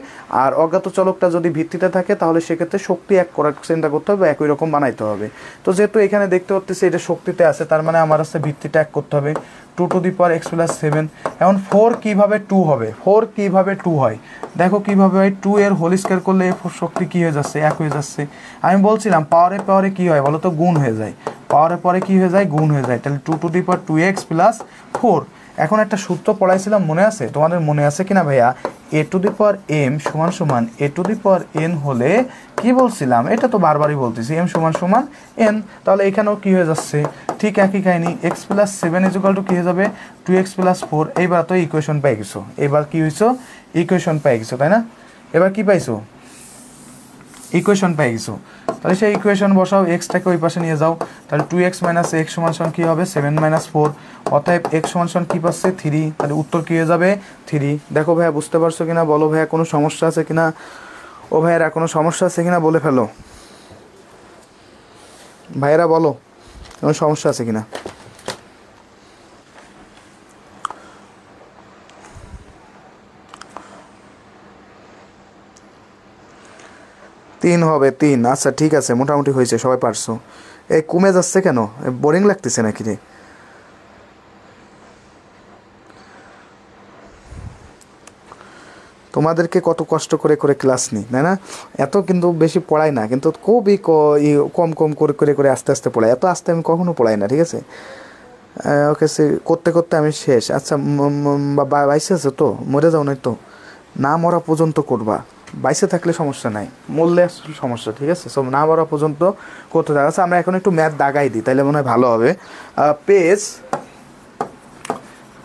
আর অজ্ঞাত চলকটা যদি ভিত্তিতে থাকে, তাহলে সেক্ষেত্রে শক্তি এক করার চিন্তা করতে হবে, একই রকম বানাইতে হবে। তো যেহেতু এখানে দেখতে পাচ্ছি এটা শক্তিতে আছে, তার মানে আমার আছে ভিত্তিটা এক করতে হবে, 2x+7। এখন 4 কীভাবে 2 হবে, 4 কীভাবে 2 হয় দেখো কীভাবে হয়। 2 এর হোল স্কয়ার করলে শক্তি কী হয়ে যাচ্ছে, এক হয়ে যাচ্ছে। আমি বলছিলাম পাওয়ারে কী হয় বলো তো, গুণ হয়ে যায়, পাওয়ারে পরে কী হয়ে যায়, গুণ হয়ে যায়। তাহলে 2x+4। এখন একটা সূত্র পড়াইছিলাম, মনে আছে তোমাদের, মনে আছে কিনা ভাইয়া, a⁻m = a⁻n হলে কি বলছিলাম, এটা তো বারবারই বলতেছি, m = n। তাহলে এখানেও কি হয়ে যাচ্ছে, ঠিক একই কাহিনী, x+7 = কি হয়ে যাবে 2x+4। এইবার তো ইকুয়েশন পাই গেছো, এবার কি হয়েছো ইকুয়েশন পাই গেছো, তাই না। এবার কি পাইছো, ইকুয়েশন পাই গেছো। তাহলে সেই ইকুয়েশন বসাও, এক্সটাকে ওই পাশে নিয়ে যাও, তাহলে 2x - x = কী হবে 7 - 4, অতএব x = কী পাচ্ছে 3। তাহলে উত্তর কী হয়ে যাবে 3। দেখো ভাইয়া বুঝতে পারছো কিনা বলো, ভাইয়া কোনো সমস্যা আছে কিনা, ও ভাইয়েরা কোনো সমস্যা আছে কিনা বলে ফেলো, ভাইয়েরা বলো কোনো সমস্যা আছে কিনা। 3 হবে 3। আচ্ছা ঠিক আছে, মোটামুটি হয়েছে, সবাই পারছো। এই কমে যাচ্ছে কেন? বোরিং লাগতেছে নাকি রে? তোমাদেরকে কত কষ্ট করে করে ক্লাস নিই, তাই না? এত কিন্তু বেশি পড়াই না, কিন্তু খুবই কম কম করে করে করে আস্তে আস্তে পড়াই। এত আস্তে আমি কখনো পড়াই না, ঠিক আছে? ওকে, সে করতে করতে আমি শেষ। আচ্ছা বাইসে আছে তো, মরে যাও নাই তো? না মরা পর্যন্ত করবা, বাইসে থাকলে সমস্যা নাই, মরলে আসলে সমস্যা, ঠিক আছে? সব না মরা পর্যন্ত করতে থাকা। আচ্ছা আমরা এখন একটু ম্যাথ দাগাই দিই, তাইলে মনে হয় ভালো হবে। পেজ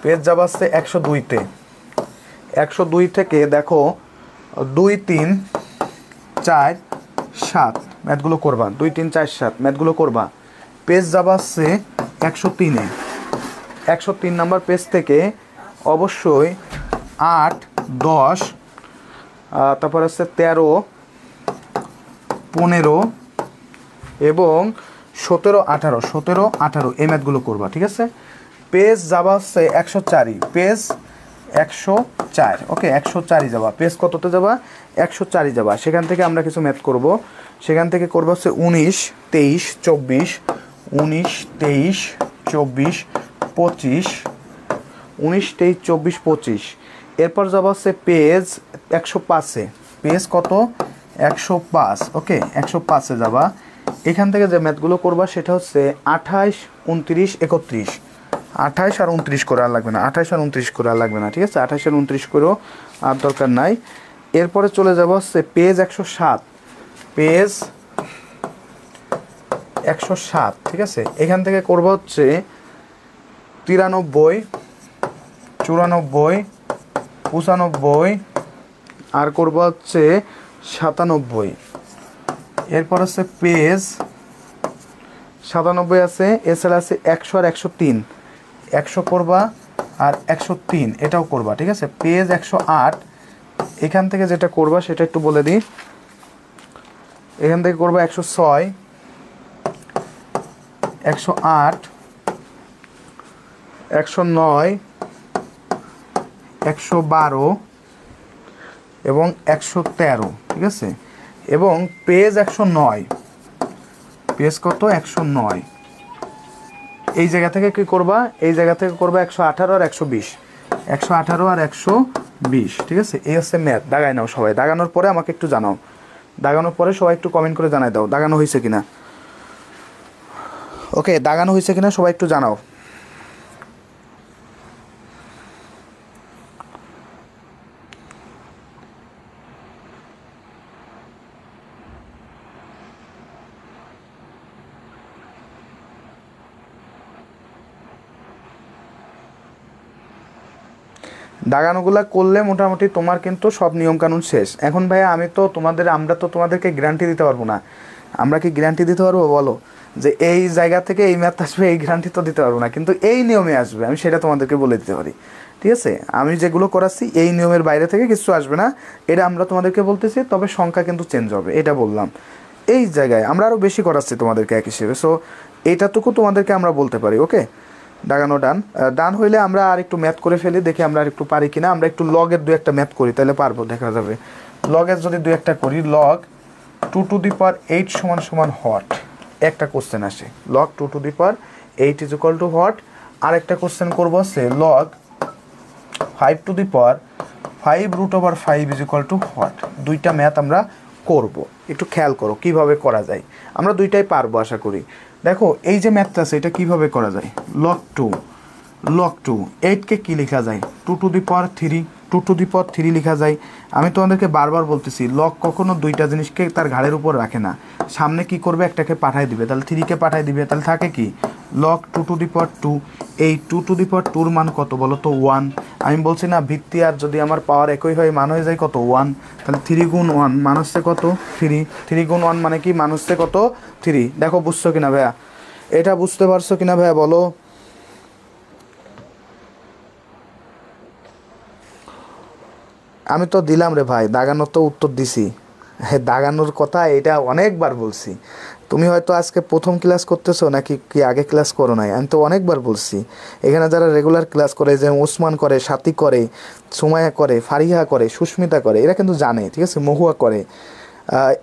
পেজ যাবা আসছে 102-তে। 102 থেকে দেখো 2 3 4 7 ম্যাথগুলো করবা, 2 3 4 7 ম্যাথগুলো করবা। পেজ যাবা আসছে 103-এ। 103 নাম্বার পেজ থেকে অবশ্যই 8 10 তারপর হচ্ছে 13 15 এবং 17 18 এই ম্যাথগুলো করবা, ঠিক আছে? পেজ যাবা হচ্ছে 104, পেজ 104। ওকে, 104 যাবা। পেজ কততে যাবা? 104 যাবা। সেখান থেকে আমরা কিছু ম্যাথ করব। সেখান থেকে করবো হচ্ছে 19 23 24, 19 23 24 25, 19 23 24 25। এরপর যাবা হচ্ছে পেজ 105-এ। পেজ কত? 105। ওকে, 105-এ যাবা। এখান থেকে যে ম্যাথগুলো করবা সেটা হচ্ছে 28 29 31। 28 আর 29 করে আর লাগবে না, 28 আর 29 করে আর লাগবে না, ঠিক আছে? 28 আর 29 করেও আর দরকার নাই। এরপরে চলে যাব হচ্ছে পেজ 107, পেজ 107, ঠিক আছে? এখান থেকে করবো হচ্ছে 93 94 95 আর করবো হচ্ছে 97। এরপর হচ্ছে পেজ 97 আছে, এছাড়া আছে 100 আর 103। 100 করবা আর 103 এটাও করবা, ঠিক আছে? পেজ 108 এখান থেকে যেটা করবা সেটা একটু বলে দিই। এখান থেকে করবা 106 108 109 112 এবং 113, ঠিক আছে? এবং পেজ 109, পেজ কত? 109। এই জায়গা থেকে কি করবা? এই জায়গা থেকে করবা 118 আর 120, 118 আর 120, ঠিক আছে? এই হচ্ছে ম্যাথ। দাগাই নাও সবাই। দাগানোর পরে আমাকে একটু জানাও। দাগানোর পরে সবাই একটু কমেন্ট করে জানাই দাও দাগানো হয়েছে কিনা। ওকে, দাগানো হয়েছে কিনা সবাই একটু জানাও। দাগানোগুলা করলে মোটামুটি তোমার কিন্তু সব নিয়মকানুন শেষ। এখন ভাইয়া আমরা তো তোমাদেরকে গ্যারান্টি দিতে পারবো না। আমরা কি গ্যারান্টি দিতে পারবো বলো? যে এই জায়গা থেকে এই ম্যাথ আসবে, এই গ্যারান্টি তো দিতে পারবো না, কিন্তু এই নিয়মে আসবে আমি সেটা তোমাদেরকে বলে দিতে পারি, ঠিক আছে? আমি যেগুলো করাচ্ছি এই নিয়মের বাইরে থেকে কিছু আসবে না, এটা আমরা তোমাদেরকে বলতেছি। তবে সংখ্যা কিন্তু চেঞ্জ হবে, এটা বললাম। এই জায়গায় আমরা আরও বেশি করাচ্ছি তোমাদেরকে এক হিসেবে। সো এইটাটুকু তোমাদেরকে আমরা বলতে পারি। ওকে, দাগানো ডান হইলে আমরা আর একটু ম্যাথ করে ফেলি, দেখি আমরা আর একটু পারি কিনা। আমরা একটু লগের 2-1টা ম্যাথ করি, তাহলে পারবো, দেখা যাবে। লগের যদি 2-1টা করি, লগ 2 টু দি পাওয়ার 8 সমান হোয়াট, একটা কোশ্চেন আসে। Log 2 to the power 8 is equal to what. আর একটা কোশ্চেন করবো হচ্ছে log 5 to the power 5 √5 is equal to what. 2টা ম্যাথ আমরা করব। একটু খেয়াল করো কিভাবে করা যায়। আমরা 2টাই পারবো আশা করি। দেখো এই যে ম্যাথটা আছে এটা কিভাবে করা যায়। লগ 2 8কে কি লেখা যায়? 2 টু দি পাওয়ার 3 লেখা যায়। আমি তোমাদেরকে বারবার বলতেছি, লগ কখনো 2টা জিনিসকে তার ঘাড়ের উপর রাখে না। সামনে কি করবে? একটাকে পাঠায় দিবে, তাহলে 3কে পাঠায় দিবে, তাহলে থাকে কি? লগ 2 টু দি পাওয়ার 2। এই 2 টু দি পাওয়ার 2-র মান কত বলো তো? 1। আমি বলছি না, ভিত্তি আর যদি আমার পাওয়ার একই হয় মান হয়ে যায় কত? 1। তাহলে 3 গুণ 1 মান হচ্ছে কত? 3। 3 গুণ 1 মানে কি? মান হচ্ছে কত? 3। দেখো বুঝছো কিনা ভাইয়া? এটা বুঝতে পারছো কিনা ভাইয়া বলো? আমি তো দিলাম রে ভাই, দাগানোর তো উত্তর দিছি। হ্যাঁ, দাগানোর কথা এটা অনেকবার বলছি। তুমি হয়তো আজকে প্রথম ক্লাস করতেছো নাকি কি আগে ক্লাস করো নাই, আমি তো অনেকবার বলছি। এখানে যারা রেগুলার ক্লাস করে, যে ওসমান করে, সাথী করে, সুমাইয়া করে, ফারিহা করে, সুস্মিতা করে, এরা কিন্তু জানে, ঠিক আছে? মহুয়া করে।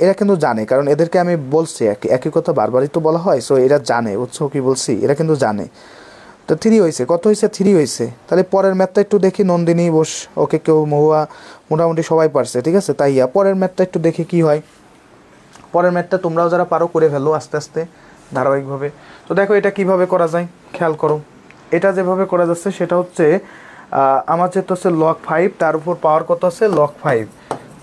এরা কিন্তু জানে, কারণ এদেরকে আমি বলছি একই কথা বারবারই তো বলা হয়, সো এরা জানে, বুঝছো কি বলছি, এরা কিন্তু জানে। তো 3 হয়েছে, কত হয়েছে? 3 হয়েছে। তাহলে পরের ম্যাথটা একটু দেখি। নন্দিনী বোস, ওকে, কেউ, মহুয়া, মোটামুটি সবাই পারছে, ঠিক আছে। তাই পরের ম্যাথটা একটু দেখি কি হয়। পরের ম্যাথটা তোমরাও যারা পারো করে ফেলো আস্তে আস্তে ধারাবাহিকভাবে। তো দেখো এটা কিভাবে করা যায়, খেয়াল করো। এটা যেভাবে করা যাচ্ছে সেটা হচ্ছে আমার যেহেতু হচ্ছে log 5, তার উপর পাওয়ার কত আছে? log 5,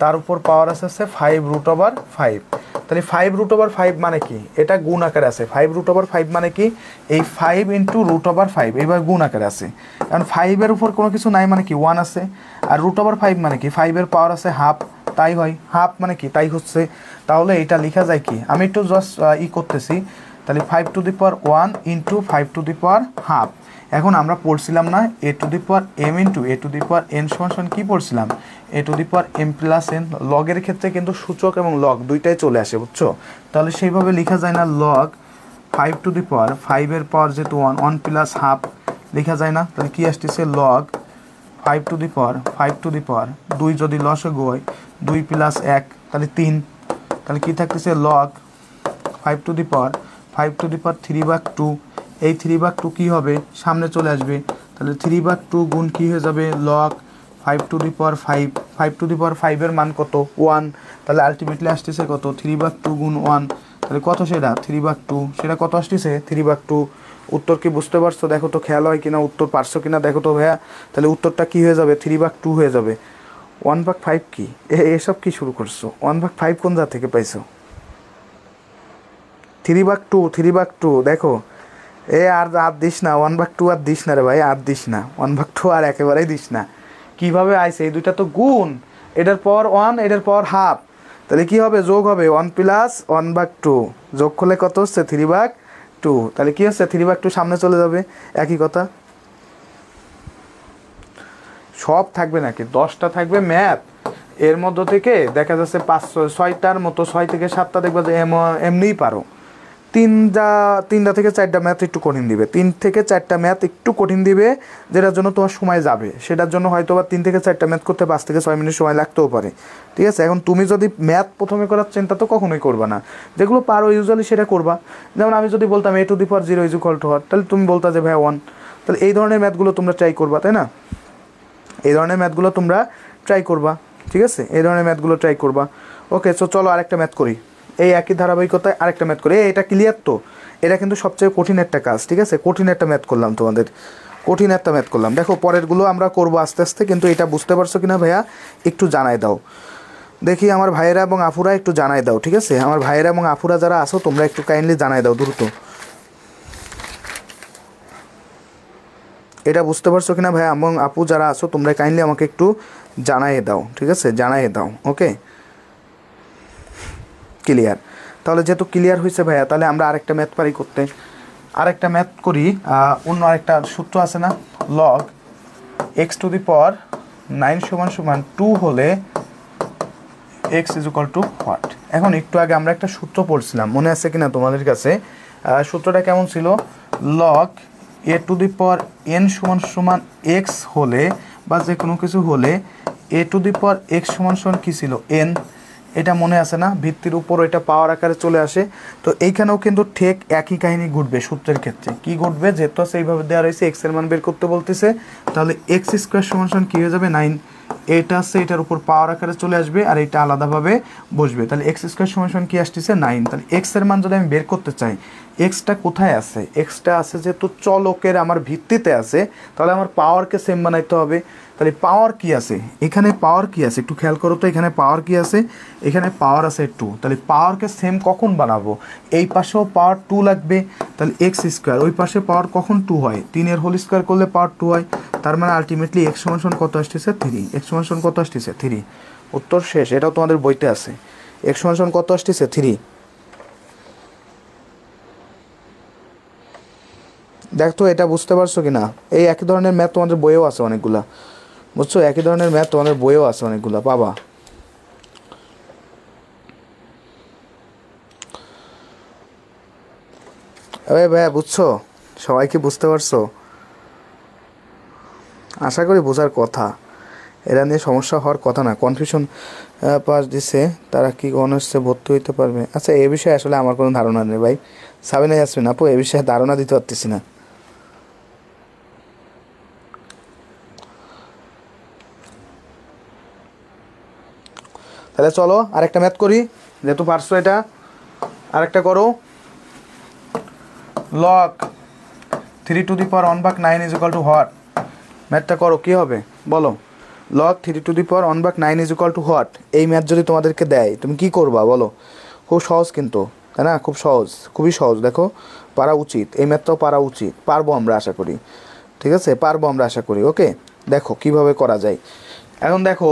তার উপর পাওয়ার আছে 5√5। তাহলে 5√5 মানে কি? এটা গুণ আকারে আছে। 5√5 মানে কি? এই 5 × √5 এবার গুণ আকারে আছে। কারণ 5-এর উপর কোনো কিছু নাই মানে কি 1 আছে। আর √5 মানে কি? 5-এর পাওয়ার আছে হাফ, তাই হয়। হাফ মানে কি? তাই হচ্ছে। তাহলে এটা লেখা যায় কি? আমি একটু জাস্ট করতেছি। তাহলে 5⁻1 × 5½ এখন আমরা পড়ছিলাম না a⁴m × a⁴n সমান কি পড়ছিলাম? a⁴m+n। লগের ক্ষেত্রে কিন্তু সূচক এবং লগ দুইটাই চলে আসে, বুঝছো? তাহলে সেইভাবে লেখা যায় না log 5⁵ পাওয়ার যেহেতু 1 + ½ লেখা যায় না? তাহলে কি আসতেছে? log 5⁵ যদি লসাগু হয় 2 + 1 তাহলে 3। তাহলে কি থাকতেছে? log 5⁵3/2। এই 3/2 কি হবে? সামনে চলে আসবে। তাহলে 3/2 গুণ কি হয়ে যাবে? log 5⁵। 5⁵ মান কত? 1। তাহলে আলটিমেটলি আসতেছে কত? 3/2 গুণ 1। তাহলে কত সেটা? 3/2। সেটা কত আসতেছে? 3/2। উত্তর কি বুঝতে পারছো? দেখো তো, খেয়াল হয় কিনা, উত্তর পারছো কিনা দেখো তো ভাইয়া। তাহলে উত্তরটা কি হয়ে যাবে? 3/2 হয়ে যাবে। 1/5 কি? এসব কি শুরু করছো? 1/5 কোন যা থেকে পাইছো? 3/2 দেখো। আর দিস না 1/2, আর দিস না রে ভাই, আর দিস না 1/2, আর একেবারেই দিস না। কিভাবে আইছে? এই দুইটা তো গুণ, এটার পর 1, এটার পর হাফ। তাহলে কি হবে? যোগ হবে 1 + 1/2। যোগ করলে কত হচ্ছে? 3/2। তাহলে কি হচ্ছে? 3/2 সামনে চলে যাবে। একই কথা। সব থাকবে নাকি? 10টা থাকবে ম্যাথ। এর মধ্য থেকে দেখা যাচ্ছে 5-6টার মতো, 6 থেকে 7টা দেখবা যে এমনিই পারো। 3টা থেকে 4টা ম্যাথ একটু কঠিন দিবে। 3 থেকে 4টা ম্যাথ একটু কঠিন দিবে, যেটার জন্য তোমার সময় যাবে। সেটার জন্য হয়তো বা 3 থেকে 4টা ম্যাথ করতে 5 থেকে 6 মিনিট সময় লাগতেও পারে, ঠিক আছে। এখন তুমি যদি ম্যাথ প্রথমে করার চিন্তা তো কখনোই করবা না। যেগুলো পারো ইউজুয়ালি সেটা করবা। যেমন আমি যদি বলতাম a⁴ 0 = what, তাহলে তুমি বলতা যে ভাই 1। তাহলে এই ধরনের ম্যাথগুলো তোমরা ট্রাই করবা, তাই না? এই ধরনের ম্যাথগুলো তোমরা ট্রাই করবা, ঠিক আছে। এই ধরনের ম্যাথগুলো ট্রাই করবা। ওকে, সো চলো আরেকটা ম্যাথ করি। এই একই ধারাবাহিকতায় আরেকটা ম্যাথ করি। এটা ক্লিয়ার তো? এটা কিন্তু সবচেয়ে কঠিন একটা কাজ, ঠিক আছে। কঠিন একটা ম্যাথ করলাম তোমাদের, কঠিন একটা ম্যাথ করলাম। দেখো পরেরগুলো আমরা করবো আস্তে আস্তে, কিন্তু এটা বুঝতে পারছো কিনা ভাইয়া একটু জানাই দাও দেখি। আমার ভাইয়েরা এবং আপুরা একটু জানাই দাও, ঠিক আছে। আমার ভাইয়েরা এবং আপুরা যারা আসো তোমরা একটু কাইন্ডলি জানাই দাও দ্রুত। এটা বুঝতে পারছো কিনা ভাইয়া এবং আপু যারা আসো তোমরা কাইন্ডলি আমাকে একটু জানাই দাও, ঠিক আছে। জানাই দাও। ওকে, ক্লিয়ার। তাহলে যেহেতু ক্লিয়ার হয়েছে ভাইয়া, তাহলে আমরা আরেকটা ম্যাথ পারি করতে। আরেকটা ম্যাথ করি। অন্য আরেকটা সূত্র আছে না? log x⁴ 9 = 2 হলে x = what? এখন একটু আগে আমরা একটা সূত্র পড়ছিলাম, মনে আছে কিনা তোমাদের কাছে? সূত্রটা কেমন ছিল? log a⁴n = x হলে, বা যে কোনো কিছু হলে a⁴x = কি ছিল? n। এটা মনে আছে না? ভিত্তির উপর এটা পাওয়ার আকারে চলে আসে। তো এইখানেও কিন্তু ঠিক একই কাহিনী ঘটবে সূত্রের ক্ষেত্রে। কি ঘটবে? যেহেতু আছে এইভাবে দেওয়া রয়েছে, এক্স এর মান বের করতে বলতেছে, তাহলে x² কি হয়ে যাবে? 9। এটা আছে এটার উপর পাওয়ার আকারে চলে আসবে, আর এটা আলাদাভাবে বসবে। তাহলে x² কি আসতেছে? 9। তাহলে এক্স এর মান যদি আমি বের করতে চাই, এক্সটা কোথায় আছে? এক্সটা আছে যেহেতু চলকের আমার ভিত্তিতে আছে, তাহলে আমার পাওয়ারকে সেম বানাইতে হবে। তাহলে পাওয়ার কি আছে এখানে? পাওয়ার কি আছে একটু খেয়াল করো তো। এখানে পাওয়ার কি আছে? এখানে পাওয়ার আছে 2। তাহলে পাওয়ারকে সেম কখন বানাবো? এই পাশেও পাওয়ার 2 লাগবে। তাহলে x², ওই পাশে পাওয়ার কখন 2 হয়? 3-এর হোল স্কোয়ার করলে পাওয়ার 2 হয়। তার মানে আলটিমেটলি x = কত আসতেছে? 3। x = কত আসতেছে? 3। উত্তর শেষ। এটাও তোমাদের বইতে আছে। x = কত আসতেছে? 3। দেখ তো এটা বুঝতে পারছো কিনা? এই একই ধরনের ম্যাথ তোমাদের বইয়েও আছে অনেকগুলা, বুঝছো? একই ধরনের ম্যাথ তোমাদের বইয়েও আছে অনেকগুলা, পাবা। আরে ভাইয়া বুঝছো? সবাই কি বুঝতে পারছো? আশা করি বোঝার কথা। এরা নিয়ে সমস্যা হওয়ার কথা না। কনফিউশন পাস দিছে, তারা কি অনার্সে ভর্তি হইতে পারবে? আচ্ছা, এ বিষয়ে আসলে আমার কোনো ধারণা নেই ভাই। সাবিনা ইয়াসমিন আপু, এ বিষয়ে ধারণা দিতে পারতেছি না। তাহলে চলো আরেকটা ম্যাথ করি, যেহেতু পারছো এটা। আরেকটা করো, log 3 two the power 1/9 is equal to what? ম্যাথটা করো, কী হবে বলো? Log 3 two the power 1/9 is equal to what? এই ম্যাথ যদি তোমাদেরকে দেয় তুমি কি করবা বলো? খুব সহজ কিন্তু, তাই না? খুব সহজ, খুবই সহজ। দেখো, পারা উচিত, এই ম্যাথটাও পারা উচিত, পারবো আমরা আশা করি। ঠিক আছে, পারবো আমরা আশা করি। ওকে, দেখো কিভাবে করা যায়। এখন দেখো,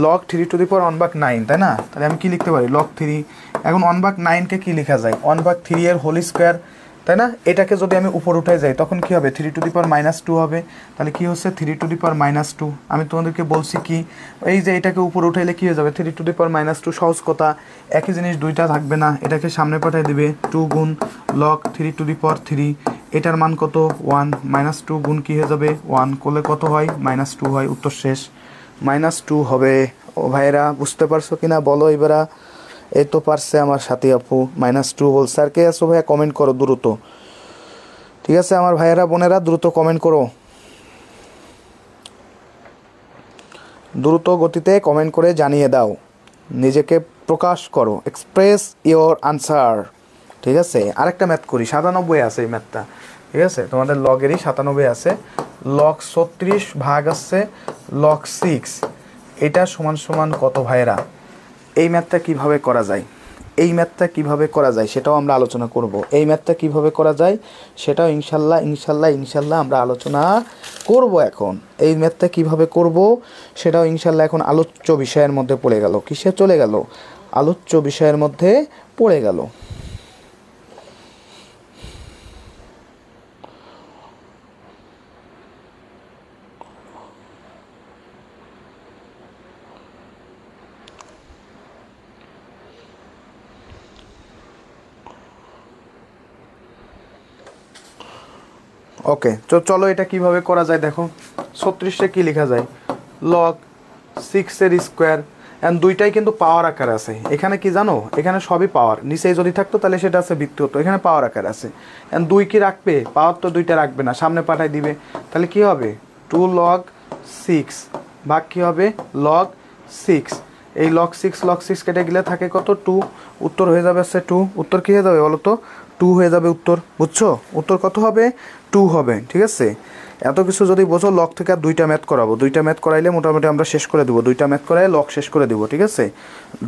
লগ 3 টু দি পাওয়ার 1/9, তাই না? তাহলে আমি কি লিখতে পারি? লগ 3। এখন 1/9কে কি লেখা যায়? 1/3 এর হোল স্কোয়ার, তাই না? এটাকে যদি আমি উপর উঠে যাই তখন কি হবে? 3 টু দি পাওয়ার -2 হবে। তাহলে কি হচ্ছে? 3 টু দি পাওয়ার -2। আমি তোমাদেরকে বলছি কি, এই যে এটাকে উপর উঠাইলে কি হয়ে যাবে? 3 টু দি পাওয়ার -2। সহজ কথা, একই জিনিস দুইটা থাকবে না, এটাকে সামনে পাঠিয়ে দিবে। 2 গুণ লগ 3 টু দি পাওয়ার 3, এটার মান কত? 1। -2 গুণ কি হয়ে যাবে? 1 করলে কত হয়? -2 হয়। উত্তর শেষ, -2 হবে। ও ভাইয়েরা বুঝতে পারছো কিনা বলো এবারা? এই তো পারছে আমার সাথী আপু, -2 বলছে। আর কে আছো ভাইয়া কমেন্ট করো দ্রুত। ঠিক আছে আমার ভাইয়েরা বোনেরা, দ্রুত কমেন্ট করো, দ্রুত গতিতে কমেন্ট করে জানিয়ে দাও, নিজেকে প্রকাশ করো, এক্সপ্রেস ইওর আনসার। ঠিক আছে, আরেকটা ম্যাথ করি। 97 আছে এই ম্যাথটা। ঠিক আছে, তোমাদের লগেরই 97 আছে। লগ 36 ভাগ আছে লগ 6, এটা সমান সমান কত ভাইয়েরা? এই ম্যাথটা কিভাবে করা যায়? এই ম্যাথটা কিভাবে করা যায় সেটাও আমরা আলোচনা করব। এই ম্যাথটা কিভাবে করা যায় সেটাও ইনশাল্লাহ ইনশাল্লাহ ইনশাল্লাহ আমরা আলোচনা করব। এখন এই ম্যাথটা কিভাবে করব সেটাও ইনশাল্লাহ এখন আলোচ্য বিষয়ের মধ্যে পড়ে গেল। কিসে চলে গেল? আলোচ্য বিষয়ের মধ্যে পড়ে গেল। ওকে, তো চলো এটা কিভাবে করা যায় দেখো। 36-টা কী লেখা যায়? লগ 6 এর স্কোয়ার। অ্যান্ড দুইটাই কিন্তু পাওয়ার আকার আছে। এখানে কি জানো? এখানে সবই পাওয়ার। নিচে যদি থাকতো তাহলে সেটা আছে বৃত্তি হতো, এখানে পাওয়ার আকার আছে। অ্যান্ড 2 কি রাখবে? পাওয়ার তো 2টা রাখবে না, সামনে পাঠাই দিবে। তাহলে কি হবে? 2 লগ 6 ভাগ কী হবে? লগ 6। এই লগ 6 কেটে গেলে থাকে কত? 2। উত্তর হয়ে যাবে হচ্ছে 2। উত্তর কী হয়ে যাবে বলো তো? 2 হয়ে যাবে উত্তর। বুঝছো? উত্তর কত হবে? 2 হবে। ঠিক আছে, এত কিছু যদি বোঝো, লগ থেকে আর 2টা ম্যাথ করাবো। 2টা ম্যাথ করাইলে মোটামুটি আমরা শেষ করে দেবো। 2টা ম্যাথ করাই লগ শেষ করে দেবো। ঠিক আছে,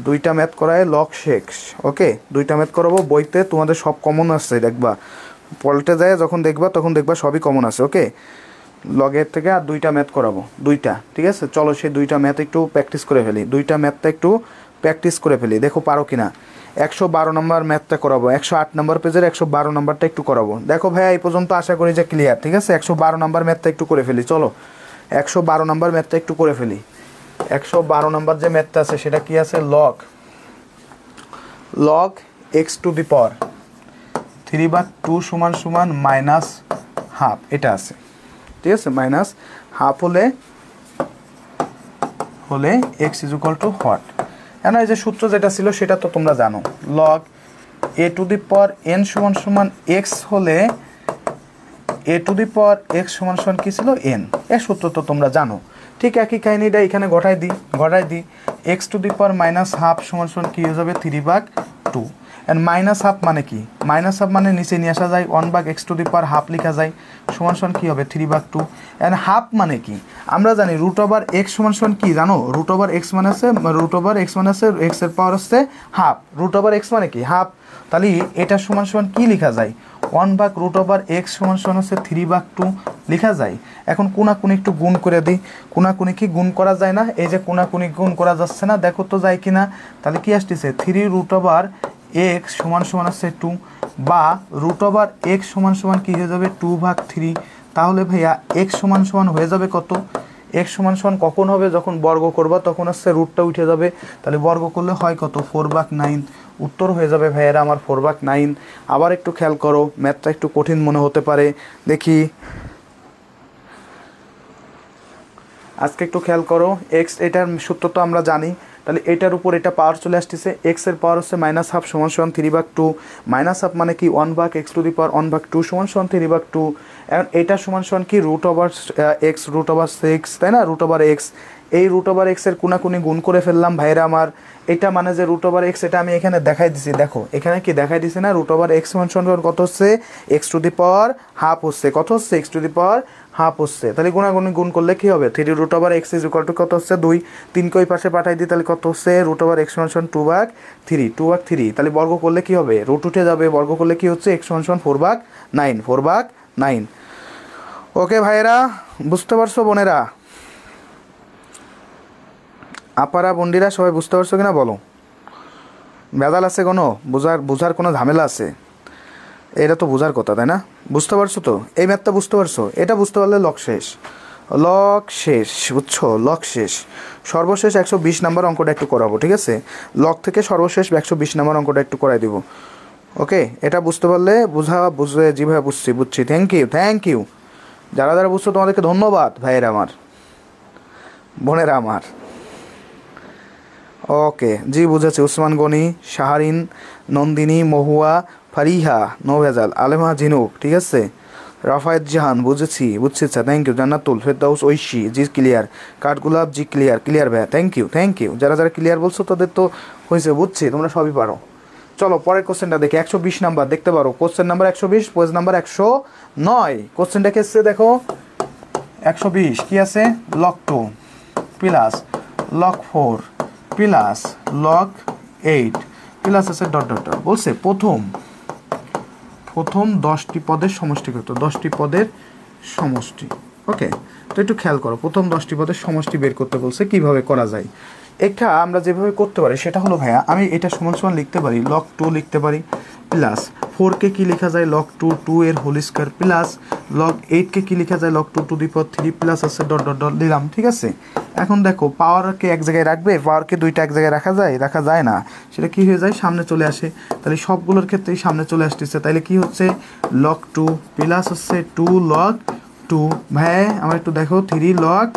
2টা ম্যাথ করায় লগ শেষ। ওকে, 2টা ম্যাথ করাবো। বইতে তোমাদের সব কমন আসছে, দেখবা পল্টে যায় যখন দেখবা তখন দেখবা সবই কমন আছে। ওকে, লগের থেকে আর 2টা ম্যাথ করাবো, 2টা। ঠিক আছে, চলো সেই 2টা ম্যাথ একটু প্র্যাকটিস করে ফেলি। 2টা ম্যাথটা একটু প্র্যাকটিস করে ফেলি, দেখো পারো কিনা। 112 নম্বর ম্যাথটা করাবো, 108 নম্বর পেজের 112 নম্বরটা একটু করাবো। দেখো ভাইয়া এই পর্যন্ত আশা করি যে ক্লিয়ার। ঠিক আছে, 112 নম্বর ম্যাথটা একটু করে ফেলি। চলো 112 নম্বর ম্যাথটা একটু করে ফেলি। 112 নম্বর যে ম্যাথটা আছে সেটা কি আছে? লগ x টু দি পাওয়ার 3/2 সমান সমান -12 এটা আছে। ঠিক আছে, -12 হলে x is equal to what? কেন এই যে সূত্র যেটা ছিল সেটা তো তোমরা জানো। Log a two the power n সমান সমান x হলে a two the power x সমান সমান কী ছিল? n। এর সূত্র তো তোমরা জানো। ঠিক একই কাহিনিটা এখানে ঘটাই দিই। x টু দি পাওয়ার -12 সমান সমান কী হয়ে যাবে? 3/2। অ্যান্ড -12 মানে কি? -12 মানে নিচে নিয়ে আসা যায়, 1/x two the power half লেখা যায়, সমান সমান কী হবে? 3/2। অ্যান্ড হাফ মানে কি? আমরা জানি √x সমান সমান কি জানো? √x মানে আছে x এর পাওয়ার হচ্ছে হাফ। √x মানে কি? হাফ। তাহলে এটা সমান সমান কী লেখা যায়? 1/√x সমান সমান হচ্ছে 3/2 লেখা যায়। এখন কোনাকুনি একটু গুণ করে দিই। কোনাকুনি কি গুণ করা যায় না? এই যে কোনাকুনি গুণ করা যাচ্ছে না, দেখো তো যায় কি না? তাহলে কি আসতেছে? 3√x সমান সমান হচ্ছে 2, বা √x সমান সমান কী হয়ে যাবে? 2/3। তাহলে ভাইয়া x সমান সমান হয়ে যাবে কত? x সমান সমান কখন হবে? যখন বর্গ করবা তখন হচ্ছে রুটটা উঠে যাবে। তাহলে বর্গ করলে হয় কত? 4/9। উত্তর হয়ে যাবে ভাইয়েরা আমার 4/9। আবার একটু খেয়াল করো, ম্যাথটা একটু কঠিন মনে হতে পারে, দেখি আজকে একটু খেয়াল করো, এক্স এটার সূত্র তো আমরা জানি, তাহলে এটার উপর এটা পাওয়ার চলে আসতেছে, এক্সের পাওয়ার হচ্ছে -½ সমান সমান 3/2, -½ মানে কি 1/(x⁴) 1/2 সমান 3/2। এখন এটা সমান সমান কি √(x √6), তাই না, √(x), এই √(x) এর কোনাকুনি গুণ করে ফেললাম ভাইরা আমার। এটা মানে যে √(x), এটা আমি এখানে দেখাই দিছি, দেখো এখানে কি দেখাই দিছি না, √(x) সমান সমান কত হচ্ছে, x⁻½ হচ্ছে, কত হচ্ছে, x⁻½ হচ্ছে। তাহলে গুণাগুণি গুণ করলে কি হবে, 3√(x) কত হচ্ছে 2, 3 কে ওই পাশে পাঠাই দিই, তাহলে কত হচ্ছে √(x) সমান সমান 2/3, তাহলে বর্গ করলে কি হবে, রুট উঠে যাবে, বর্গ করলে কি হচ্ছে x সমান সমান 4/9। ওকে ভাইয়েরা, বুঝতে পারছো বোনেরা, আপারা বন্ডিরা সবাই বুঝতে পারছো কিনা বলো, ভেজাল আছে কোনো, বোঝার কোনো ঝামেলা আছে? এটা তো বোঝার কথা, তাই না? বুঝতে পারছো তো, এই ম্যাথটা বুঝতে পারছো, এটা বুঝতে পারলে লক শেষ, বুঝছো, লক শেষ। সর্বশেষ 120 নম্বর অঙ্কটা একটু করাবো, ঠিক আছে? লক থেকে সর্বশেষ 120 নম্বর অঙ্কটা একটু করাই দিব। ওকে, এটা বুঝতে পারলে বুঝে যেভাবে বুঝছি, থ্যাংক ইউ যারা যারা বুঝছো, তোমাদেরকে ধন্যবাদ ভাইয়েরা আমার, বোনেরা আমার। ওকে, জি বুঝেছি। উসমান গনি, শাহরিন, নন্দিনী, মহুয়া, ফারিহা, নভেজাল, আলেমা, ঝিনুক, ঠিক আছে, রাফায়েত জাহান, বুঝছি sir, thank you. Jannatul Ferdous, Oishi, G clear, কাঠগোলাপ, জি ক্লিয়ার ভাইয়া, থ্যাংক ইউ। যারা যারা ক্লিয়ার বলছো তাদের তো হয়েছে, বুঝছি তোমরা সবই পারো। চলো পরের কোশ্চেনটা দেখি, 120 নাম্বার দেখতে পারো, কোশ্চেন নাম্বার 120, পেজ নাম্বার 109। কোশ্চেনটা কি এসছে দেখো, 120 কি আছে, log 2 plus log 4 plus log 8 plus আছে ডট ডট ডট। বলছে প্রথম 10টি পদের সমষ্টি কত, 10টি পদের সমষ্টি। ওকে, তো একটু খেয়াল করো, প্রথম 10টি পদের সমষ্টি বের করতে বলছে, কিভাবে করা যায়। এটা আমরা যেভাবে করতে পারি সেটা হলো ভাইয়া, আমি এটা সমান সমান লিখতে পারি, log 2 লিখতে পারি, প্লাস 4কে কি লেখা যায়, log 2 এর হোল স্কয়ার, প্লাস log 8কে কি লেখা যায়, log 2⁻3 প্লাস আছে ডট ডট ডট দিলাম, ঠিক আছে? এখন দেখো, পাওয়ারকে এক জায়গায় রাখবে, পাওয়ারকে দুইটা এক জায়গায় রাখা যায় না, সেটা কি হয়ে যায়, সামনে চলে আসে। তাহলে সবগুলোর ক্ষেত্রেই সামনে চলে আসতেছে, তাইলে কি হচ্ছে, log 2 প্লাস হচ্ছে 2 log 2, ভাই আমার একটু দেখো, 3 log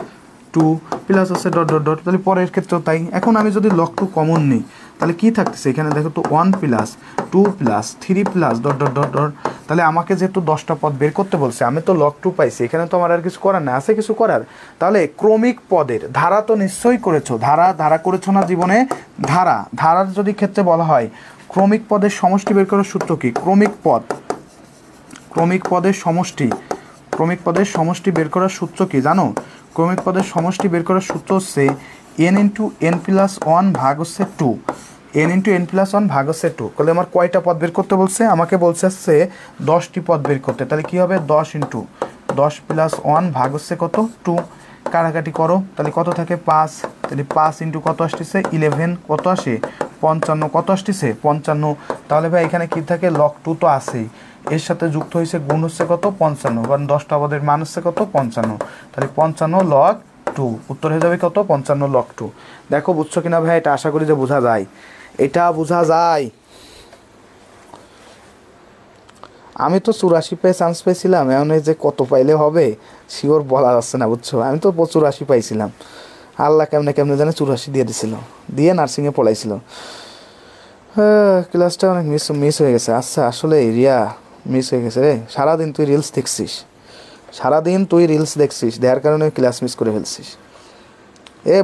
2 প্লাস হচ্ছে ডট ডট ডট। তাহলে পরের ক্ষেত্রেও তাই। এখন আমি যদি log 2 কমন নিই, তাহলে কি থাকতেছে এখানে দেখো তো, 1 plus 2 plus 3 plus dot dot dot dot. তাহলে আমাকে যেহেতু 10টা পদ বের করতে বলছে, আমি তো log 2 পাইছি, এখানে তো আমার আর কিছু করার না, আছে কিছু করার? তাহলে ক্রমিক পদের ধারা তো নিশ্চয়ই করেছো, ধারা করেছো না জীবনে? ধারার যদি ক্ষেত্রে বলা হয়, ক্রমিক পদের সমষ্টি বের করার সূত্র কি, ক্রমিক পদের সমষ্টি বের করার সূত্র কি জানো? ক্রমিক পদের সমষ্টি বের করার সূত্র হচ্ছে n × n+1 ভাগ হচ্ছে 2, n × n+1 ভাগ হচ্ছে 2। তাহলে আমার কয়টা পদ বের করতে বলছে? আমাকে বলছে হচ্ছে 10টি পদ বের করতে। তাহলে কি হবে, 10 × 10+1 ভাগ হচ্ছে কত, 2। কাটাকাটি করো, তাহলে কত থাকে, 5। তাহলে 5 × কত আসতেছে, 11, কত আসে, 55, কত আসতেছে, 55। তাহলে ভাই এখানে কি থাকে, log 2 তো আছেই, এর সাথে যুক্ত হয়েছে গুণ হচ্ছে কত, 55, কারণ 10টা পদের মান হচ্ছে কত, 55। তাহলে 55 log 2, উত্তর হয়ে যাবে কত, 55 log 2। দেখো বুঝছো কিনা ভাই, এটা আশা করি যে বোঝা যায়, এটা বোঝা যায়। আমি তো 84 পেয়ে চান্স পেয়েছিলাম, এখন যে কত পাইলে হবে শিওর বলা যাচ্ছে না, বুঝছো? আমি তো 84 পাইছিলাম, আল্লাহ কেমনে জানে 84 দিয়ে দিছিল, দিয়ে নার্সিংয়ে পড়াইছিল। ক্লাসটা অনেক মিস হয়ে গেছে। আচ্ছা, আসলে রিয়া মিস হয়ে গেছে রে, সারাদিন তুই রিলস দেখছিস, দেওয়ার কারণে ক্লাস মিস করে ফেলছিস।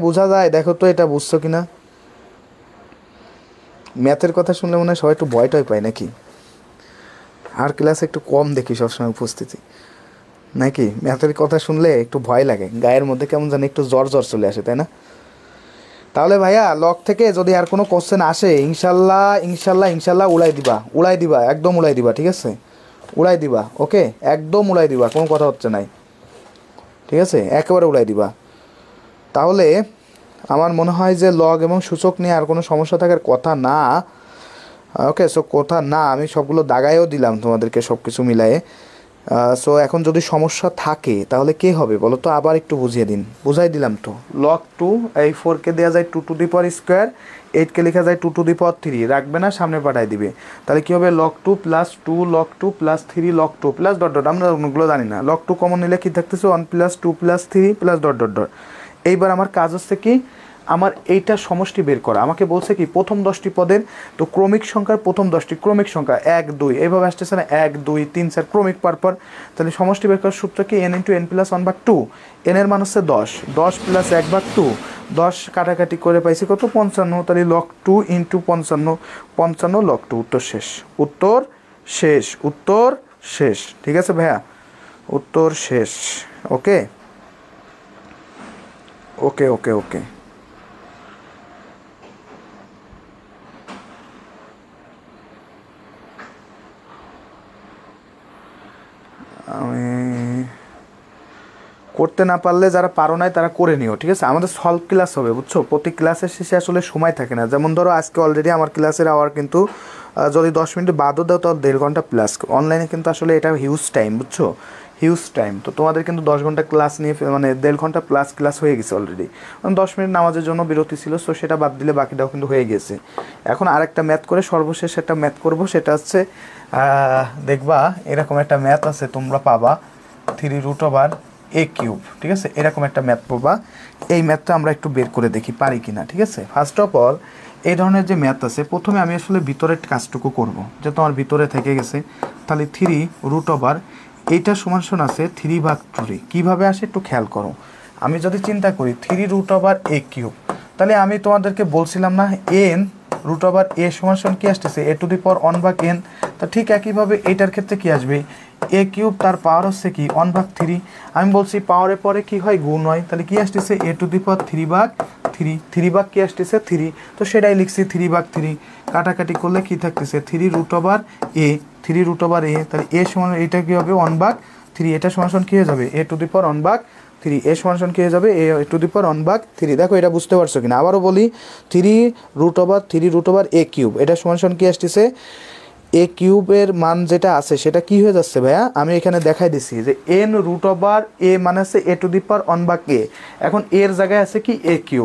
বোঝা যায়, দেখো তো এটা বুঝছো কিনা। ম্যাথের কথা শুনলে মনে হয় সবাই একটু ভয় পায় নাকি, আর ক্লাসে একটু কম দেখি সবসময় উপস্থিতি, নাকি ম্যাথের কথা শুনলে একটু ভয় লাগে, গায়ের মধ্যে কেমন জানি একটু জ্বর চলে আসে, তাই না? তাহলে ভাইয়া লগ থেকে যদি আর কোনো কোশ্চেন আসে, ইনশাল্লাহ উড়াই দিবা, একদম উড়াই দিবা, ঠিক আছে? উড়াই দিবা, ওকে, একদম উড়াই দিবা, কোনো কথা হচ্ছে নাই, ঠিক আছে? একেবারে উড়াই দিবা। তাহলে আমার মনে হয় যে লগ এবং সূচক নিয়ে আর কোনো সমস্যা থাকার কথা না। ওকে, সো কথা না, আমি সবগুলো দাগাইও দিলাম তোমাদেরকে, সব কিছু মিলায়ে। সো এখন যদি সমস্যা থাকে তাহলে কে হবে বলো তো, আবার একটু বুঝাই দিলাম তো। log 2, এই 4কে দেওয়া যায় 2^2, 8কে লেখা যায় 2^3, রাখবে না, সামনে পাঠাই দিবে। তাহলে কী হবে, log 2 + 2 log 2 + 3 log 2 plus dot dot, আমরা ওগুলো জানি না। log 2 কমন নিলে কী থাকতেছে, 1 + 2 + 3 প্লাস ডট ডট ডট। এইবার আমার কাজ হচ্ছে কি, আমার এইটা সমষ্টি বের করা। আমাকে বলছে কি প্রথম 10টি পদের, তো ক্রমিক সংখ্যার প্রথম 10টি ক্রমিক সংখ্যা 1 2 এইভাবে আসতেছে না, 1 2 3 4 ক্রমিক পরপর। তাহলে সমষ্টি বের করার সূত্র কি, n × n + 1/2। n এর মান হচ্ছে 10, 10 + 1/2, 10 কাটাকাটি করে পাইছি কত 55। তাহলে log 2 × 55, 55 log 2। উত্তর শেষ, উত্তর শেষ, উত্তর শেষ। ঠিক আছে ভাইয়া, উত্তর শেষ। ওকে ওকে ওকে ওকে। আমি করতে না পারলে যারা পারো নাই তারা করে নিও, ঠিক আছে। আমাদের সলভ ক্লাস হবে, বুঝছো। প্রতি ক্লাসের শেষে আসলে সময় থাকে না। যেমন ধরো আজকে অলরেডি আমার ক্লাসের আওয়ার কিন্তু যদি 10 মিনিট বাদও দাও তাও 1.5 ঘন্টা প্লাস। অনলাইনে কিন্তু আসলে এটা হিউজ টাইম, বুঝছো, হিউজ টাইম। তো তোমাদের কিন্তু 10 ঘন্টা ক্লাস নিয়ে মানে 1.5 ঘন্টা প্লাস ক্লাস হয়ে গেছে অলরেডি। 10 মিনিট নামাজের জন্য বিরতি ছিল, সো সেটা বাদ দিলে বাকিটাও কিন্তু হয়ে গেছে। এখন আরেকটা ম্যাথ করে সর্বশেষ একটা ম্যাথ করব, সেটা হচ্ছে দেখবা এরকম একটা ম্যাথ আছে, তোমরা পাবা 3√a³, ঠিক আছে। এরকম একটা ম্যাথ পাবা। এই ম্যাথটা আমরা একটু বের করে দেখি পারি কিনা, ঠিক আছে। ফার্স্ট অফ অল এই ধরনের যে ম্যাথ আছে, প্রথমে আমি আসলে ভিতরের কাজটুকু করব, যে তোমার ভিতরে থেকে গেছে। তাহলে 3√, এইটা সমান আছে 3/2। কীভাবে আসে একটু খেয়াল করো। আমি যদি চিন্তা করি 3√a³, তাহলে আমি তোমাদেরকে বলছিলাম না n√a সমান কি আসতেছে a⁴1/n। তা ঠিক একইভাবে এইটার ক্ষেত্রে কি আসবে, a³ তার পাওয়ার হচ্ছে কি 1/3। আমি বলছি পাওয়ারের পরে কি হয়, গুণ হয়। তাহলে কি আসতেছে a⁴3/3, 3 কি আসতেছে 3, তো সেটাই লিখছি 3/3। কাটাকাটি করলে কি থাকতেছে 3√a, 3√a। তাহলে a সমান এইটা কি হবে 1/3, এটা সমান কি হয়ে যাবে a⁴1/3, এ সমান কি হয়ে যাবে a⁴1/3। দেখো এটা বুঝতে পারছো কিনা, আবারও বলি 3√3√a³, এটা সমান কি আসতেছে a³ মান যেটা আছে সেটা কি হয়ে যাচ্ছে ভাইয়া, আমি এখানে দেখাই দিছি যে n√a মানে আছে a⁴1/k। এখন এর জায়গায় আছে কি a³,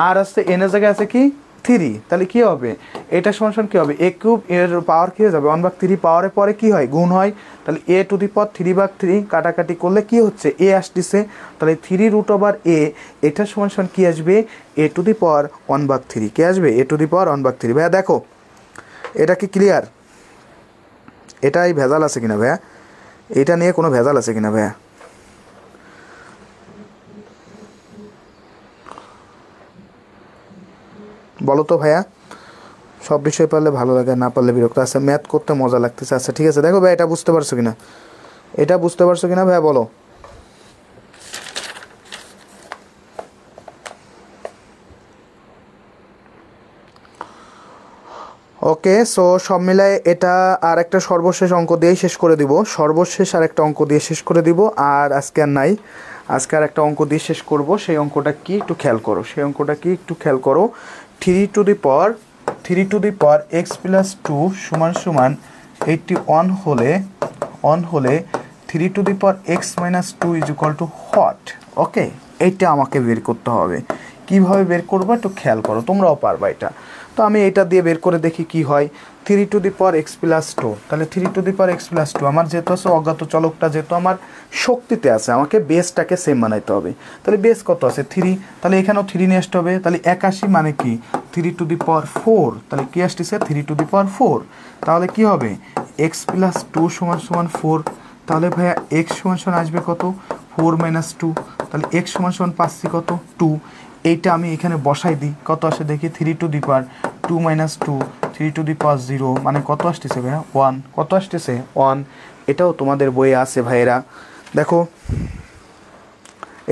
আর আছে n এর জায়গায় আছে কি 3। তাহলে কি হবে, এটা সমান কি হবে a³ এর পাওয়ার কি হয়ে যাবে 1/3, পাওয়ারের পরে কি হয় গুণ হয়। তাহলে a⁴3/3 কাটাকাটি করলে কি হচ্ছে a আসতেছে। তাহলে 3√a এটা সমান কি আসবে a⁴1/3, কে আসবে a⁴1/3। ভাইয়া দেখো এটা কি ক্লিয়ার, এটাই ভেজাল আছে কিনা ভাইয়া, এটা নিয়ে কোনো ভেজাল আছে কিনা ভাইয়া, বলো তো ভাইয়া। সব বিষয় পারলে ভালো লাগে, না পারলে বিরক্ত। আচ্ছা ম্যাথ করতে মজা লাগতেছে, আচ্ছা ঠিক আছে। দেখো ভাই এটা বুঝতে পারছো কিনা, এটা বুঝতে পারছো কিনা ভাইয়া বলো। ওকে, সো সব মিলায় এটা আর একটা সর্বশেষ অঙ্ক দিয়েই শেষ করে দিব, সর্বশেষ আর একটা অঙ্ক দিয়ে শেষ করে দিব। আর আজকে আর নাই, আজকে আর একটা অঙ্ক দিয়ে শেষ করব। সেই অঙ্কটা কি একটু খেয়াল করো, সেই অঙ্কটা কি একটু খেয়াল করো। 3x + 2 = 81 হলে 3x - 2 = হোয়াট। ওকে, এইটা আমাকে বের করতে হবে। কিভাবে বের করবো একটু খেয়াল করো, তোমরাও পারবা এটা। তো আমি এটা দিয়ে বের করে দেখি কি হয়। 3x + 2, তাহলে 3x + 2 আমার যেহেতু আছে অজ্ঞাত চলকটা, যেহেতু আমার শক্তিতে আছে, আমাকে বেসটাকে সেম বানাইতে হবে। তাহলে বেস কত আছে 3, তাহলে এখানেও 3 নিয়ে আসতে হবে। তাহলে 81 মানে কি 3⁴, তাহলে কি আসতেছে 3⁴। তাহলে কি হবে x + 2 = 4। তাহলে ভাইয়া x সমান আসবে কত 4 - 2। তাহলে x সমান পাচ্ছি কত 2। এইটা আমি এখানে বসাই দিই, কত আসে দেখি 3⁴ 2 - 2 3⁴0 মানে কত আসতেছে ভাইয়া 1, কত আসতেছে 1। এটাও তোমাদের বইয়ে আছে ভাইয়েরা, দেখো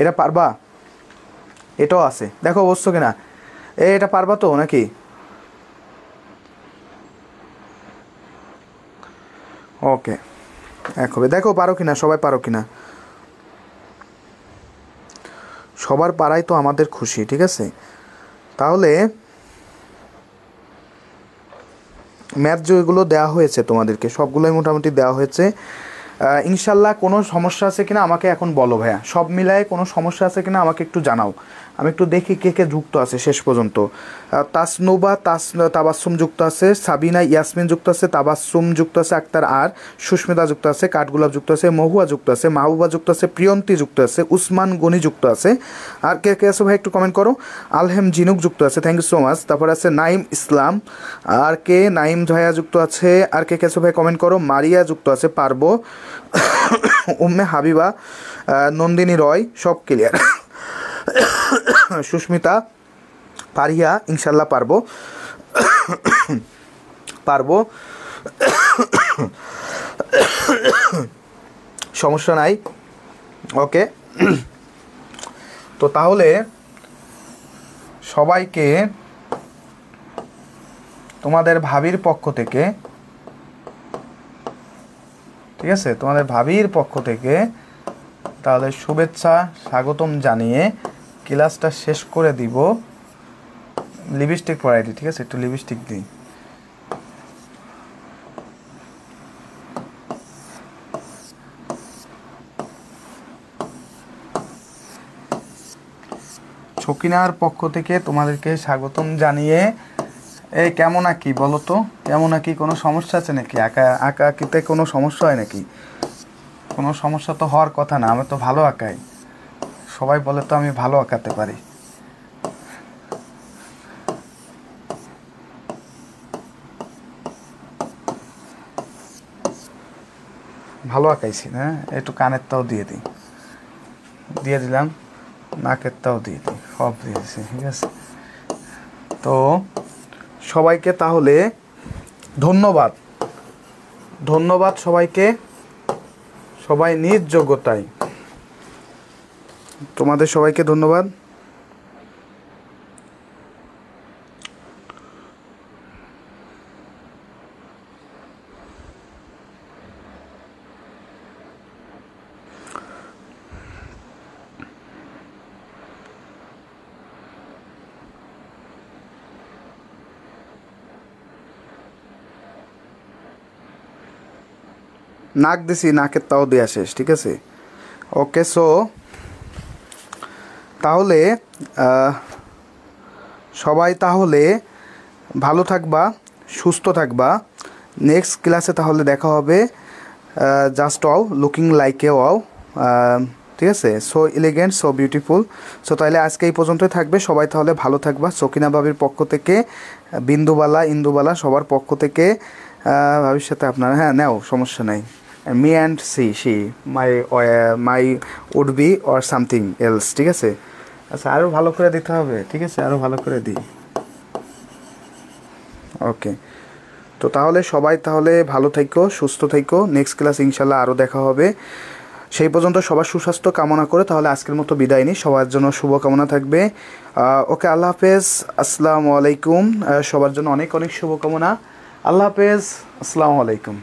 এটা পারবা, এটাও আছে, দেখো অবশ্য কিনা এটা পারবা তো নাকি। ওকে এক হবে, দেখো পারো কিনা, সবাই পারো কিনা। সবার পারাই তো আমাদের খুশি, ঠিক আছে। তাহলে ম্যাথ যেগুলো দেওয়া হয়েছে তোমাদেরকে সবগুলোই মোটামুটি দেওয়া হয়েছে। ইনশাল্লাহ কোনো সমস্যা আছে কিনা আমাকে এখন বলো ভাইয়া, সব মিলায়ে কোনো সমস্যা আছে কিনা আমাকে একটু জানাও। আমি একটু দেখি কে কে যুক্ত আছে শেষ পর্যন্ত। তাসনুবা তাবাসসুম যুক্ত আছে, সাবিনা ইয়াসমিন যুক্ত আছে, তাবাসসুম যুক্ত আছে, আক্তার আর, সুস্মিতা যুক্ত আছে, কাঠগোলাপ যুক্ত আছে, মহুয়া যুক্ত আছে, মাহবুবা যুক্ত আছে, প্রিয়ন্তী যুক্ত আছে, উসমান গনি যুক্ত আছে। আর কে কে আছে ভাই একটু কমেন্ট করো। আলহেম জিনুক যুক্ত আছে, থ্যাংক ইউ সো মাচ। তারপর আছে নাইম ইসলাম, আর কে নাইম ঝায়া যুক্ত আছে। আর কে কে আছে ভাই কমেন্ট করো। মারিয়া যুক্ত আছে, পারবো, উম্মে হাবিবা, নন্দিনী রয়, সব ক্লিয়ার। সুস্মিতা, পারিয়া, ইনশাল্লাহ পারবো, পারবো, সমস্যা নাই, ওকে। তো তাহলে সবাইকে তোমাদের ভাবির পক্ষ থেকে, ঠিক আছে, তোমাদের ভাবির পক্ষ থেকে তাহলে শুভেচ্ছা স্বাগতম জানিয়ে ক্লাসটা শেষ করে দিব। লিপস্টিক পরাই দিই, ঠিক আছে, একটু লিপস্টিক দিই। ছকিনার পক্ষ থেকে তোমাদেরকে স্বাগতম জানিয়ে, এই কেমন আঁকি বলো তো, কেমন আঁকি, কোনো সমস্যা আছে নাকি? আঁকিতে কোনো সমস্যা হয় নাকি? কোনো সমস্যা তো হওয়ার কথা না, আমি তো ভালো আঁকাই, সবাই বলে তো আমি ভালো আঁকাতে পারি। ভালো আঁকাইছি না? একটু কানেরটাও দিয়ে দিই, দিয়ে দিলাম, নাকেরটাও দিয়ে দিই, সব দিয়েছি, ঠিক আছে। তো সবাইকে তাহলে ধন্যবাদ, ধন্যবাদ সবাইকে, সবাই নিজ যোগ্যতায়, তোমাদের সবাইকে ধন্যবাদ। নাক দিছি, নাকের তাও দেওয়া শেষ, ঠিক আছে, ওকে। সো তাহলে সবাই তাহলে ভালো থাকবা, সুস্থ থাকবা। নেক্সট ক্লাসে তাহলে দেখা হবে। Just wow, looking like a wow, ঠিক আছে, so elegant, so beautiful. So তাহলে আজকে এই পর্যন্তই থাকবে, সবাই তাহলে ভালো থাকবা। সকিনা ভাবির পক্ষ থেকে, বিন্দুবালা, ইন্দুবালা, সবার পক্ষ থেকে ভাবির সাথে আপনারা, হ্যাঁ নাও, সমস্যা নাই। Me and see my would be or something else, ঠিক আছে। আচ্ছা, আরও ভালো করে দিতে হবে, ঠিক আছে, আরও ভালো করে দিই, ওকে। তো তাহলে সবাই তাহলে ভালো থাকো, সুস্থ থাকো। নেক্সট ক্লাস ইনশাল্লাহ আরও দেখা হবে। সেই পর্যন্ত সবার সুস্বাস্থ্য কামনা করে তাহলে আজকের মতো বিদায় নিই। সবার জন্য শুভকামনা থাকবে, ওকে। আল্লাহ হাফেজ, আসসালামু আলাইকুম। সবার জন্য অনেক অনেক শুভকামনা। আল্লাহ হাফেজ, আসসালামু আলাইকুম।